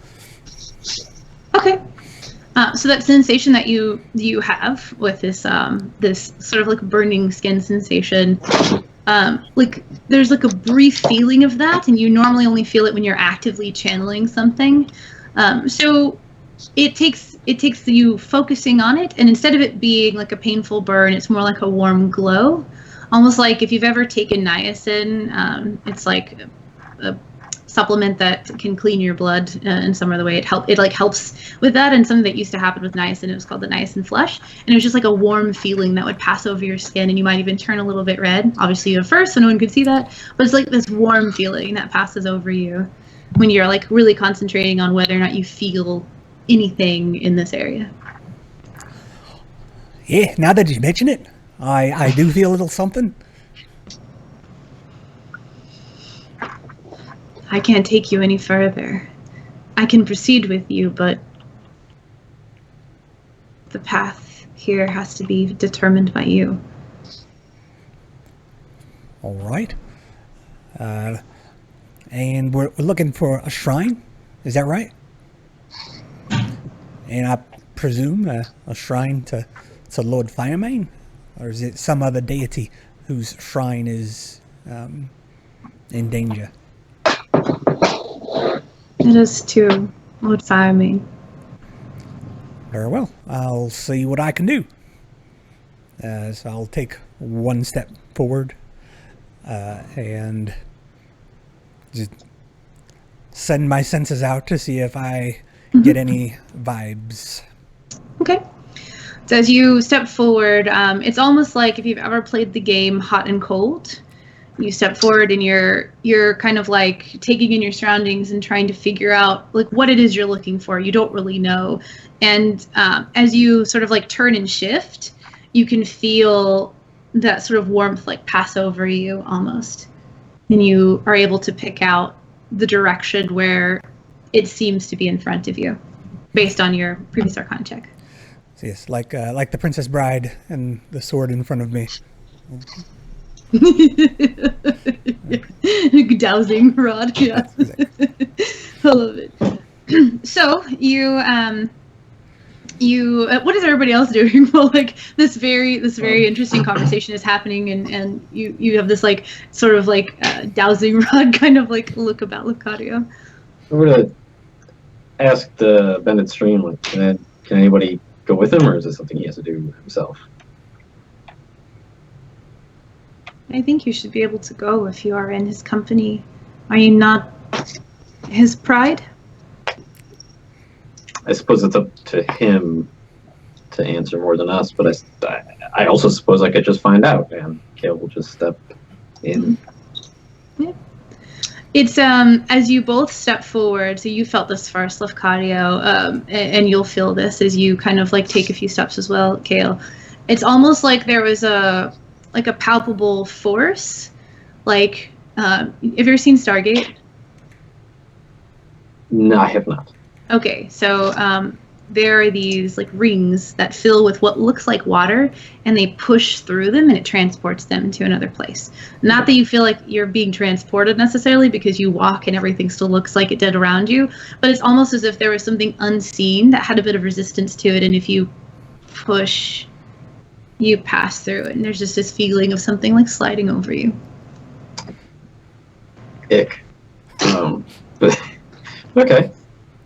A: Okay. So that sensation that you have with this this sort of like burning skin sensation, like there's like a brief feeling of that, and you normally only feel it when you're actively channeling something. So it takes you focusing on it, and instead of it being like a painful burn, it's more like a warm glow, almost like if you've ever taken niacin. It's like a supplement that can clean your blood in some other way. It helps with that, and something that used to happen with niacin, it was called the niacin flush, and it was just like a warm feeling that would pass over your skin, and you might even turn a little bit red. Obviously you at first, so no one could see that, but it's like this warm feeling that passes over you. when you're like really concentrating on whether or not you feel anything in this area.
B: Yeah, now that you mention it, I do feel a little something.
A: I can't take you any further. I can proceed with you, but the path here has to be determined by you.
B: All right. And we're looking for a shrine. Is that right? And I presume a shrine to Lord Firemane? Or is it some other deity whose shrine is in danger?
A: It is to Lord Firemane.
B: Very well. I'll see what I can do. So I'll take one step forward and just send my senses out to see if I get any vibes.
A: Okay. So as you step forward, it's almost like if you've ever played the game Hot and Cold. You step forward and you're kind of like taking in your surroundings and trying to figure out like what it is you're looking for. You don't really know. And as you sort of like turn and shift, you can feel that sort of warmth like pass over you almost. And you are able to pick out the direction where it seems to be in front of you based on your previous Arcana check.
B: So yes, like the Princess Bride and the sword in front of me.
A: Dowsing rod, yeah.
B: Exactly.
A: I love it. So you what is everybody else doing? Well, like this very interesting conversation is happening, and you have this like sort of like dowsing rod kind of like look about Lucario.
C: I'm gonna ask the Bended Stream, like, can anybody go with him, or is this something he has to do himself?
A: I think you should be able to go if you are in his company. Are you not his pride?
C: I suppose it's up to him to answer more than us, but I also suppose I could just find out, and Kale will just step in.
A: Yeah. It's as you both step forward, so you felt this first, Lafcadio, and you'll feel this as you kind of like take a few steps as well, Kale. It's almost like there was a palpable force, like have you ever seen Stargate?
C: No, I have not.
A: Okay, so there are these like rings that fill with what looks like water, and they push through them and it transports them to another place. Not that you feel like you're being transported necessarily, because you walk and everything still looks like it did around you, but it's almost as if there was something unseen that had a bit of resistance to it, and if you push, you pass through it, and there's just this feeling of something like sliding over you.
C: Ick. Okay.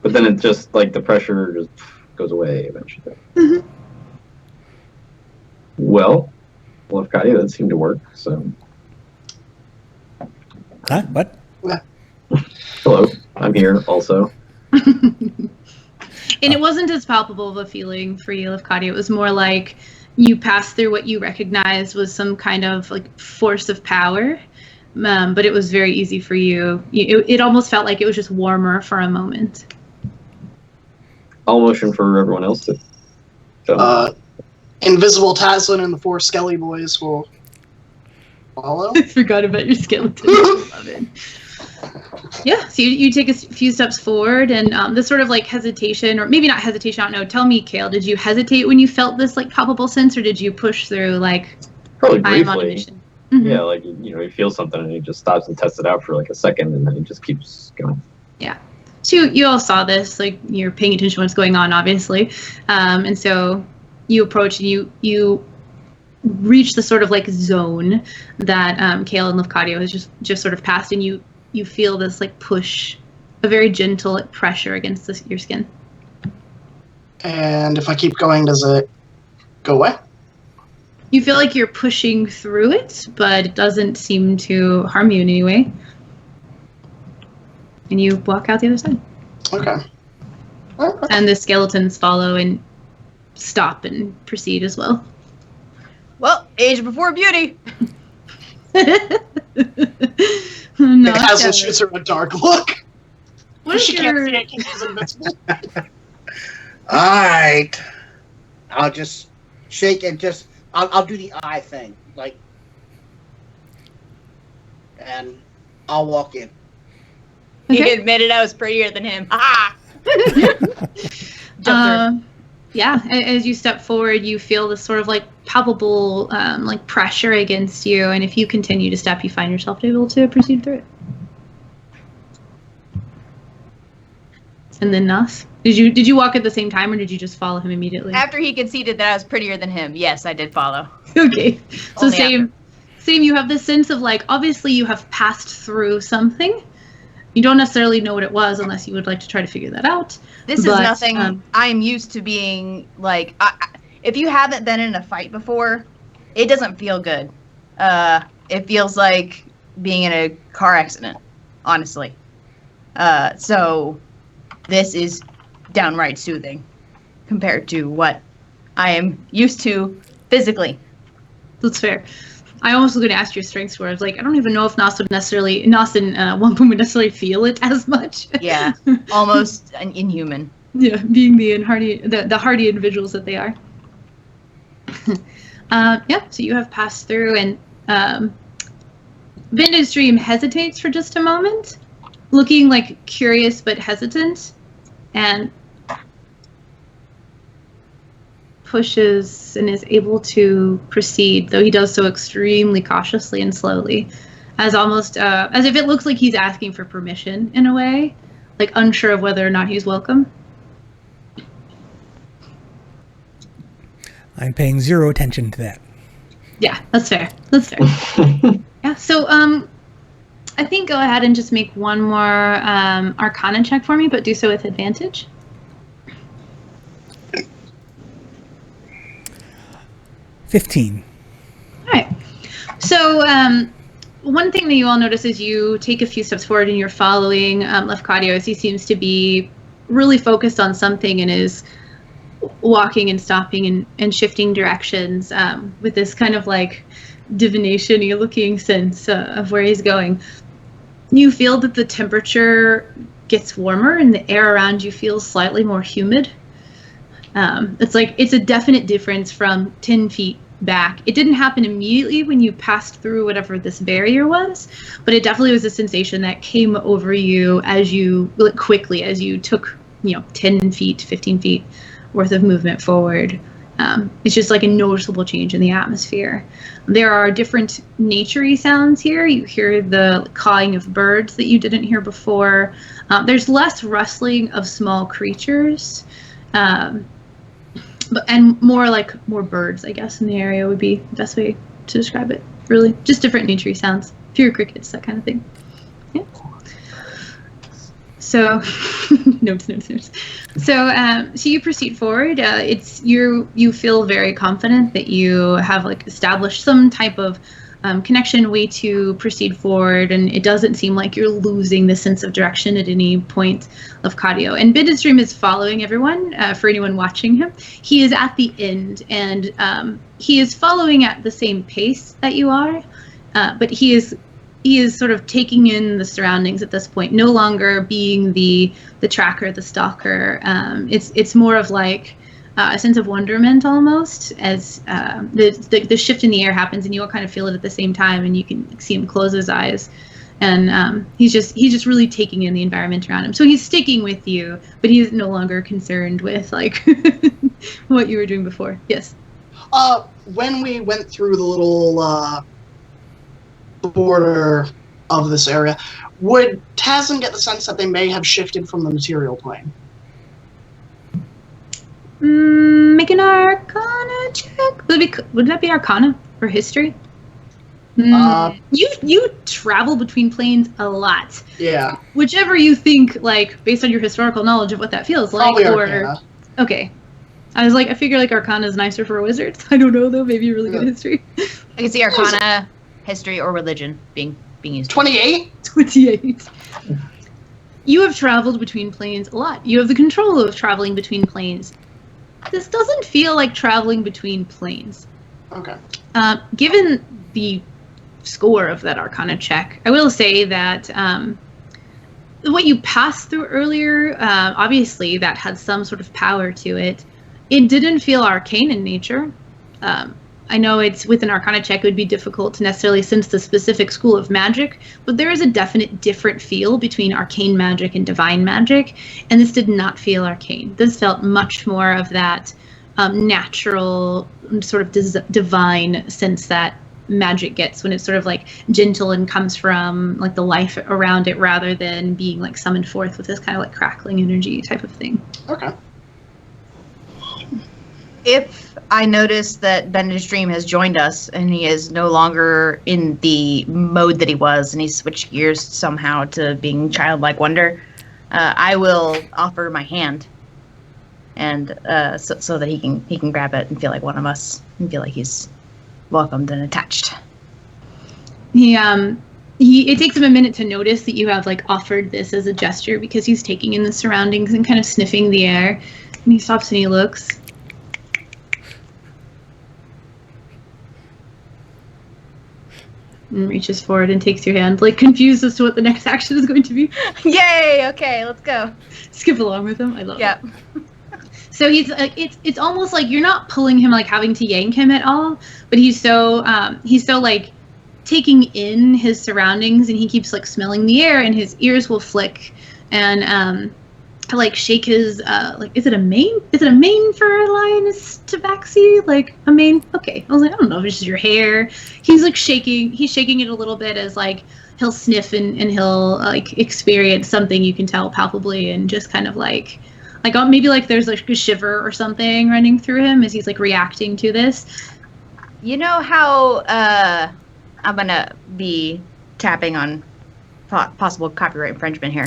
C: But then it just, like, the pressure just goes away eventually.
A: Mm-hmm.
C: Well, Lafcadio, that seemed to work, so...
B: Huh? What?
C: Hello, I'm here also.
A: And it wasn't as palpable of a feeling for you, Lafcadio. It was more like you passed through what you recognized was some kind of like force of power, but it was very easy for you. It almost felt like it was just warmer for a moment.
C: I'll motion for everyone else to come.
E: Invisible Taslin and the 4 Skelly boys will follow.
A: I forgot about your skeleton. I love it. Yeah, so you take a few steps forward, and this sort of like hesitation, or maybe not hesitation, I don't know. Tell me, Kale, did you hesitate when you felt this like palpable sense, or did you push through like
C: Probably
A: I am on a
C: briefly.
A: mission? Mm-hmm.
C: Yeah, like, he feels something and he just stops and tests it out for like a second, and then he just keeps going.
A: Yeah. So you all saw this, like you're paying attention to what's going on, obviously, and so you approach and you reach the sort of like zone that Kale and Lafcadio has just sort of passed, and you feel this like push, a very gentle like, pressure against your skin.
E: And if I keep going, does it go away?
A: You feel like you're pushing through it, but it doesn't seem to harm you in any way. And you walk out the other side.
E: Okay.
A: And the skeletons follow and stop and proceed as well.
F: Well, age before beauty.
A: No,
E: Taslin shoots her a dark look.
A: what is
E: She can't
A: your...
E: see it because she's invincible.
D: Alright. I'll just shake and just I'll do the eye thing. Like, and I'll walk in.
F: He
A: Okay.
F: admitted I was prettier than him. Ah! Jump through.
A: Yeah, as you step forward, you feel this sort of like palpable like pressure against you, and if you continue to step, you find yourself able to proceed through it. And then Nas, did you walk at the same time, or did you just follow him immediately?
F: After he conceded that I was prettier than him, yes, I did follow.
A: Okay, so
F: Only
A: same. You have this sense of like, obviously you have passed through something. You don't necessarily know what it was unless you would like to try to figure that out.
F: This is
A: But,
F: nothing. I'm used to being like, if you haven't been in a fight before, it doesn't feel good. It feels like being in a car accident, honestly. So this is downright soothing compared to what I am used to physically.
A: That's fair. I almost was going to ask your strength score. I was like, I don't even know if Nas and Wampum would necessarily feel it as much.
F: Yeah, almost an inhuman.
A: Yeah, being the hardy individuals that they are. Yeah, so you have passed through, and Vintage Dream hesitates for just a moment, looking like curious but hesitant, and pushes and is able to proceed, though he does so extremely cautiously and slowly, as almost as if it looks like he's asking for permission in a way, like unsure of whether or not he's welcome.
B: I'm paying zero attention to that.
A: Yeah, that's fair. That's fair. Yeah, so I think go ahead and just make one more Arcana check for me, but do so with advantage.
B: 15.
A: All right. So one thing that you all notice is you take a few steps forward and you're following Lefkadio as he seems to be really focused on something and is walking and stopping and shifting directions with this kind of like divination-y looking sense of where he's going. You feel that the temperature gets warmer and the air around you feels slightly more humid. It's a definite difference from 10 feet back. It didn't happen immediately when you passed through whatever this barrier was, but it definitely was a sensation that came over you as you took 10 feet, 15 feet worth of movement forward. It's just like a noticeable change in the atmosphere. There are different nature-y sounds here. You hear the cawing of birds that you didn't hear before. There's less rustling of small creatures. And more birds, I guess, in the area would be the best way to describe it. Really, just different nature sounds, fewer crickets, that kind of thing. Yeah. So, notes. So you proceed forward. You feel very confident that you have established some type of connection, way to proceed forward, and it doesn't seem like you're losing the sense of direction at any point of Cadio. And Biddenstream is following everyone. For anyone watching him, he is at the end, and he is following at the same pace that you are, but he is sort of taking in the surroundings at this point, no longer being the tracker, the stalker. It's more of like a sense of wonderment almost, as the shift in the air happens, and you all kind of feel it at the same time, and you can see him close his eyes, and he's just really taking in the environment around him. So he's sticking with you, but he's no longer concerned with what you were doing before. Yes.
E: When we went through the little border of this area, would Tazin get the sense that they may have shifted from the material plane?
A: Make an Arcana check. Would that be Arcana or History? You travel between planes a lot.
E: Yeah.
A: Whichever you think, based on your historical knowledge of what that feels
E: Probably
A: like.
E: Arcana.
A: Okay. I was I figure Arcana is nicer for wizards. I don't know though. Maybe a really good history.
F: I can see Arcana, History, or Religion being used.
E: 28?
A: 28. You have traveled between planes a lot. You have the control of traveling between planes. This doesn't feel like traveling between planes.
E: Okay.
A: Given the score of that Arcana check, I will say that what you passed through earlier, obviously that had some sort of power to it. It didn't feel arcane in nature. I know it's with an Arcana check, it would be difficult to necessarily sense the specific school of magic, but there is a definite different feel between arcane magic and divine magic, and this did not feel arcane. This felt much more of that natural sort of divine sense that magic gets when it's sort of like gentle and comes from like the life around it rather than being like summoned forth with this kind of like crackling energy type of thing.
E: Okay.
F: If I notice that Bendage Dream has joined us and he is no longer in the mode that he was and he's switched gears somehow to being childlike wonder, I will offer my hand, and so that he can grab it and feel like one of us and feel like he's welcomed and attached.
A: It takes him a minute to notice that you have like offered this as a gesture because he's taking in the surroundings and kind of sniffing the air, and he stops and he looks. And reaches forward and takes your hand, like confused as to what the next action is going to be.
F: Yay! Okay, let's go.
A: Skip along with him. I love
F: Yep.
A: it. So he's like, it's almost like you're not pulling him, like having to yank him at all, but he's so like taking in his surroundings, and he keeps like smelling the air, and his ears will flick, and like shake his like, is it a mane? Is it a mane for a lioness tabaxi? Like a mane? Okay. I was like, I don't know if it's just your hair. He's like shaking it a little bit as like he'll sniff and he'll like experience something you can tell palpably, and just kind of like maybe like there's like a shiver or something running through him as he's like reacting to this.
F: You know how I'm gonna be tapping on possible copyright infringement here,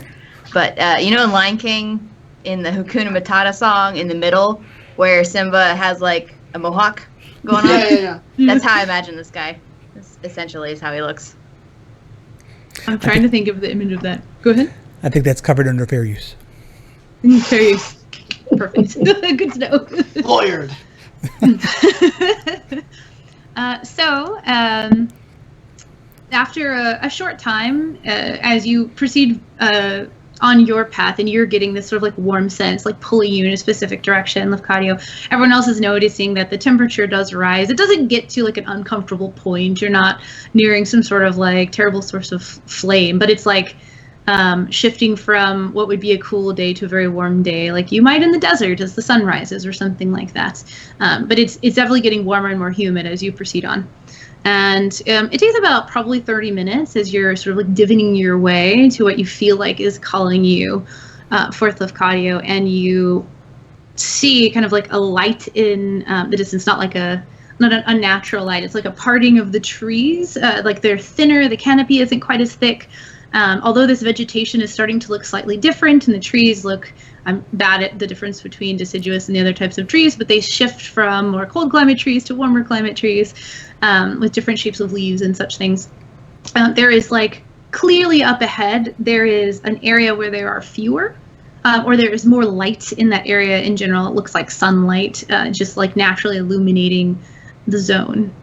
F: but you know in Lion King, in the Hakuna Matata song in the middle, where Simba has like a mohawk going on?
E: Yeah.
F: That's how I imagine this guy. This essentially is how he looks.
A: I'm trying to think of the image of that. Go ahead.
B: I think that's covered under fair use.
A: Fair use. Perfect. Good to know.
E: Lawyered.
A: So, after a short time, as you proceed on your path, and you're getting this sort of like warm sense, like pulling you in a specific direction, Lafcadio, everyone else is noticing that the temperature does rise. It doesn't get to like an uncomfortable point. You're not nearing some sort of like terrible source of flame, but it's like shifting from what would be a cool day to a very warm day, like you might in the desert as the sun rises or something like that. But it's definitely getting warmer and more humid as you proceed on. And it takes about probably 30 minutes as you're sort of like divining your way to what you feel like is calling you forth, Lafcadio, and you see kind of like a light in the distance, not a natural light. It's like a parting of the trees. Like they're thinner, the canopy isn't quite as thick. Although this vegetation is starting to look slightly different, and the trees look, I'm bad at the difference between deciduous and the other types of trees, but they shift from more cold climate trees to warmer climate trees with different shapes of leaves and such things. There is like clearly up ahead, there is an area where there are fewer, or there is more light in that area in general. It looks like sunlight, just like naturally illuminating the zone.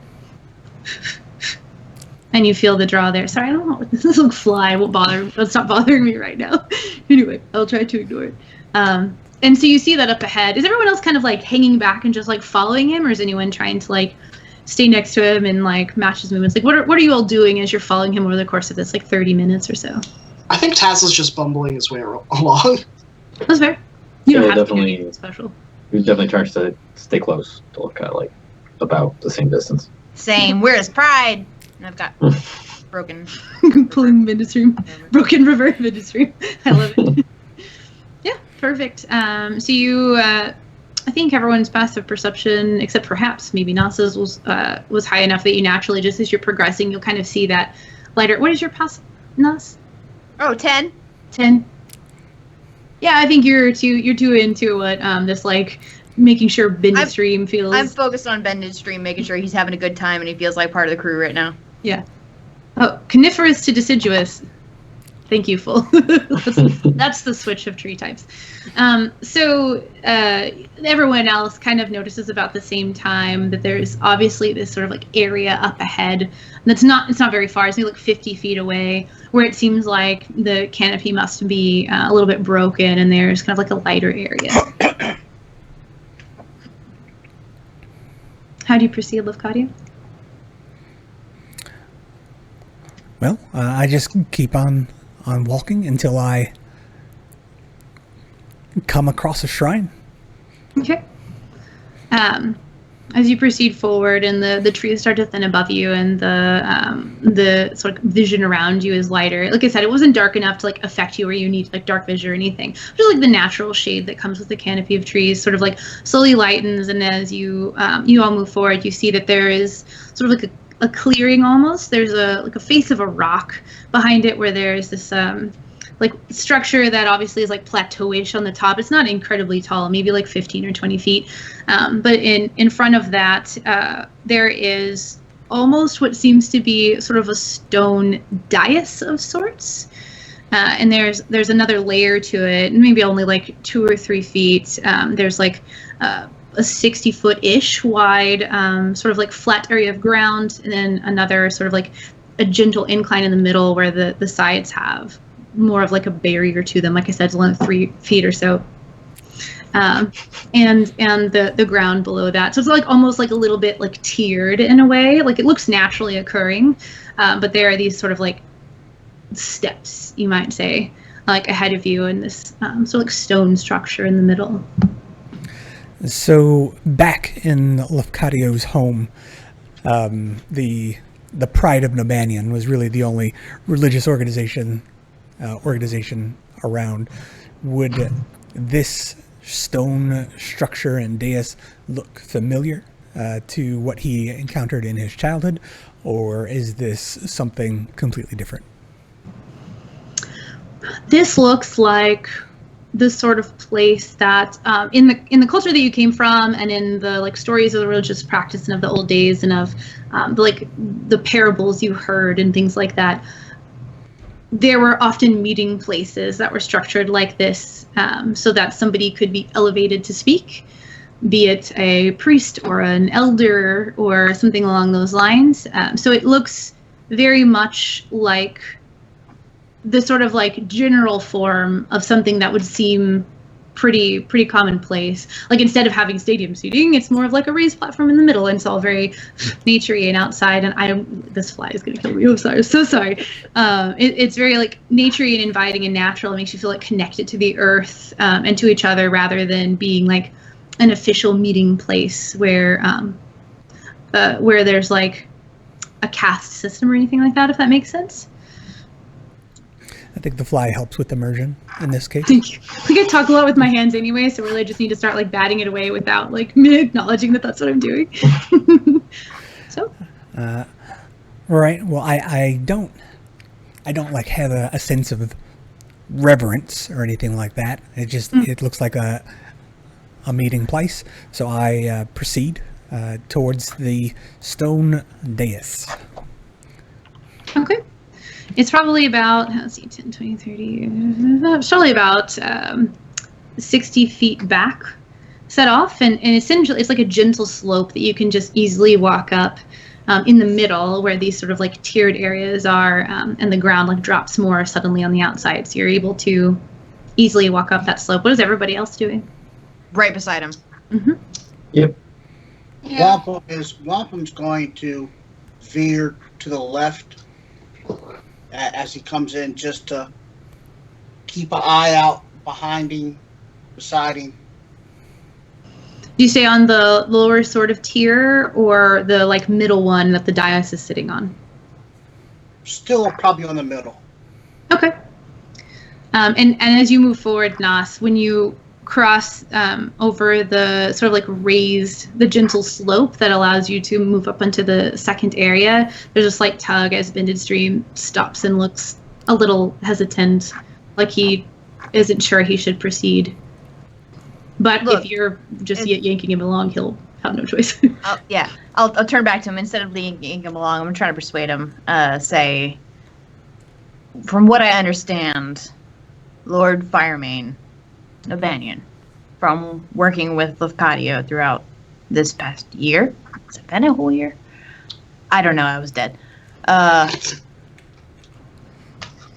A: And you feel the draw there. Sorry, I don't know. This little fly won't bother. It's not bothering me right now. Anyway, I'll try to ignore it. And so you see that up ahead. Is everyone else kind of like hanging back and just like following him, or is anyone trying to like stay next to him and like match his movements? Like, what are you all doing as you're following him over the course of this like 30 minutes or so?
E: I think Taz is just bumbling his way along.
A: That's fair. You don't
C: Yeah,
A: have to do
C: definitely.
A: anything special.
C: He definitely tries to stay close to look kind of like about the same distance.
F: Same. Where is pride? And I've got broken.
A: Pulling midstream, broken river midstream. I love it. Yeah, perfect. So you, I think everyone's passive perception, except perhaps maybe Nasa's, was high enough that you naturally, just as you're progressing, you'll kind of see that lighter. What is your passive, Nas?
F: Oh, 10.
A: 10. Yeah, I think you're too into what this like making sure midstream feels.
F: I'm focused on Bendage Stream, making sure he's having a good time and he feels like part of the crew right now.
A: Yeah. Oh, coniferous to deciduous. Thank you, Full. That's the switch of tree types. So everyone else kind of notices about the same time that there's obviously this sort of like area up ahead that's it's not very far. It's maybe like 50 feet away, where it seems like the canopy must be a little bit broken, and there's kind of like a lighter area. How do you proceed, Lafcadio?
B: Well, I just keep on walking until I come across a shrine.
A: Okay. As you proceed forward, and the trees start to thin above you, and the sort of vision around you is lighter. Like I said, it wasn't dark enough to like affect you, or you need like dark vision or anything. Just like the natural shade that comes with the canopy of trees, sort of like slowly lightens. And as you all move forward, you see that there is sort of like a clearing almost. There's a face of a rock behind it, where there's this like structure that obviously is like plateauish on the top. It's not incredibly tall, maybe like 15 or 20 feet. But in front of that, there is almost what seems to be sort of a stone dais of sorts. And there's another layer to it, maybe only like 2 or 3 feet. There's like a 60-foot-ish wide sort of like flat area of ground, and then another sort of like a gentle incline in the middle where the sides have more of like a barrier to them. Like I said, it's only 3 feet or so. And the ground below that. So it's like almost like a little bit like tiered in a way. Like it looks naturally occurring, but there are these sort of like steps, you might say, like ahead of you in this sort of like stone structure in the middle.
B: So back in Lafcadio's home, the Pride of Nobanian was really the only religious organization around. Would this stone structure and dais look familiar to what he encountered in his childhood, or is this something completely different?
A: This looks like the sort of place that in the culture that you came from, and in the like stories of the religious practice and of the old days, and of the parables you heard and things like that, there were often meeting places that were structured like this, so that somebody could be elevated to speak, be it a priest or an elder or something along those lines. So it looks very much like the sort of like general form of something that would seem pretty commonplace. Like instead of having stadium seating, it's more of like a raised platform in the middle, and it's all very naturey and outside. And this fly is gonna kill me. I'm sorry, so sorry. It's very like naturey and inviting and natural. It makes you feel like connected to the earth and to each other, rather than being like an official meeting place where there's like a caste system or anything like that, if that makes sense.
B: I think the fly helps with immersion in this case.
A: Thank you. I think I talk a lot with my hands anyway, so really I just need to start like batting it away without like me acknowledging that that's what I'm doing. So.
B: Right. Well, I don't like have a sense of reverence or anything like that. It just it looks like a meeting place. So I proceed towards the stone dais.
A: Okay. It's probably about, let's see, 10, 20, 30, it's probably about 60 feet back set off. And essentially, it's like a gentle slope that you can just easily walk up in the middle, where these sort of like tiered areas are, and the ground like drops more suddenly on the outside. So you're able to easily walk up that slope. What is everybody else doing?
F: Right beside him.
A: Mm-hmm.
C: Yep.
E: Yeah.
D: Wampum's going to veer to the left as he comes in, just to keep an eye out behind him, beside him.
A: Do you stay on the lower sort of tier, or the like middle one that the dais is sitting on?
D: Still probably on the middle.
A: Okay. And as you move forward, Nas, when you cross over the sort of like raised, the gentle slope that allows you to move up into the second area, there's a slight tug as Bended Stream stops and looks a little hesitant, like he isn't sure he should proceed. But
F: Look,
A: if you're just yanking him along, he'll have no choice.
F: I'll turn back to him. Instead of yanking him along, I'm trying to persuade him. Say, from what I understand, Lord Firemane, a Banyan, from working with Lafcadio throughout this past year. Has it been a whole year? I don't know. I was dead.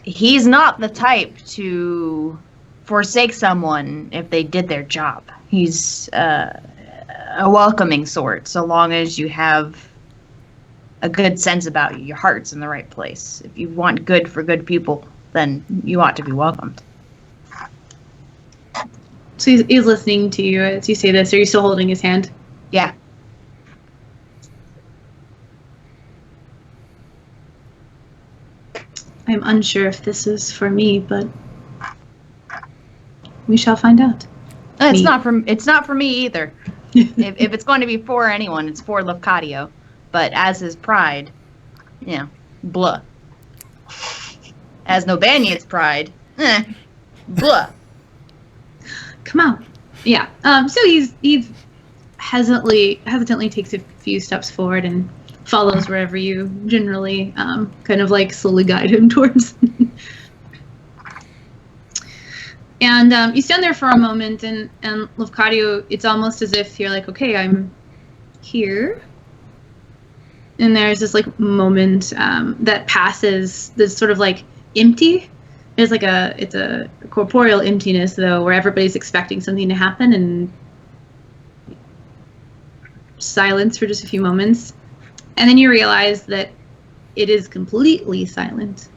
F: He's not the type to forsake someone if they did their job. He's a welcoming sort, so long as you have a good sense about you. Your heart's in the right place. If you want good for good people, then you ought to be welcomed.
A: So he's listening to you as you say this. Are you still holding his hand?
F: Yeah.
A: I'm unsure if this is for me, but we shall find out.
F: It's not for me either. if it's going to be for anyone, it's for Lafcadio. But as his pride, blah. As Nobanian's pride, blah.
A: Come on. Yeah. So he hesitantly takes a few steps forward and follows wherever you generally kind of like slowly guide him towards. And you stand there for a moment, and Lafcadio, it's almost as if you're like, okay, I'm here. And there's this like moment that passes that's sort of like empty. It's a corporeal emptiness though, where everybody's expecting something to happen, and silence for just a few moments. And then you realize that it is completely silent.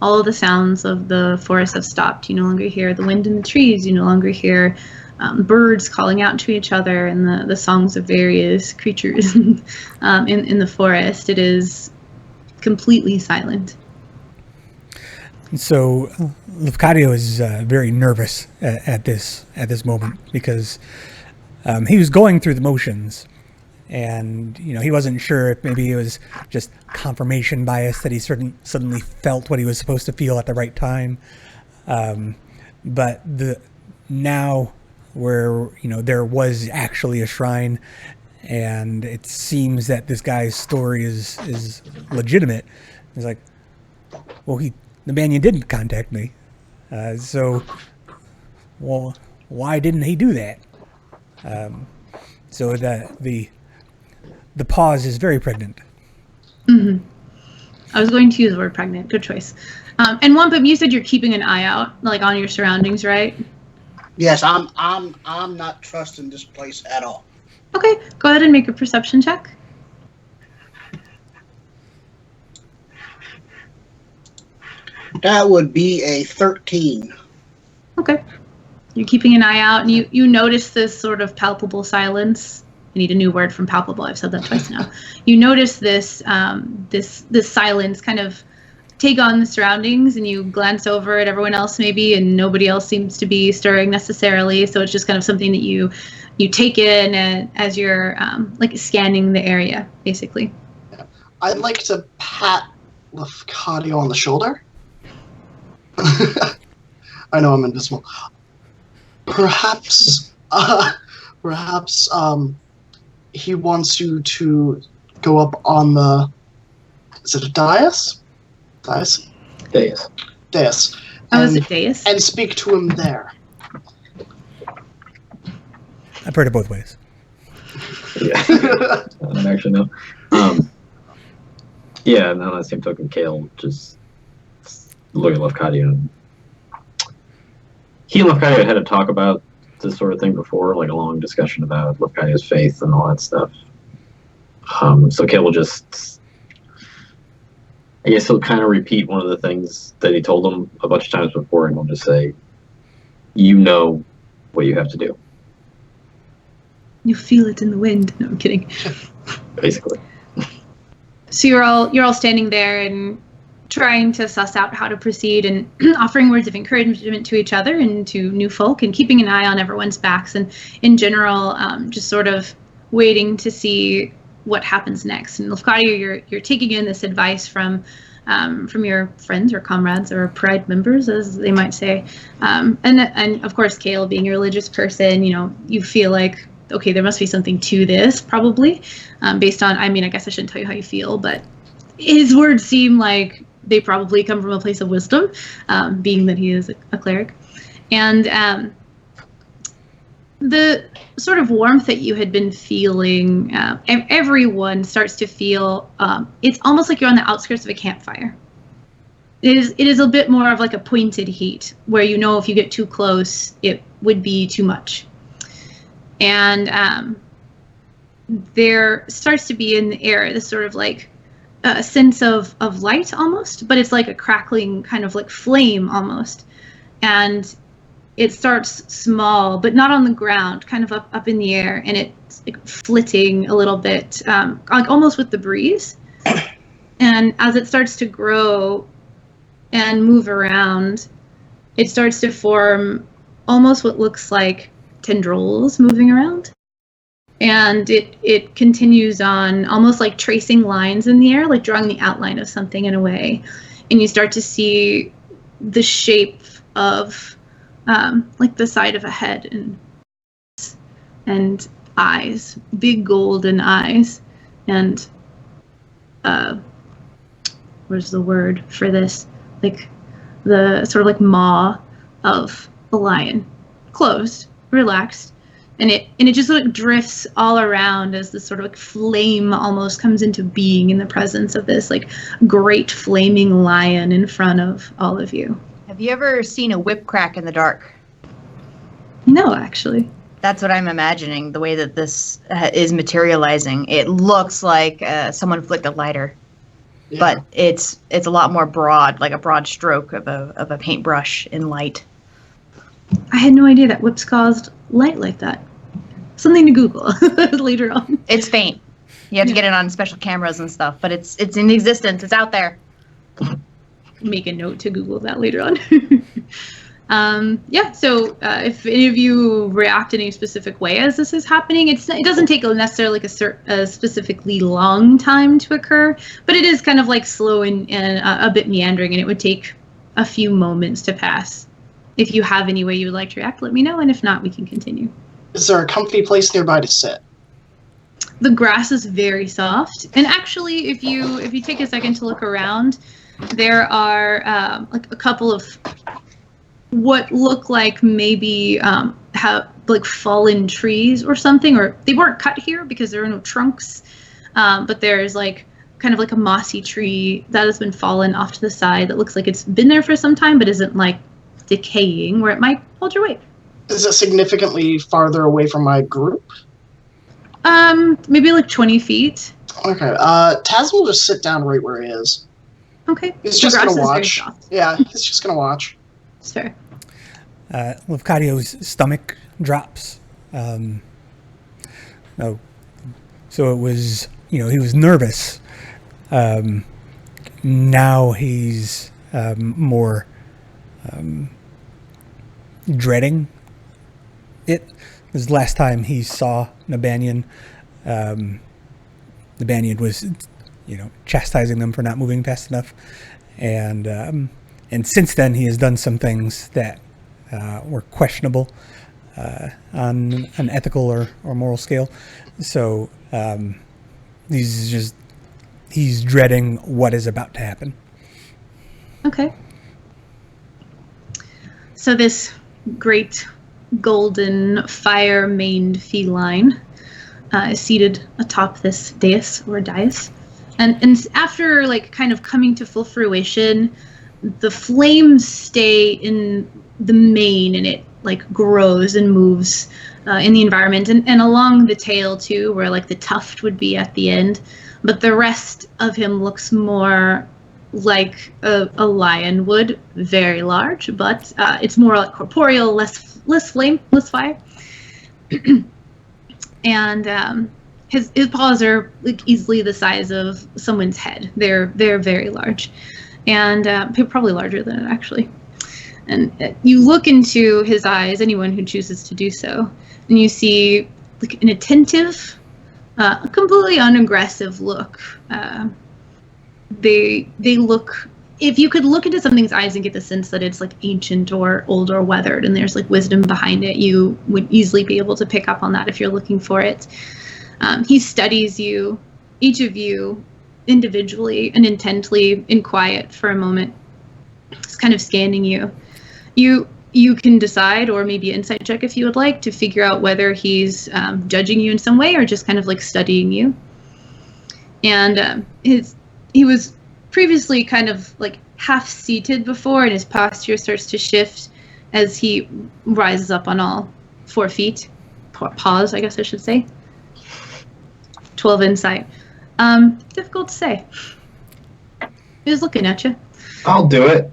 A: All of the sounds of the forest have stopped. You no longer hear the wind in the trees. You no longer hear birds calling out to each other and the songs of various creatures in the forest. It is completely silent.
B: So Lafcadio is very nervous at this moment because he was going through the motions, and he wasn't sure if maybe it was just confirmation bias that he suddenly felt what he was supposed to feel at the right time. But now where there was actually a shrine, and it seems that this guy's story is legitimate. He's like, well, the Banyan didn't contact me, so why didn't he do that? So the pause is very pregnant.
A: Mm-hmm. I was going to use the word pregnant. Good choice. And Wampum, you said you're keeping an eye out, like on your surroundings, right?
D: Yes, I'm not trusting this place at all.
A: Okay, go ahead and make a perception check.
D: That would be a 13.
A: Okay. You're keeping an eye out, and you notice this sort of palpable silence. I need a new word from palpable. I've said that twice now. You notice this this silence kind of take on the surroundings, and you glance over at everyone else maybe, and nobody else seems to be stirring necessarily. So it's just kind of something that you take in as you're like scanning the area, basically.
E: I'd like to pat Lafcadio on the shoulder. I know I'm invisible. Perhaps he wants you to go up on the, is it a dais? Dais.
A: Oh, is it dais?
E: And speak to him there.
B: I've heard it both ways.
C: Yeah. I don't actually know. Yeah, and on that same token, Kale just look at Lafcadio. And he and Lafcadio had a talk about this sort of thing before, like a long discussion about Lafcadio's faith and all that stuff. So Kale will just, I guess he'll kind of repeat one of the things that he told him a bunch of times before, and he'll just say, you know what you have to do.
A: You feel it in the wind. No, I'm kidding.
C: Basically.
A: So you're all standing there and trying to suss out how to proceed, and offering words of encouragement to each other and to new folk, and keeping an eye on everyone's backs, and in general, just sort of waiting to see what happens next. And Lafcadio, you're taking in this advice from your friends or comrades or pride members, as they might say, and of course, Kale, being a religious person, you feel like, okay, there must be something to this, probably, based on, I guess I shouldn't tell you how you feel, but his words seem like they probably come from a place of wisdom, being that he is a cleric. And the sort of warmth that you had been feeling, everyone starts to feel, it's almost like you're on the outskirts of a campfire. It is a bit more of like a pointed heat, where you know if you get too close, it would be too much. And there starts to be in the air this sort of like a sense of light almost, but it's like a crackling kind of like flame almost. And it starts small, but not on the ground, kind of up in the air, and it's like flitting a little bit, like almost with the breeze. And as it starts to grow and move around, it starts to form almost what looks like tendrils moving around. And it continues on, almost like tracing lines in the air, like drawing the outline of something in a way. And you start to see the shape of like the side of a head and eyes, big golden eyes. And where's the word for this? Like the sort of like maw of a lion, closed, relaxed. And it just like drifts all around as this sort of like flame almost comes into being in the presence of this like great flaming lion in front of all of you.
F: Have you ever seen a whip crack in the dark?
A: No, actually.
F: That's what I'm imagining, the way that this is materializing. It looks like someone flicked a lighter, but it's a lot more broad, like a broad stroke of a paintbrush in light.
A: I had no idea that whips caused light like that. Something to Google later on.
F: It's faint. You have to get it on special cameras and stuff, but it's in existence. It's out there.
A: Make a note to Google that later on. So if any of you react in a specific way as this is happening, it doesn't take necessarily like a specifically long time to occur, but it is kind of like slow and a bit meandering, and it would take a few moments to pass. If you have any way you would like to react, let me know, and if not, we can continue.
E: Is there a comfy place nearby to sit?
A: The grass is very soft, and actually, if you take a second to look around, there are like a couple of what look like maybe have like fallen trees or something, or they weren't cut here because there are no trunks, but there's like kind of like a mossy tree that has been fallen off to the side that looks like it's been there for some time but isn't like decaying where it might hold your weight.
E: Is it significantly farther away from my group?
A: Maybe like 20 feet.
E: Okay, Taz will just sit down right where he is.
A: Okay.
E: He's just gonna watch. Yeah, he's just gonna watch.
A: It's fair.
B: Levcadio's stomach drops. So it was, he was nervous. Now he's more dreading it. Because last time he saw Nabanian, Nabanian was, chastising them for not moving fast enough, and since then he has done some things that were questionable on an ethical or moral scale. So he's dreading what is about to happen.
A: Okay. So this great golden fire-maned feline is seated atop this dais or dais. And after like kind of coming to full fruition, the flames stay in the mane and it like grows and moves in the environment and along the tail too, where like the tuft would be at the end. But the rest of him looks more like a lion would, very large, but it's more like corporeal, less flame, less fire. And his paws are like easily the size of someone's head. They're very large, and probably larger than it actually. And you look into his eyes, anyone who chooses to do so, and you see like an attentive, completely unaggressive look. They look, if you could look into something's eyes and get the sense that it's like ancient or old or weathered and there's like wisdom behind it, you would easily be able to pick up on that if you're looking for it. He studies you, each of you, individually and intently in quiet for a moment. It's kind of scanning you. You can decide, or maybe insight check if you would like, to figure out whether he's judging you in some way or just kind of like studying you. And he was previously kind of like half seated before, and his posture starts to shift as he rises up on all 4 feet. Paws, I guess I should say. 12 insight. Difficult to say. He was looking at you.
C: I'll do it.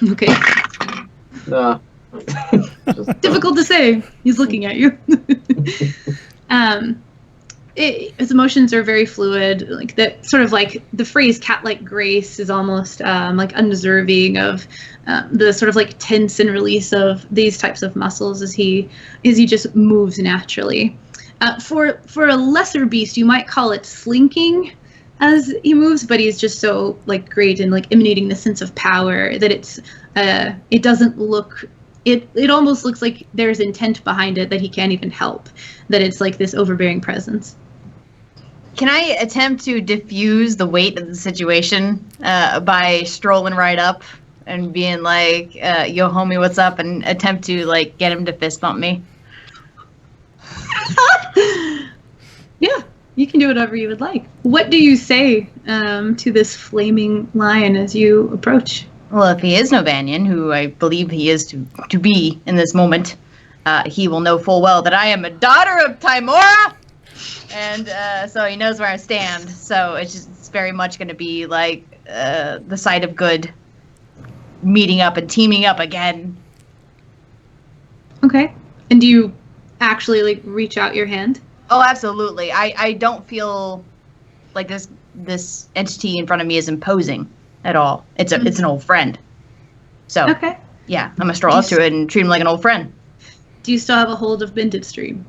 A: Okay.
C: Nah.
A: Difficult to say. He's looking at you. His emotions are very fluid. Like that, sort of like the phrase "cat-like grace" is almost like undeserving of the sort of like tense and release of these types of muscles as he just moves naturally. For a lesser beast, you might call it slinking as he moves, but he's just so like great and like emanating the sense of power that it doesn't look. It almost looks like there's intent behind it that he can't even help. That it's like this overbearing presence.
F: Can I attempt to diffuse the weight of the situation by strolling right up and being like, yo, homie, what's up? And attempt to, like, get him to fist bump me?
A: Yeah, you can do whatever you would like. What do you say to this flaming lion as you approach?
F: Well, if he is Novanyan, who I believe he is to be in this moment, he will know full well that I am a daughter of Timora! And so he knows where I stand. So it's very much going to be like the side of good meeting up and teaming up again.
A: Okay. And do you actually like reach out your hand?
F: Oh, absolutely. I don't feel like this entity in front of me is imposing at all. It's an old friend. So
A: okay.
F: Yeah, I'm gonna stroll up to it and treat him like an old friend.
A: Do you still have a hold of Bended Stream?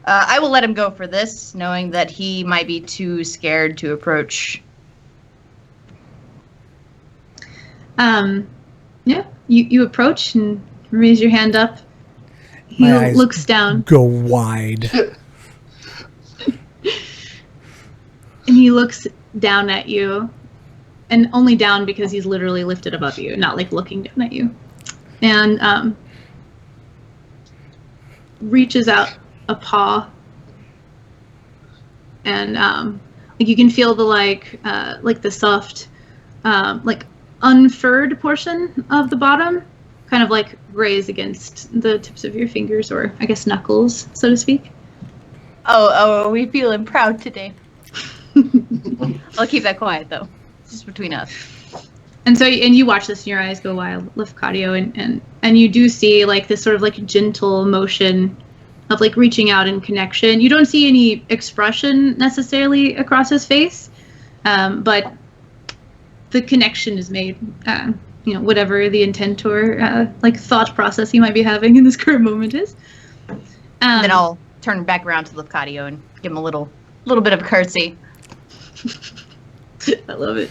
F: I will let him go for this, knowing that he might be too scared to approach.
A: Yeah, you approach and raise your hand up. He looks down.
B: Go wide.
A: And he looks down at you, and only down because he's literally lifted above you, not like looking down at you. And reaches out a paw, and like you can feel the like the soft like unfurred portion of the bottom kind of like graze against the tips of your fingers, or I guess knuckles, so to speak.
F: Oh, are we feeling proud today? I'll keep that quiet though. It's just between us.
A: And so, and you watch this and your eyes go wild, Lefkadio, and you do see like this sort of like gentle motion of like reaching out in connection. You don't see any expression necessarily across his face, but the connection is made, whatever the intent or like thought process he might be having in this current moment is.
F: Then I'll turn back around to Lefkadio and give him a little bit of a curtsy.
A: I love it.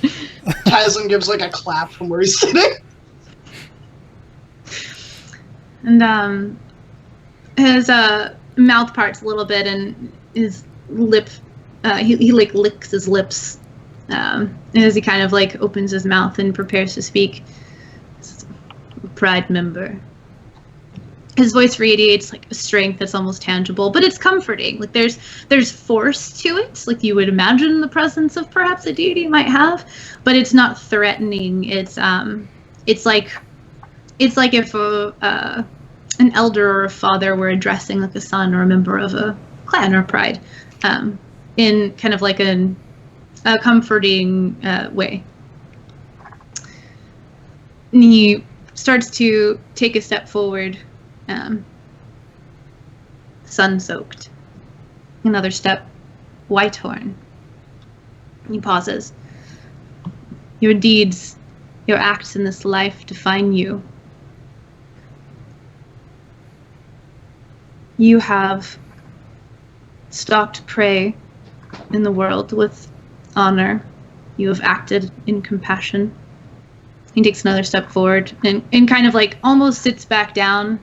E: Tyson gives like a clap from where he's sitting.
A: And his mouth parts a little bit, and his lip, he like licks his lips as he kind of like opens his mouth and prepares to speak. Pride member. His voice radiates like a strength that's almost tangible, but it's comforting. Like there's force to it, like you would imagine the presence of perhaps a deity might have, but it's not threatening. It's like if an elder or a father were addressing like a son or a member of a clan or pride, in kind of like a comforting way. And he starts to take a step forward. Sun-soaked. Another step, Whitehorn. He pauses. Your deeds, your acts in this life define you. You have stalked prey in the world with honor. You have acted in compassion. He takes another step forward and kind of like almost sits back down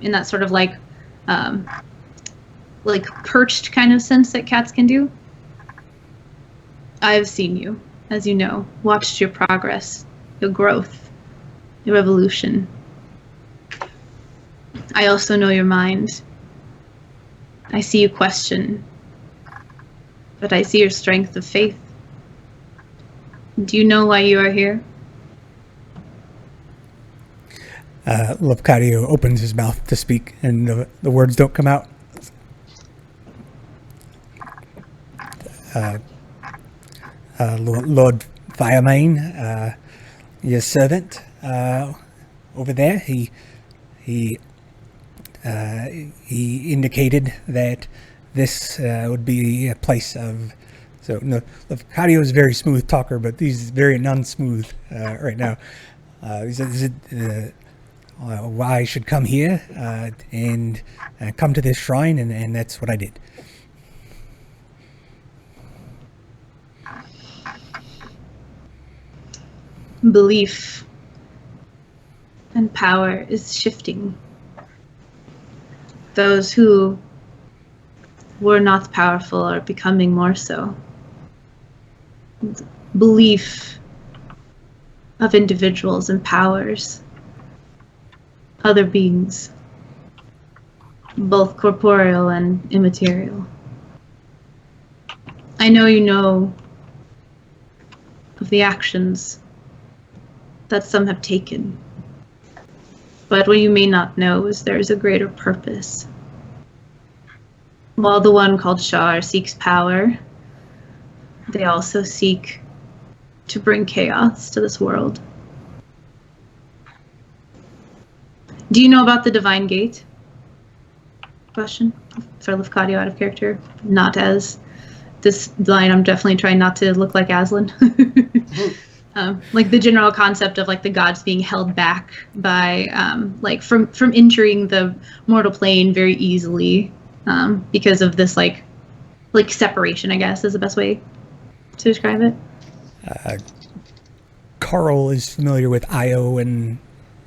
A: in that sort of like perched kind of sense that cats can do. I have seen you, as you know, watched your progress, your growth, your evolution. I also know your mind. I see you question, but I see your strength of faith. Do you know why you are here?
B: Lafcadio opens his mouth to speak, and the words don't come out. Lord Firemane, your servant over there, he indicated that this would be a place of. So, no, Lafcadio is a very smooth talker, but he's very non-smooth right now. He says, why I should come here and come to this shrine, and that's what I did.
A: Belief and power is shifting. Those who were not powerful are becoming more so. Belief of individuals empowers other beings, both corporeal and immaterial. I know you know of the actions that some have taken, but what you may not know is there is a greater purpose. While the one called Shar seeks power, they also seek to bring chaos to this world. Do you know about the Divine Gate? Question for Lafcadio out of character. Not as this line, I'm definitely trying not to look like Aslan. Like the general concept of like the gods being held back by like from entering the mortal plane very easily because of this like separation, I guess is the best way to describe it.
B: Carl is familiar with Io and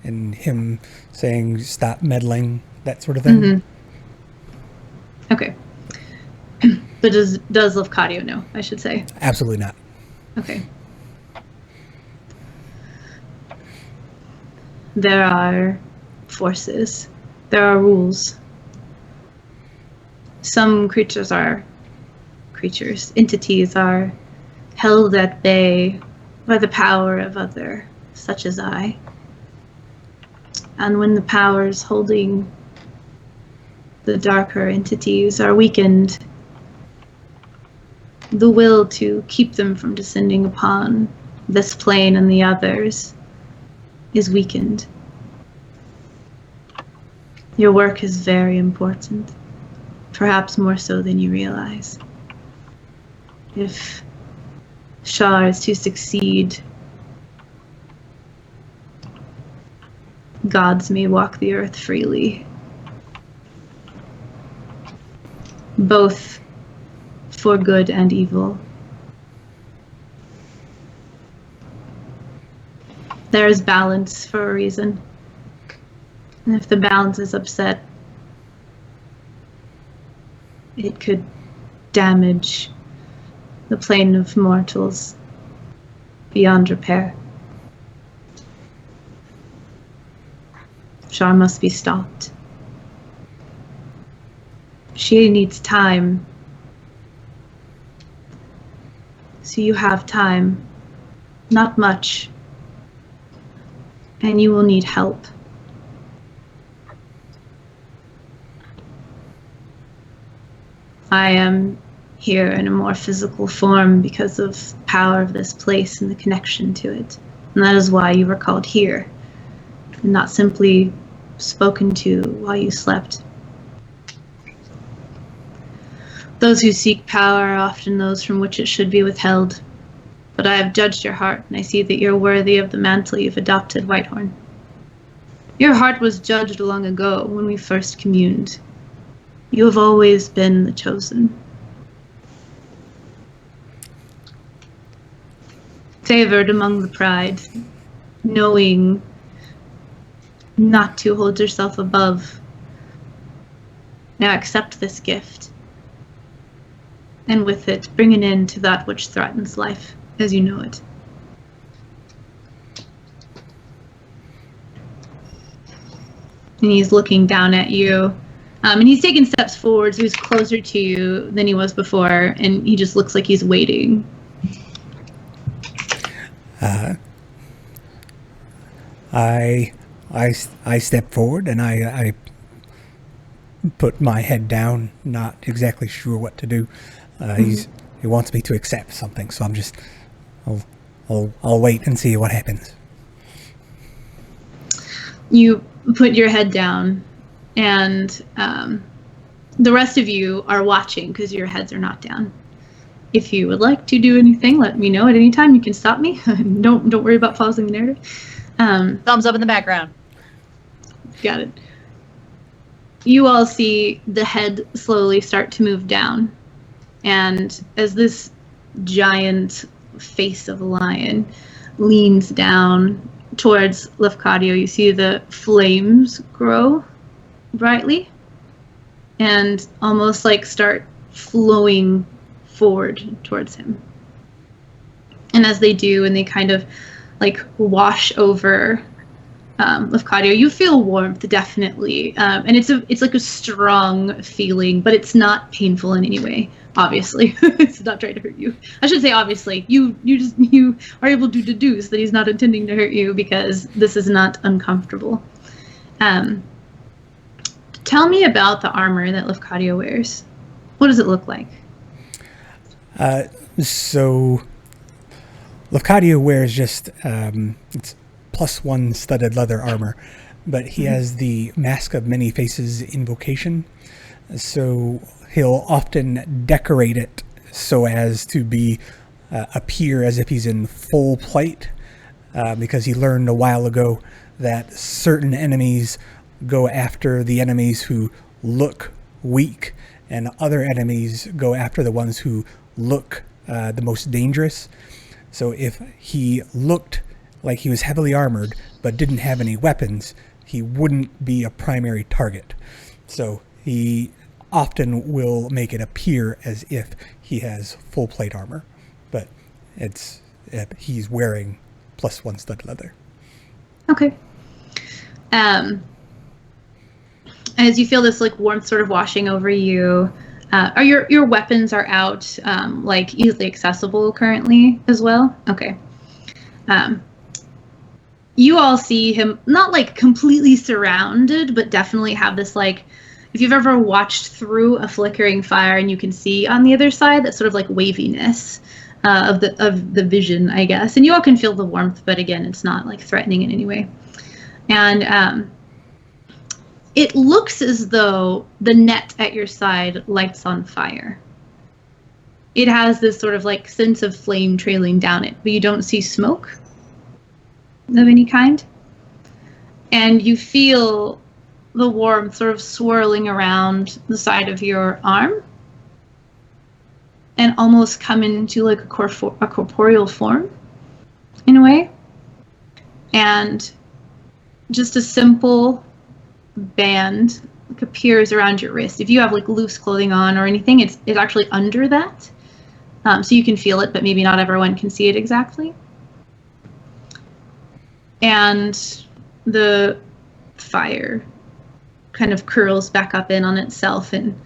B: him saying stop meddling, that sort of thing.
A: Mm-hmm. Okay. But does Lafcadio know, I should say?
B: Absolutely not.
A: Okay. There are forces. There are rules. Some entities are held at bay by the power of other, such as I. And when the powers holding the darker entities are weakened, the will to keep them from descending upon this plane and the others is weakened. Your work is very important, perhaps more so than you realize. If Shah is to succeed, gods may walk the earth freely, both for good and evil. There is balance for a reason. And if the balance is upset, it could damage the plane of mortals beyond repair. Shar must be stopped. She needs time. So you have time. Not much. And you will need help. I am here in a more physical form because of the power of this place and the connection to it. And that is why you were called here, and not simply spoken to while you slept. Those who seek power are often those from which it should be withheld. But I have judged your heart, and I see that you're worthy of the mantle you've adopted, Whitehorn. Your heart was judged long ago when we first communed. You have always been the chosen. Favored among the pride, knowing not to hold yourself above. Now accept this gift. and with it bring an end to that which threatens life as you know it. And he's looking down at you. And he's taking steps forward, so he's closer to you than he was before, and he just looks like he's waiting.
B: I step forward and I put my head down, not exactly sure what to do. He wants me to accept something, so I'll wait and see what happens.
A: You put your head down, and the rest of you are watching because your heads are not down. If you would like to do anything, let me know at any time. You can stop me. Don't worry about pausing the narrative.
F: Thumbs up in the background.
A: Got it. You all see the head slowly start to move down, and as this giant face of a lion leans down towards Lefkadio, you see the flames grow brightly and almost like start flowing forward towards him. And as they do, and they kind of like wash over Lefkadio, you feel warmth, definitely, and it's like a strong feeling, but it's not painful in any way. Obviously, it's not trying to hurt you. I should say obviously. You are able to deduce that he's not intending to hurt you because this is not uncomfortable. Tell me about the armor that Lefkadio wears. What does it look like?
B: So Lefkadio wears just it's +1 studded leather armor, but he has the Mask of Many Faces invocation, so he'll often decorate it so as to be appear as if he's in full plate, because he learned a while ago that certain enemies go after the enemies who look weak, and other enemies go after the ones who look the most dangerous. So if he looked like he was heavily armored but didn't have any weapons, he wouldn't be a primary target. So he often will make it appear as if he has full plate armor, but he's wearing +1 stud leather.
A: Okay. As you feel this like warmth sort of washing over you, are your weapons are out, like easily accessible currently as well? Okay. You all see him not like completely surrounded, but definitely have this like, if you've ever watched through a flickering fire and you can see on the other side that sort of like waviness of the vision, I guess. And you all can feel the warmth, but again, it's not like threatening in any way. And it looks as though the net at your side lights on fire. It has this sort of like sense of flame trailing down it, but you don't see smoke of any kind. And you feel the warmth sort of swirling around the side of your arm and almost come into like a corporeal form in a way. And just a simple band like appears around your wrist. If you have like loose clothing on or anything, it's actually under that. So you can feel it, but maybe not everyone can see it exactly. And the fire kind of curls back up in on itself and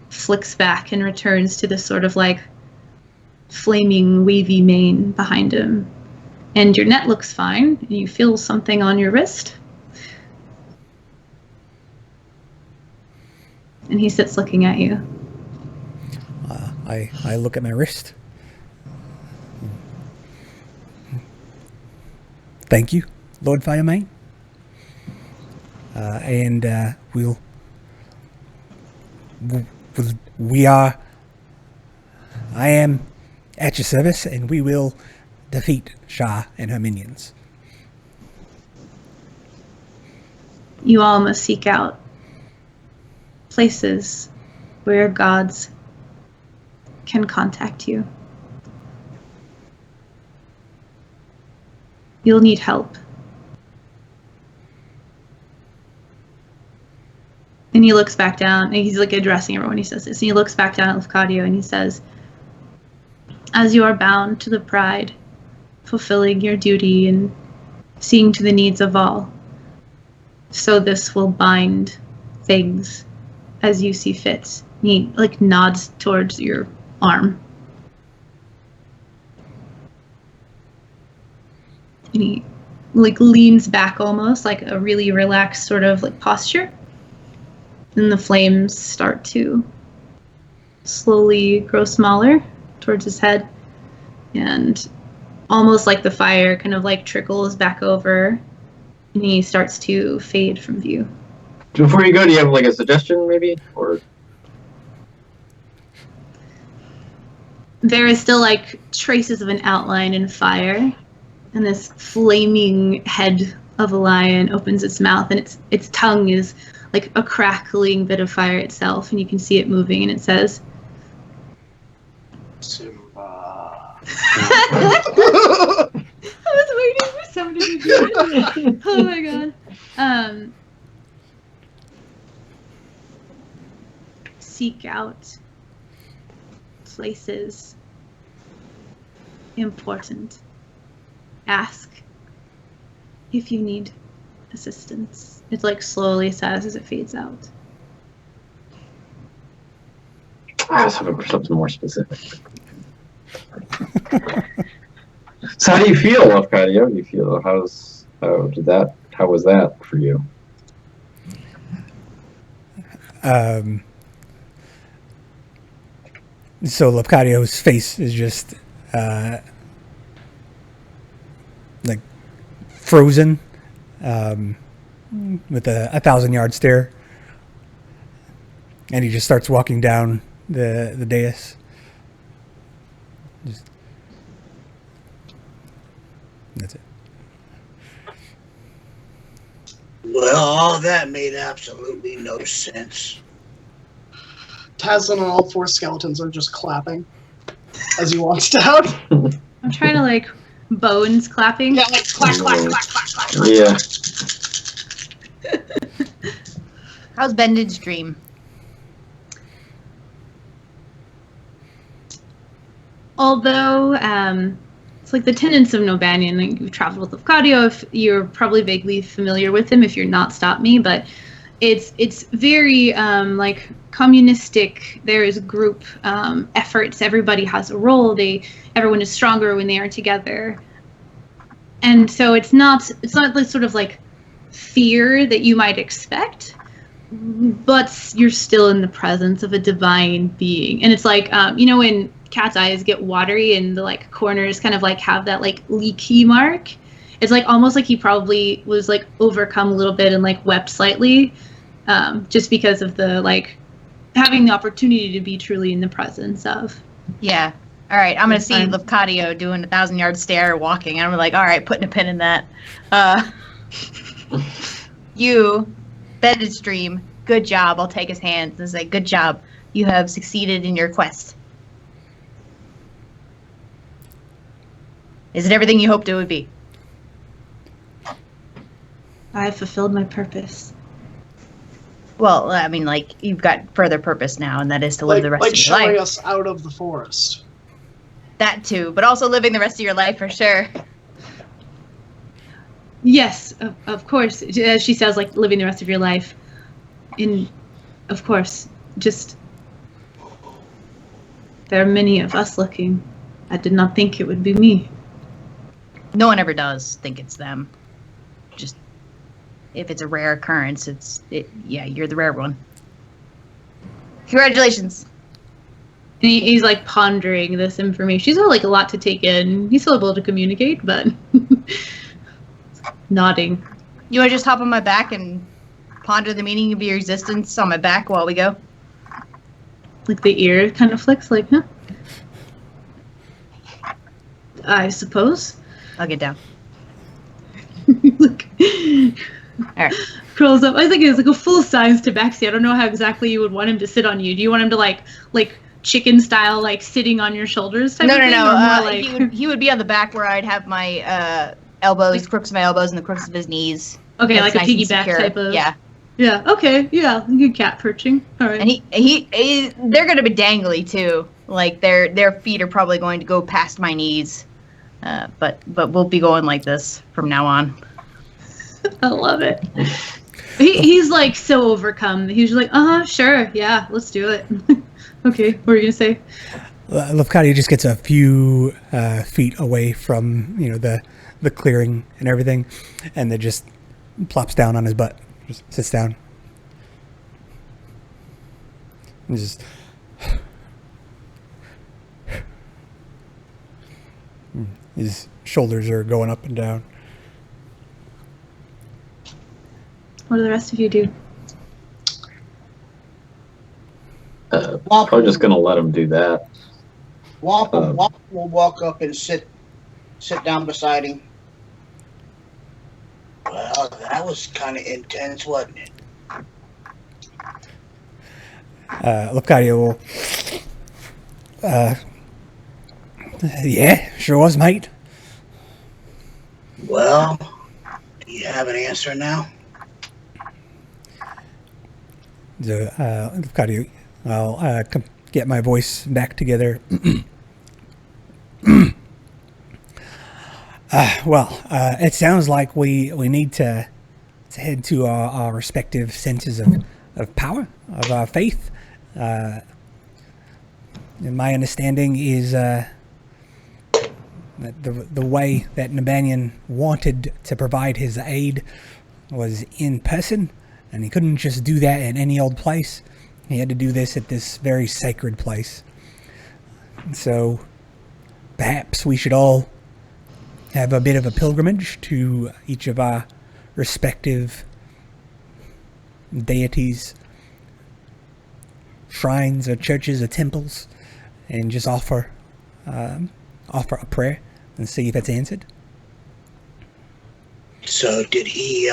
A: flicks back and returns to this sort of like flaming wavy mane behind him. And your net looks fine, and you feel something on your wrist. And he sits looking at you.
B: I look at my wrist. Thank you, Lord Firemane. And I am at your service, and we will defeat Shah and her minions.
A: You all must seek out places where your gods can contact you. You'll need help. And And he looks back down, and he's like addressing everyone. He says this, and he looks back down at Lafcadio, and he says, "As you are bound to the pride, fulfilling your duty and seeing to the needs of all, so this will bind things as you see fit." And he like nods towards your arm. And he like leans back almost like a really relaxed sort of like posture. And the flames start to slowly grow smaller towards his head. And almost like the fire kind of like trickles back over, and he starts to fade from view.
C: Before you go, do you have like a suggestion maybe? Or
A: There is still like traces of an outline in fire, and this flaming head of a lion opens its mouth, and its tongue is like a crackling bit of fire itself, and you can see it moving, and it says,
E: Simba.
A: I was waiting for somebody to do it. Oh my god. Seek out places important. Ask if you need assistance. It like slowly says as it fades out.
C: I was hoping for something more specific. So how do you feel, Lafcadio? Do you feel how was that for you?
B: So Lafcadio's face is just like frozen, with a 1,000-yard stare, and he just starts walking down the dais. That's it.
D: Well, all that made absolutely no sense.
E: Taz and all four skeletons are just clapping as he walks down.
A: I'm trying to like bones clapping.
E: Yeah, like clack, clack, clack, clack, clack, clack.
C: Yeah.
F: How's Bended's dream?
A: Although it's like the tenets of Nobanian, like you've traveled with Lafcadio, if you're probably vaguely familiar with him, if you're not, stop me, but it's very like communistic. There is group efforts. Everybody has a role. Everyone is stronger when they are together. And so it's not the sort of like fear that you might expect, but you're still in the presence of a divine being. And it's like when cat's eyes get watery and the like corners kind of like have that like leaky mark. It's like almost like he probably was like overcome a little bit and like wept slightly, just because of the like having the opportunity to be truly in the presence of.
F: Yeah. All right. I'm gonna see Lafcadio doing 1,000-yard stare, walking, and I'm like, all right, putting a pin in that. You, Bended's dream. Good job. I'll take his hands and say, good job. You have succeeded in your quest. Is it everything you hoped it would be?
A: I have fulfilled my purpose.
F: Well, I mean, like, you've got further purpose now, and that is to live the rest
E: like
F: of your
E: showing
F: life.
E: us out of the forest.
F: That too, but also living the rest of your life for sure.
A: Yes, of course. As she says, like living the rest of your life. Of course, just there are many of us looking. I did not think it would be me.
F: No one ever does think it's them. Just if it's a rare occurrence, yeah, you're the rare one. Congratulations.
A: And he's like pondering this information. He's got like a lot to take in. He's still able to communicate, but nodding.
F: You want to just hop on my back and ponder the meaning of your existence on my back while we go?
A: Like the ear kind of flicks, like, huh? I suppose.
F: I'll get down.
A: Look.
F: All right.
A: Curls up. I think it's like a full-size tabaxi. I don't know how exactly you would want him to sit on you. Do you want him to like chicken style, like sitting on your shoulders type
F: No.
A: of thing? Or more like...
F: He would be on the back where I'd have my elbows, crooks of my elbows, and the crooks of his knees.
A: Okay,
F: That's
A: like a
F: nice and
A: piggyback
F: secure.
A: type of...
F: Yeah.
A: Yeah. Okay. Yeah. Good cat perching. All right.
F: And they're gonna be dangly too. Like their feet are probably going to go past my knees. But we'll be going like this from now on.
A: I love it. He's like so overcome. He's like, sure, yeah, let's do it. Okay, what were you gonna say?
B: Lafcadio just gets a few feet away from the clearing and everything, and then just plops down on his butt, just sits down, and just. His shoulders are going up and down.
A: What do the rest of you do?
C: Probably just gonna let him do that.
D: Wampa will walk up and sit down beside him. Well, that was kind of intense, wasn't it?
B: Lafcadio will. Yeah, sure was, mate.
D: Well, do you have an answer now?
B: So, Lafcadio, I'll get my voice back together. It sounds like we need to head to our respective centers of power, of our faith. And my understanding is that the way that Nabanian wanted to provide his aid was in person, and he couldn't just do that in any old place. He had to do this at this very sacred place. So perhaps we should all have a bit of a pilgrimage to each of our respective deities, shrines or churches or temples, and just offer a prayer and see if it's answered.
D: So did he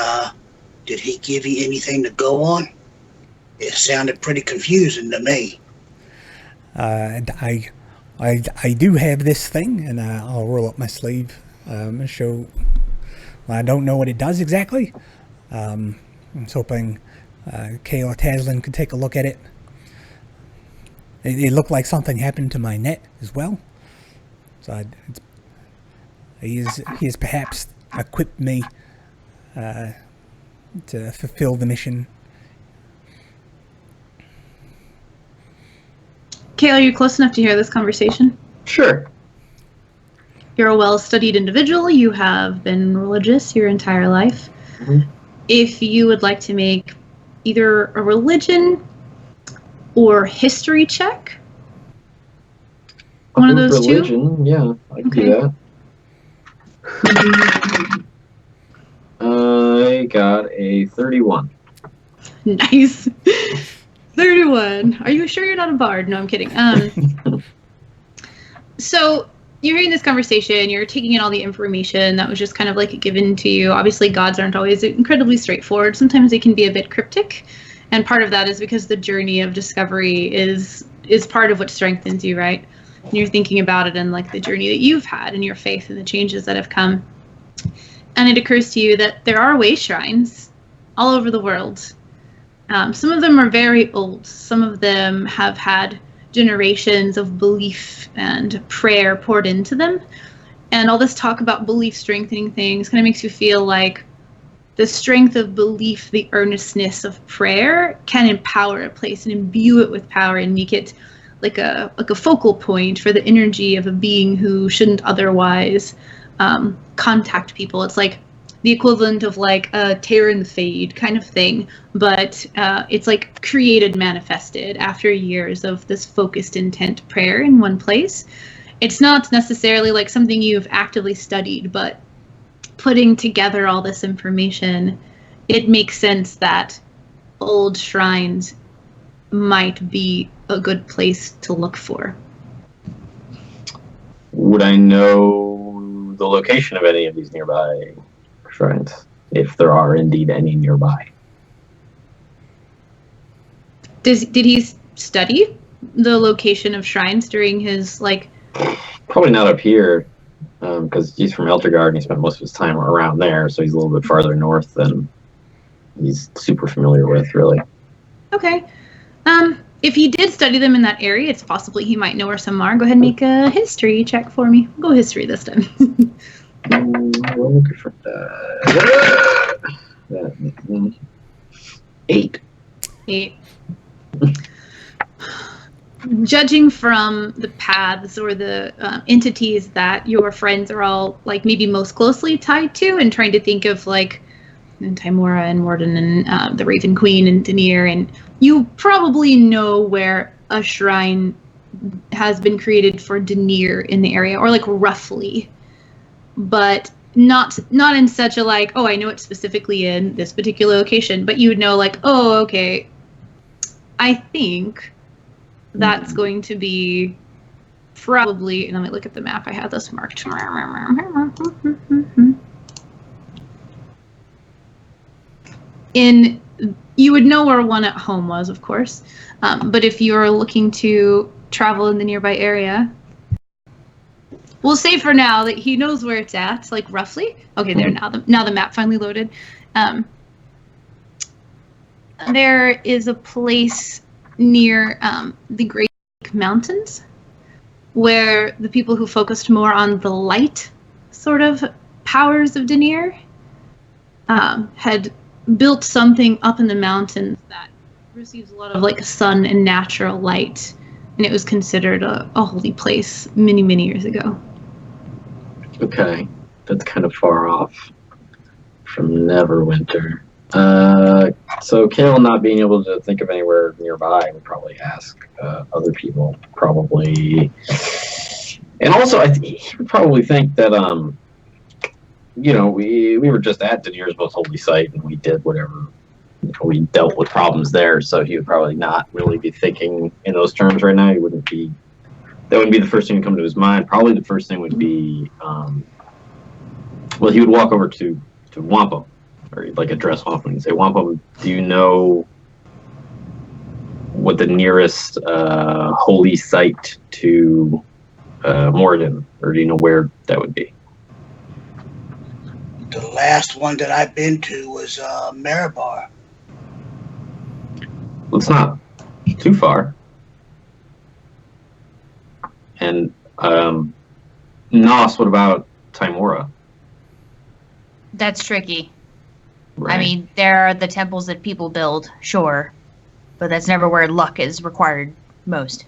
D: give you anything to go on? It sounded pretty confusing to me.
B: I do have this thing, and I'll roll up my sleeve and show. I don't know what it does exactly. I was hoping Kay or Taslin could take a look at it. It looked like something happened to my net as well. So he has perhaps equipped me to fulfill the mission.
A: Kay, are you close enough to hear this conversation?
C: Sure.
A: You're a well-studied individual. You have been religious your entire life.
C: Mm-hmm.
A: If you would like to make either a religion or history check, one of those
C: religion, two? Yeah, I can do that. I got a 31.
A: Nice. 31. Are you sure you're not a bard? No, I'm kidding. So you're hearing this conversation, you're taking in all the information that was just kind of like given to you. Obviously, gods aren't always incredibly straightforward. Sometimes they can be a bit cryptic. And part of that is because the journey of discovery is part of what strengthens you, right? And you're thinking about it in like the journey that you've had and your faith and the changes that have come. And it occurs to you that there are way shrines all over the world. Some of them are very old. Some of them have had generations of belief and prayer poured into them. And all this talk about belief strengthening things kind of makes you feel like the strength of belief, the earnestness of prayer can empower a place and imbue it with power and make it like a focal point for the energy of a being who shouldn't otherwise contact people. It's like the equivalent of like a tear and fade kind of thing, but it's like created, manifested after years of this focused intent prayer in one place. It's not necessarily like something you've actively studied, but putting together all this information, it makes sense that old shrines might be a good place to look for.
C: Would I know the location of any of these nearby shrines, if there are indeed any nearby?
A: Did he study the location of shrines during his like?
C: Probably not up here, because he's from Eltergard and he spent most of his time around there, so he's a little bit farther north than he's super familiar with, really.
A: Okay. If he did study them in that area, it's possibly he might know where some are. Go ahead and make a history check for me. Go history this time.
C: We're looking for that. 8.
A: 8. Judging from the paths or the entities that your friends are all like maybe most closely tied to, and trying to think of like Timora and Morden and the Raven Queen and Denier, and you probably know where a shrine has been created for Denier in the area, or like roughly, but not in such a like, oh, I know it specifically in this particular location, but you would know like, oh, okay, I think that's going to be probably, and let me look at the map, I had this marked. You would know where one at home was, of course, but if you're looking to travel in the nearby area, we'll say for now that he knows where it's at, like roughly. Okay, there now the map finally loaded. There is a place near the Great Mountains where the people who focused more on the light sort of powers of Denier had built something up in the mountains that receives a lot of like sun and natural light, and it was considered a holy place many, many years ago.
C: Okay, that's kind of far off from Neverwinter. So Kale not being able to think of anywhere nearby would probably ask other people, probably. And also, he would probably think that, we were just at Denier's most holy site, and we did whatever, we dealt with problems there, so he would probably not really be thinking in those terms right now. That wouldn't be the first thing to come to his mind. Probably the first thing would be, he would walk over to Wampum, or like address Wampum and say, Wampum, do you know what the nearest holy site to Moradin, or do you know where that would be?
D: The last one that I've been to was Marabar.
C: Well, it's not too far. And Nos, what about Timora?
F: That's tricky.
C: Right.
F: I mean, there are the temples that people build, sure, but that's never where luck is required most.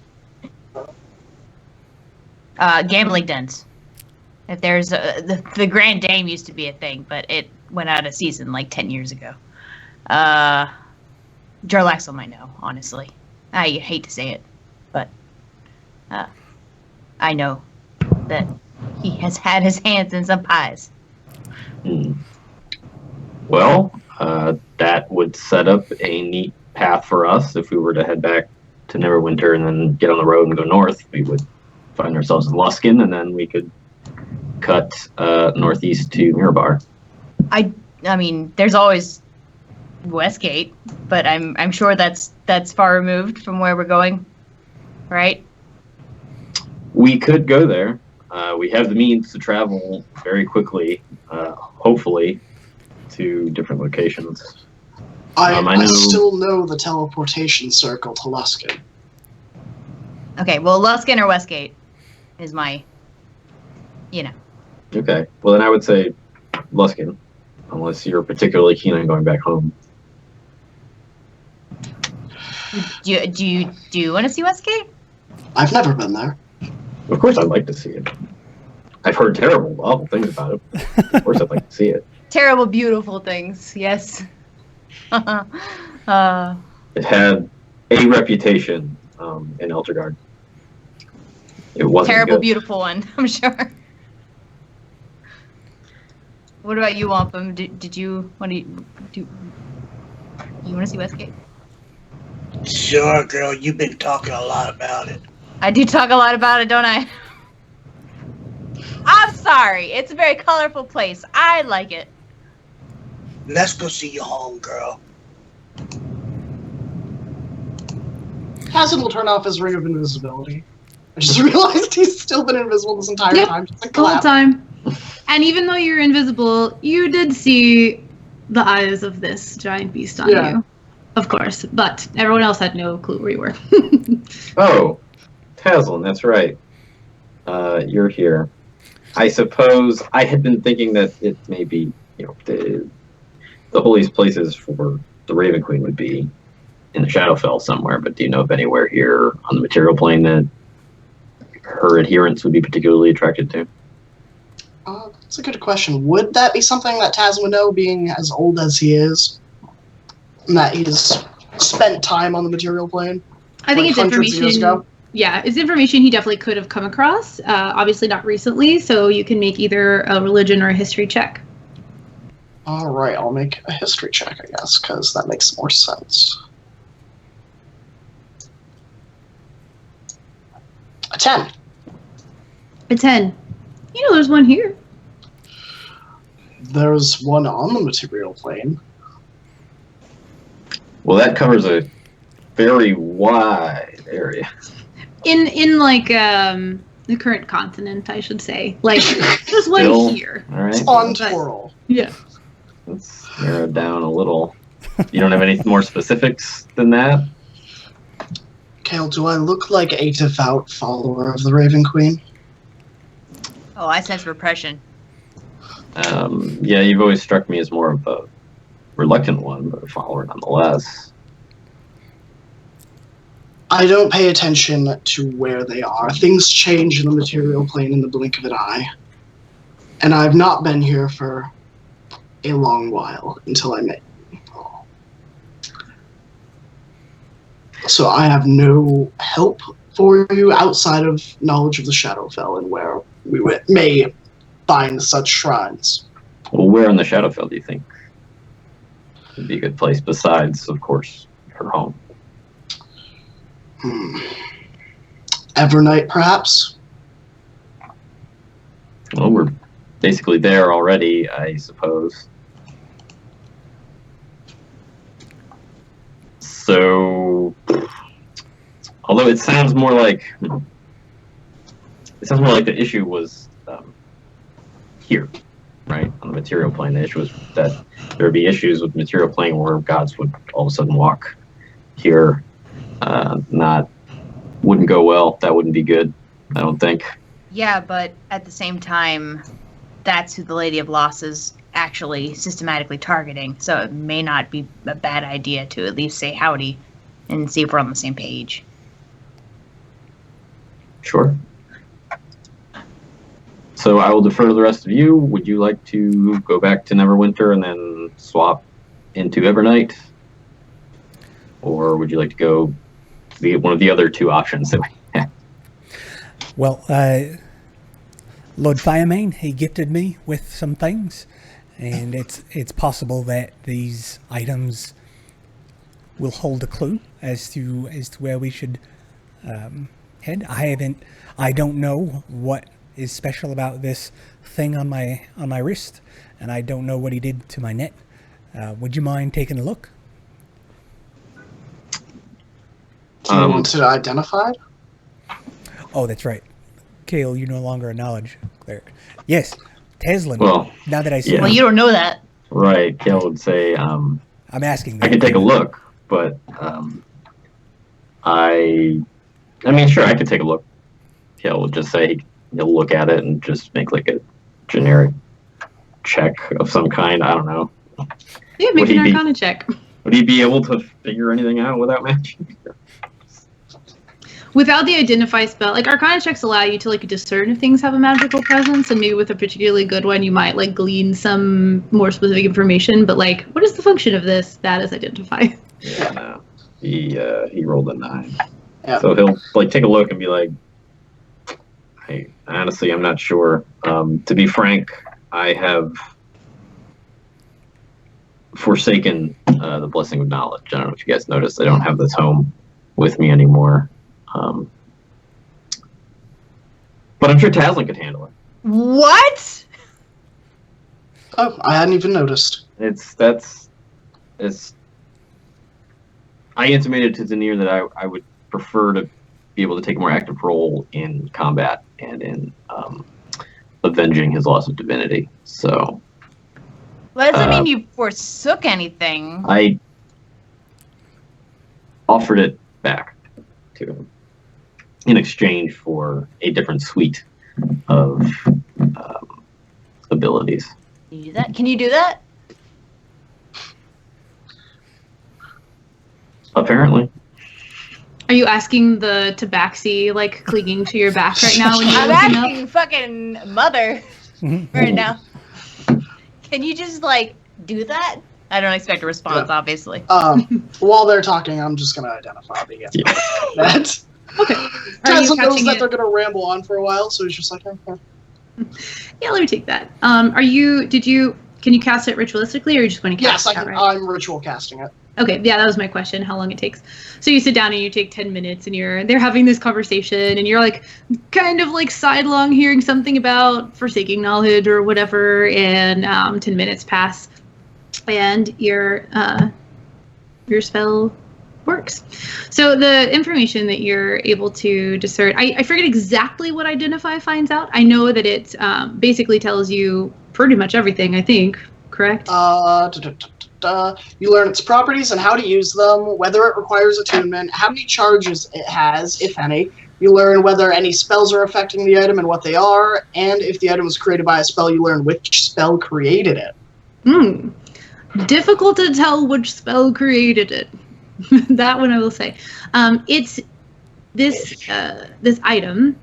F: Gambling dens. If there's the Grand Dame used to be a thing, but it went out of season like 10 years ago. Jarlaxle might know, honestly. I hate to say it, but I know that he has had his hands in some pies.
C: Well, that would set up a neat path for us. If we were to head back to Neverwinter and then get on the road and go north, we would find ourselves in Luskin, and then we could cut northeast to Mirabar.
F: I mean, there's always Westgate, but I'm sure that's far removed from where we're going, right?
C: We could go there. We have the means to travel very quickly, hopefully, to different locations.
E: I still know the teleportation circle to Luskin.
F: Okay, well, Luskin or Westgate is my,
C: Okay, well then I would say Luskin, unless you're particularly keen on going back home.
F: Do you want to see Westgate?
E: I've never been there.
C: Of course I'd like to see it. I've heard terrible, awful things about it. Of course I'd like to see it.
F: Terrible, beautiful things, yes.
C: It had a reputation in Eltergard. It wasn't
F: terrible,
C: good.
F: beautiful one, I'm sure. What about you, Wampum? Did you want to do? You want to see Westgate?
D: Sure, girl. You've been talking a lot about it.
F: I do talk a lot about it, don't I? I'm sorry. It's a very colorful place. I like it.
D: Let's go see your home, girl.
E: Hassan will turn off his ring of invisibility. I just realized he's still been invisible this entire time. Just a
A: The whole
E: clap.
A: time. And even though you're invisible, you did see the eyes of this giant beast on
E: Yeah.
A: you, of course. But everyone else had no clue where you were.
C: Oh, Tazlin, that's right. You're here. I suppose I had been thinking that it may be, the holiest places for the Raven Queen would be in the Shadowfell somewhere, but do you know of anywhere here on the material plane that her adherents would be particularly attracted to?
E: That's a good question. Would that be something that Taz would know, being as old as he is? And that he's spent time on the material plane?
A: I think it's
E: hundreds of years
A: information.
E: ago?
A: Yeah, it's information he definitely could have come across. Obviously not recently, so you can make either a religion or a history check.
E: All right, I'll make a history check, I guess, because that makes more sense. A 10.
A: A 10. There's one here.
E: There's one on the material plane.
C: Well, that covers a very wide area.
A: In like the current continent, I should say. Like there's one
C: Still,
A: here.
C: All right.
E: It's on Toral.
A: Yeah.
C: Let's narrow it down a little. You don't have any more specifics than that?
E: Kale, do I look like a devout follower of the Raven Queen?
F: Oh, I sense repression.
C: Yeah, you've always struck me as more of a reluctant one, but a follower nonetheless.
E: I don't pay attention to where they are. Things change in the material plane in the blink of an eye. And I've not been here for a long while until I met you. So I have no help for you outside of knowledge of the Shadowfell and where we may find such shrines.
C: Well, where in the Shadowfell do you think would be a good place besides, of course, her home?
E: Evernight, perhaps?
C: Well, we're basically there already, I suppose. So, although it sounds more like the issue was here, right, on the material plane. The issue was that there would be issues with material plane where gods would all of a sudden walk here. Wouldn't go well. That wouldn't be good, I don't think.
F: Yeah, but at the same time, that's who the Lady of Loss is actually systematically targeting. So it may not be a bad idea to at least say howdy and see if we're on the same page.
C: Sure. So I will defer to the rest of you. Would you like to go back to Neverwinter and then swap into Evernight? Or would you like to go be one of the other two options that we have?
B: Well, Lord Firemane, he gifted me with some things, and it's possible that these items will hold a clue as to where we should head. I don't know what is special about this thing on my wrist, and I don't know what he did to my net. Would you mind taking a look?
E: Do you want it identified?
B: Oh, that's right. Kale, you're no longer a knowledge cleric. Yes, Teslin.
C: Well,
B: now that I see,
C: yeah.
F: Well, you don't know that.
C: Right, Kale would say,
B: I'm asking.
C: I could take a look, but I mean, sure, I could take a look. Kale would just say he'll look at it and just make like a generic check of some kind. I don't know.
A: Yeah, make an Arcana check.
C: Would he be able to figure anything out without matching?
A: Without the identify spell, like Arcana checks allow you to like discern if things have a magical presence, and maybe with a particularly good one, you might like glean some more specific information. But like, what is the function of this? That is identify.
C: Yeah, no. He rolled a 9.
E: Yeah.
C: So he'll like take a look and be like, "Hey, honestly, I'm not sure. To be frank, I have forsaken the blessing of knowledge. I don't know if you guys noticed. I don't have the tome with me anymore." But I'm sure Tazlin could handle it.
F: What?
E: Oh, I hadn't even noticed.
C: I intimated to Zanir that I would prefer to be able to take a more active role in combat and in avenging his loss of divinity. So
F: Well, that doesn't mean you forsook anything.
C: I offered it back to him in exchange for a different suite of abilities.
F: Can you do that? Can you do that?
C: Apparently.
A: Are you asking the tabaxi, like, clinging to your back right now when you're
F: I'm
A: looking
F: asking fucking mother right now. Can you just, like, do that? I don't expect a response, obviously.
E: While they're talking, I'm just gonna identify the that.
A: Okay.
E: Tenzo knows that they're gonna ramble on for a while, so he's just like, okay.
A: Yeah, let me take that. Can you cast it ritualistically, or are you just going to cast
E: Yes,
A: it outright?
E: I'm ritual casting it.
A: Okay, yeah, that was my question, how long it takes. So you sit down and you take 10 minutes and they're having this conversation and you're like kind of like sidelong hearing something about forsaking knowledge or whatever, and 10 minutes pass and your spell works. So the information that you're able to discern, I forget exactly what Identify finds out. I know that it basically tells you pretty much everything, I think, correct?
E: You learn its properties and how to use them, whether it requires attunement, how many charges it has, if any. You learn whether any spells are affecting the item and what they are, and if the item was created by a spell, you learn which spell created it.
A: Difficult to tell which spell created it. That one I will say. It's this item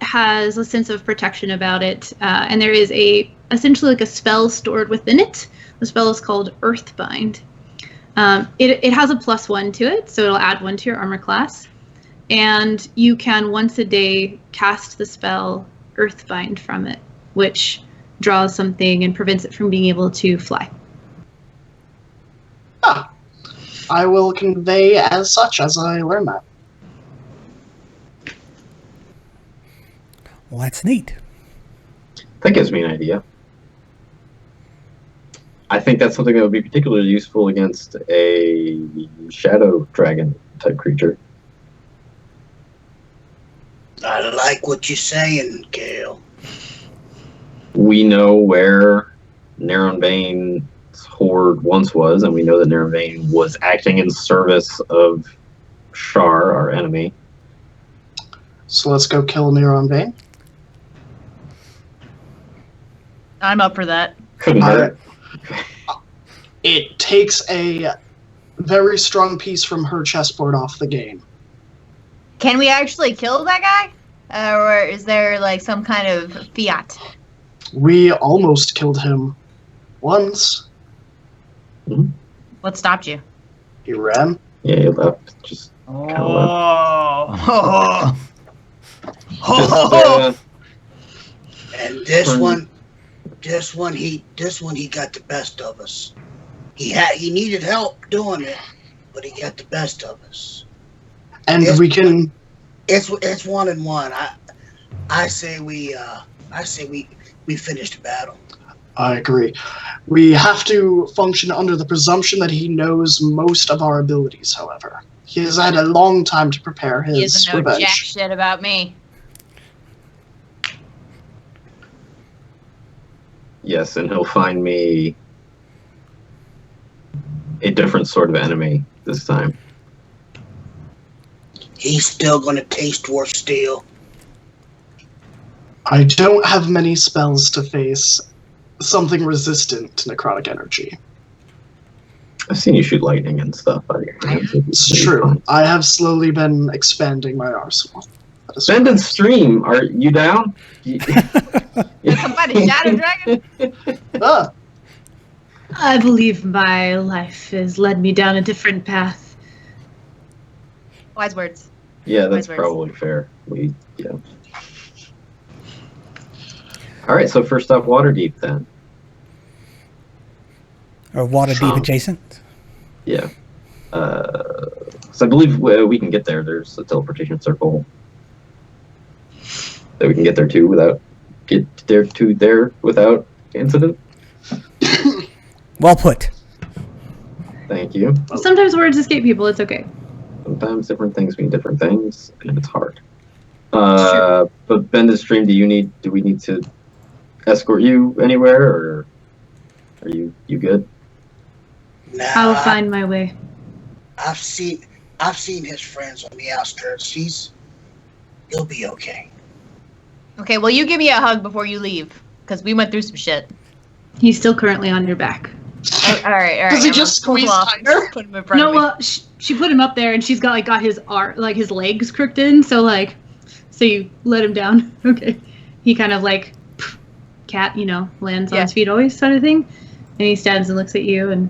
A: has a sense of protection about it, and there is essentially like a spell stored within it. The spell is called Earthbind. It has a +1 to it, so it'll add 1 to your armor class. And you can once a day cast the spell Earthbind from it, which draws something and prevents it from being able to fly.
E: I will convey as such as I learn that.
B: Well, that's neat.
C: That gives me an idea. I think that's something that would be particularly useful against a shadow dragon type creature.
D: I like what you're saying, Gale.
C: We know where Neverwinter's horde once was, and we know that Neverwinter was acting in service of Shar, our enemy.
E: So let's go kill Neverwinter.
F: I'm up for that.
C: Couldn't hurt.
E: It takes a very strong piece from her chessboard off the game.
F: Can we actually kill that guy? Or is there, like, some kind of fiat?
E: We almost killed him once.
F: What stopped you?
E: He ran.
C: Yeah, he left. Just kind of left.
D: And this one he got the best of us. He needed help doing it, but he got the best of us.
E: And
D: it's,
E: we can.
D: It's 1-1. I say we finish the battle.
E: I agree. We have to function under the presumption that he knows most of our abilities, however. He has had a long time to prepare his
F: He doesn't know
E: revenge.
F: jack shit about me.
C: Yes, and he'll find me a different sort of enemy this time.
D: He's still going to taste dwarf steel.
E: I don't have many spells to face something resistant to necrotic energy.
C: I've seen you shoot lightning and stuff out of your hands.
E: It's true. I have slowly been expanding my arsenal.
C: Bend and Stream, are you down?
F: Come find a shadow dragon?
A: I believe my life has led me down a different path.
F: Wise words.
C: Yeah, that's
F: Wise words.
C: probably fair. Yeah. All right, so first up, Waterdeep then.
B: Or Waterdeep adjacent.
C: Yeah. So I believe we can get there. There's a teleportation circle that we can get there to without incident.
B: Well put.
C: Thank you.
A: Sometimes words escape people, it's okay.
C: Sometimes different things mean different things, and it's hard. But Bend and Stream, do we need to escort you anywhere, or Are you good?
D: Nah,
A: I will find my way.
D: I've seen his friends on the outskirts. He'll be okay.
F: Okay, well, you give me a hug before you leave, because we went through some shit.
A: He's still currently on your back.
F: Oh, all right.
E: Does he
F: I'm
E: just
F: gonna pull him
E: squeeze
F: off,
E: tighter?
F: Put him in front
A: No,
F: of me.
A: well, she put him up there, and she's got his his legs crooked in, so you let him down. Okay. He kind of cat, lands on his feet always sort of thing. And he stands and looks at you and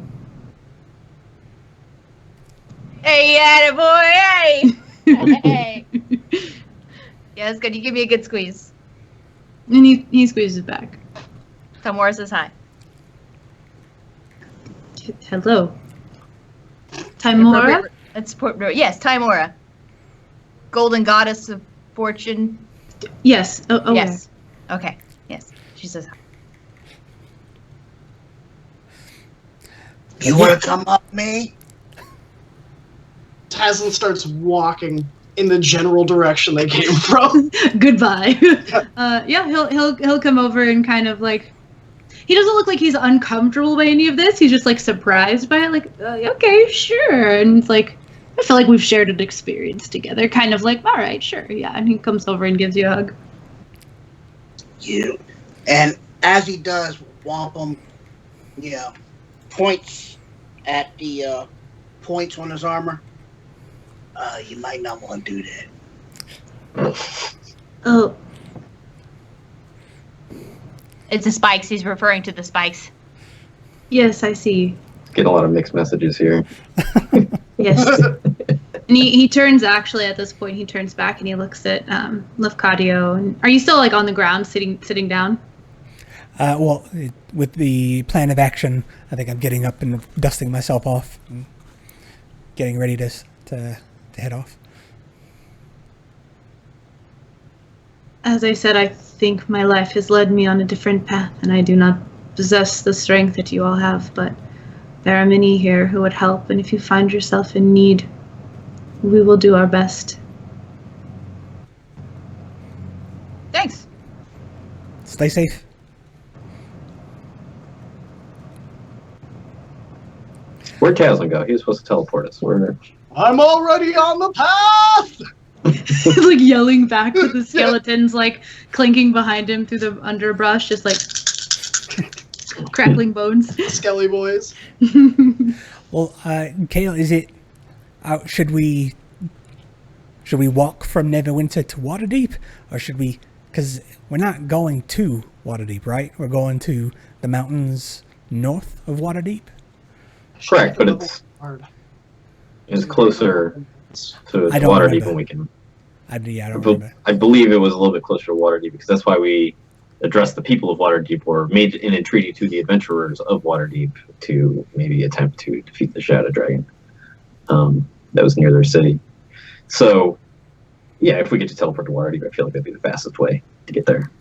F: Hey, attaboy, hey! Hey. Yeah, that's good. You give me a good squeeze.
A: and he squeezes back.
F: Tamora says hi.
A: Hello. Timora?
F: That's yes, Timora. Golden goddess of fortune.
A: Yes. Oh
F: Yes. Okay. Yes. She says hi.
D: You want to come up, me?
E: Tazlin starts walking in the general direction they came from.
A: Goodbye. Yeah, he'll come over and kind of he doesn't look like he's uncomfortable by any of this. He's just surprised by it. Okay, sure. And it's I feel like we've shared an experience together. Kind of all right, sure, yeah. And he comes over and gives you a hug.
D: You. And as he does, Wampum, points at the points on his armor. You might not want to do that.
A: Oh,
F: It's the spikes. He's referring to the spikes.
A: yes, I see.
C: Getting a lot of mixed messages here.
A: Yes. And he turns, actually, at this point, he turns back and he looks at Lefcadio. And are you still on the ground, sitting down?
B: Well, with the plan of action, I think I'm getting up and dusting myself off, and getting ready to head off.
A: As I said, I think my life has led me on a different path, and I do not possess the strength that you all have, but there are many here who would help, and if you find yourself in need, we will do our best.
F: Thanks.
B: Stay safe.
C: Where'd Tazlin go? He was supposed to teleport us. Where?
E: I'm already on the path!
A: Yelling back with the skeletons, clinking behind him through the underbrush, just crackling bones.
E: Skelly boys.
B: Well, Kale, is it? Should we walk from Neverwinter to Waterdeep, or should we? Because we're not going to Waterdeep, right? We're going to the mountains north of Waterdeep.
C: Correct, but it's closer to Waterdeep than we can.
B: I don't remember.
C: I believe it was a little bit closer to Waterdeep because that's why we addressed the people of Waterdeep or made an entreaty to the adventurers of Waterdeep to maybe attempt to defeat the Shadow Dragon. That was near their city. So, yeah, if we get to teleport to Waterdeep, I feel like that'd be the fastest way to get there.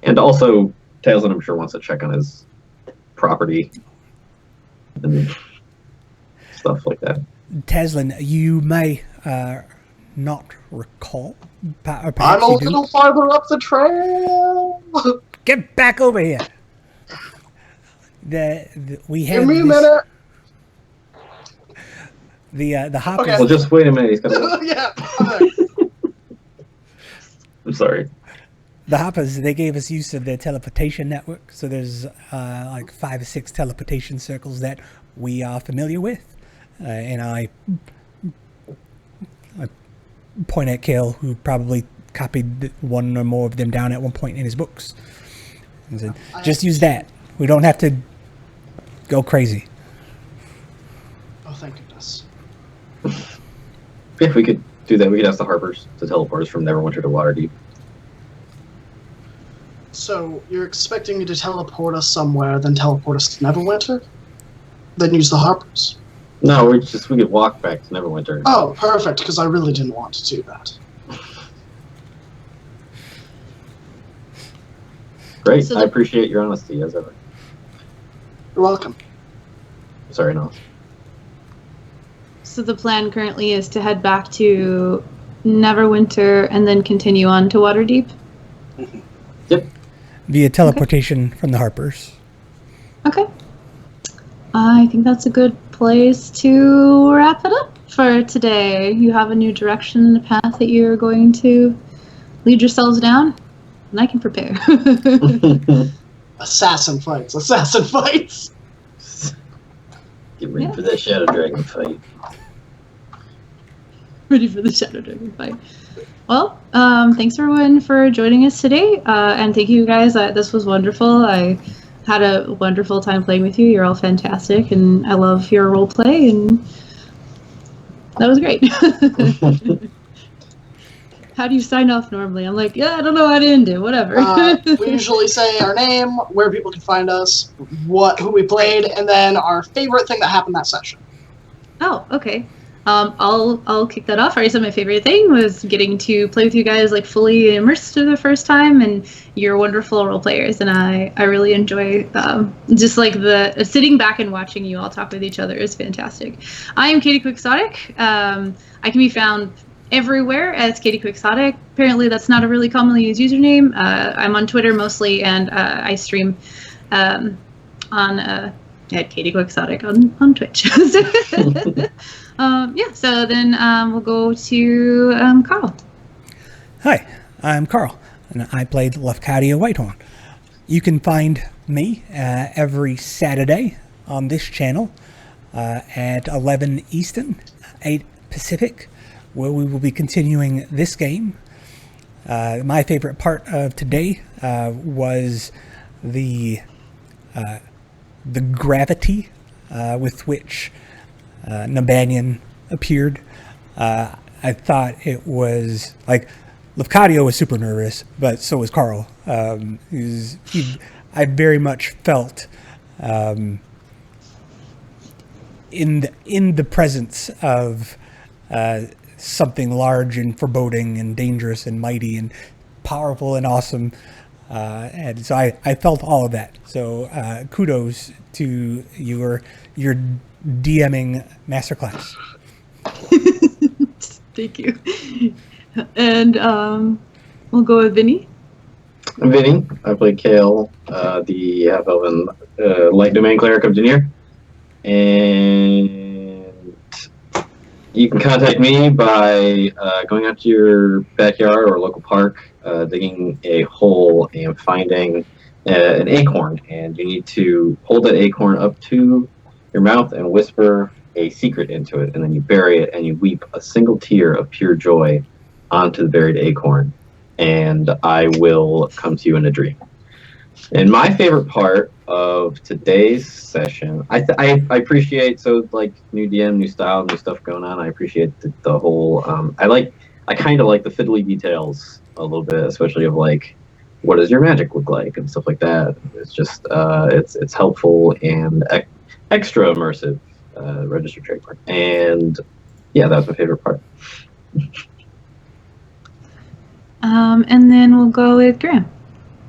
C: And also, Tazlin, I'm sure, wants to check on his property and stuff like that.
B: Tazlin, you may not recall.
E: I'm a little farther up the trail.
B: Get back over here. We have
E: Give me a minute.
B: The hoppers.
E: Okay.
C: Well, just wait a minute. He's got
E: Yeah.
C: I'm sorry.
B: The hoppers, they gave us use of their teleportation network. So there's 5 or 6 teleportation circles that we are familiar with. And I point at Kale, who probably copied one or more of them down at one point in his books. And said, just use that. We don't have to go crazy.
E: Oh, thank goodness.
C: If we could do that, we could ask the Harpers to teleport us from Neverwinter to Waterdeep.
E: So, you're expecting me to teleport us somewhere, then teleport us to Neverwinter? Then use the Harpers?
C: No, we could walk back to Neverwinter.
E: Oh, perfect, because I really didn't want to do that.
C: Great.
F: So
C: I appreciate your honesty, as ever.
E: You're welcome.
C: Sorry, no.
A: So the plan currently is to head back to Neverwinter and then continue on to Waterdeep?
C: Yep.
B: Via teleportation from the Harpers.
A: Okay. I think that's a good place to wrap it up for today. You have a new direction, a path that you're going to lead yourselves down, and I can prepare.
E: Assassin fights. Assassin fights.
C: Get ready for that Shadow Dragon fight.
A: Ready for the Shadow Dragon fight. Well, thanks everyone for joining us today, and thank you guys. This was wonderful. I had a wonderful time playing with you. You're all fantastic, and I love your role play, and that was great. How do you sign off normally? I'm like, yeah, I don't know how to end it. Whatever.
E: We usually say our name, where people can find us, who we played, and then our favorite thing that happened that session.
A: Oh, okay. I'll kick that off. I said my favorite thing was getting to play with you guys like fully immersed for the first time, and you're wonderful role players, and I really enjoy just like the sitting back and watching you all talk with each other is fantastic. I am Katie Quixotic. I can be found everywhere as Katie Quixotic. Apparently that's not a really commonly used username. I'm on Twitter mostly, and I stream on at Katie Quixotic on Twitch. So then we'll go to Carl.
B: Hi, I'm Carl, and I played Lafcadio Whitehorn. You can find me every Saturday on this channel at 11 Eastern, 8 Pacific, where we will be continuing this game. My favorite part of today was the gravity with which Nabanian appeared. I thought it was like Lafcadio was super nervous, but so was Carl. I very much felt in the presence of something large and foreboding and dangerous and mighty and powerful and awesome. And so I felt all of that. So kudos to your DMing masterclass.
A: Thank you. And we'll go with Vinny.
C: I'm Vinny. I play Kale, the half-elven light domain cleric of Janir. And you can contact me by going out to your backyard or local park, digging a hole and finding an acorn. And you need to hold that acorn up to your mouth and whisper a secret into it, and then you bury it and you weep a single tear of pure joy onto the buried acorn, and I will come to you in a dream. And my favorite part of today's session, I appreciate, so like new DM, new style, new stuff going on. I appreciate the whole. I kind of like the fiddly details a little bit, especially of like, what does your magic look like and stuff like that. It's just it's helpful and extra immersive, registered trademark. And yeah, that was my favorite part.
A: And then we'll go with Graham.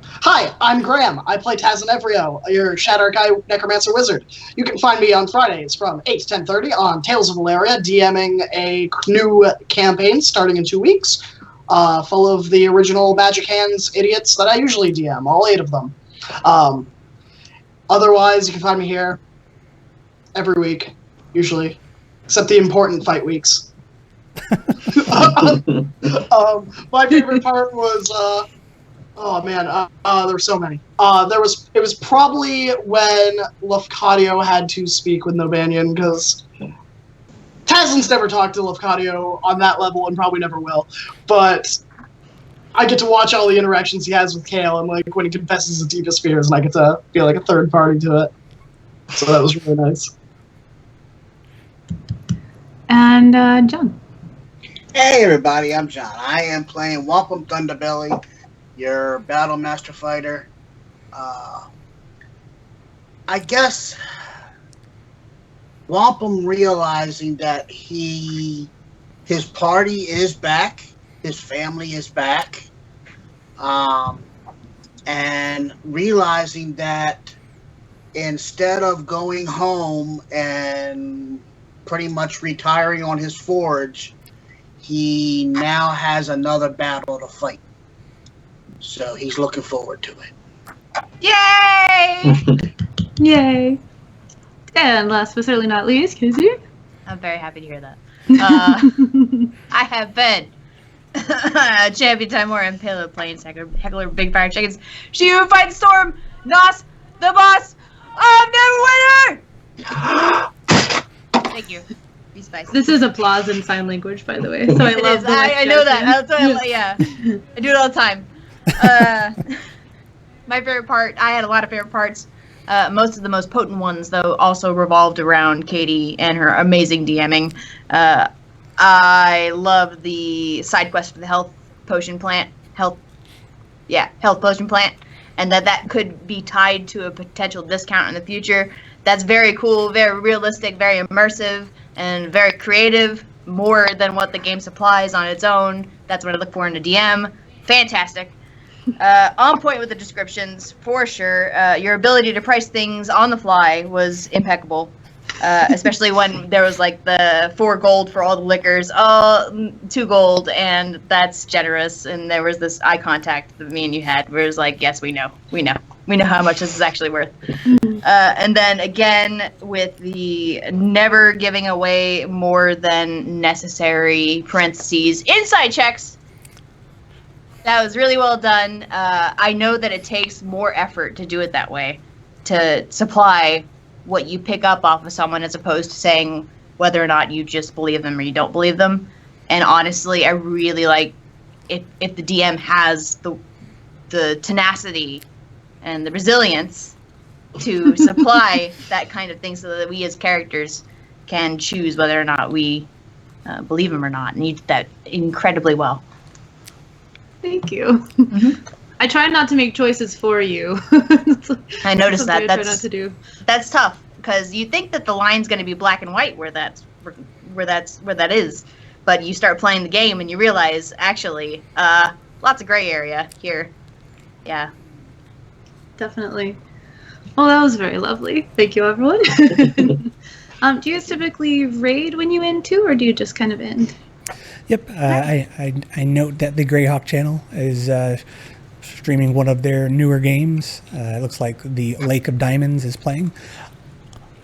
E: Hi, I'm Graham. I play Tazanevrio, your Shadow Guy Necromancer Wizard. You can find me on Fridays from 8 to 10:30 on Tales of Valeria, DMing a new campaign starting in 2 weeks, full of the original Magic Hands idiots that I usually DM, all 8 of them. Otherwise, you can find me here every week, usually, except the important fight weeks. My favorite part was, there were so many. It was probably when Lafcadio had to speak with Nobanian, because Tazlin's never talked to Lafcadio on that level and probably never will, but I get to watch all the interactions he has with Kale, and like when he confesses his deepest fears, and I get to feel like a third party to it. So that was really nice.
A: And John.
D: Hey everybody, I'm John. I am playing Wampum Thunderbelly, your Battle Master Fighter. I guess Wampum realizing that his party is back, his family is back, and realizing that instead of going home and pretty much retiring on his forge, he now has another battle to fight. So he's looking forward to it.
F: Yay!
A: Yay. And last but certainly not least, Kizzy.
F: I'm very happy to hear that. I have been Champion Timor and Palo Plains, Heckler Big Fire Chickens. She who fights Storm, Nos, the boss of Neverwinter! Thank you. Be spicy.
A: This is applause in sign language, by the way. So I
F: It
A: love
F: is.
A: the
F: I know that.
A: gesture.
F: That's what yeah. I do it all the time. My favorite part, I had a lot of favorite parts. Most of the most potent ones, though, also revolved around Katie and her amazing DMing. I love the side quest for the health potion plant. Health potion plant. And that could be tied to a potential discount in the future. That's very cool, very realistic, very immersive, and very creative. More than what the game supplies on its own. That's what I look for in a DM. Fantastic. On point with the descriptions, for sure. Your ability to price things on the fly was impeccable. Especially when there was like the 4 gold for all the liquors. Oh, 2 gold, and that's generous. And there was this eye contact that me and you had where it was like, yes, we know how much this is actually worth. And then again, with the never giving away more than necessary parentheses inside checks. That was really well done. I know that it takes more effort to do it that way, to supply what you pick up off of someone as opposed to saying whether or not you just believe them or you don't believe them. And honestly, I really like if the DM has the tenacity and the resilience to supply that kind of thing so that we as characters can choose whether or not we believe them or not. And you did that incredibly well.
A: Thank you.
F: Mm-hmm.
A: I try not to make choices for you.
F: I noticed that.
A: I try not to do.
F: That's tough because you think that the line's going to be black and white where that is, but you start playing the game and you realize actually lots of gray area here. Yeah.
A: Definitely. Well, that was very lovely. Thank you, everyone. Do you guys typically raid when you end too, or do you just kind of end?
B: Yep. I note that the Greyhawk channel is streaming one of their newer games. It looks like the Lake of Diamonds is playing.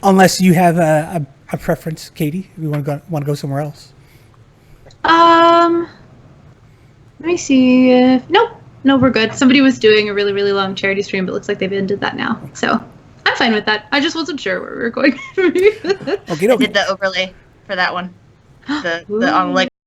B: Unless you have a preference, Katie, we want to go somewhere else.
A: Let me see. No, we're good. Somebody was doing a really, really long charity stream, but it looks like they've ended that now. So I'm fine with that. I just wasn't sure where we were going.
B: Okay,
F: I did the overlay for that one. The on Lake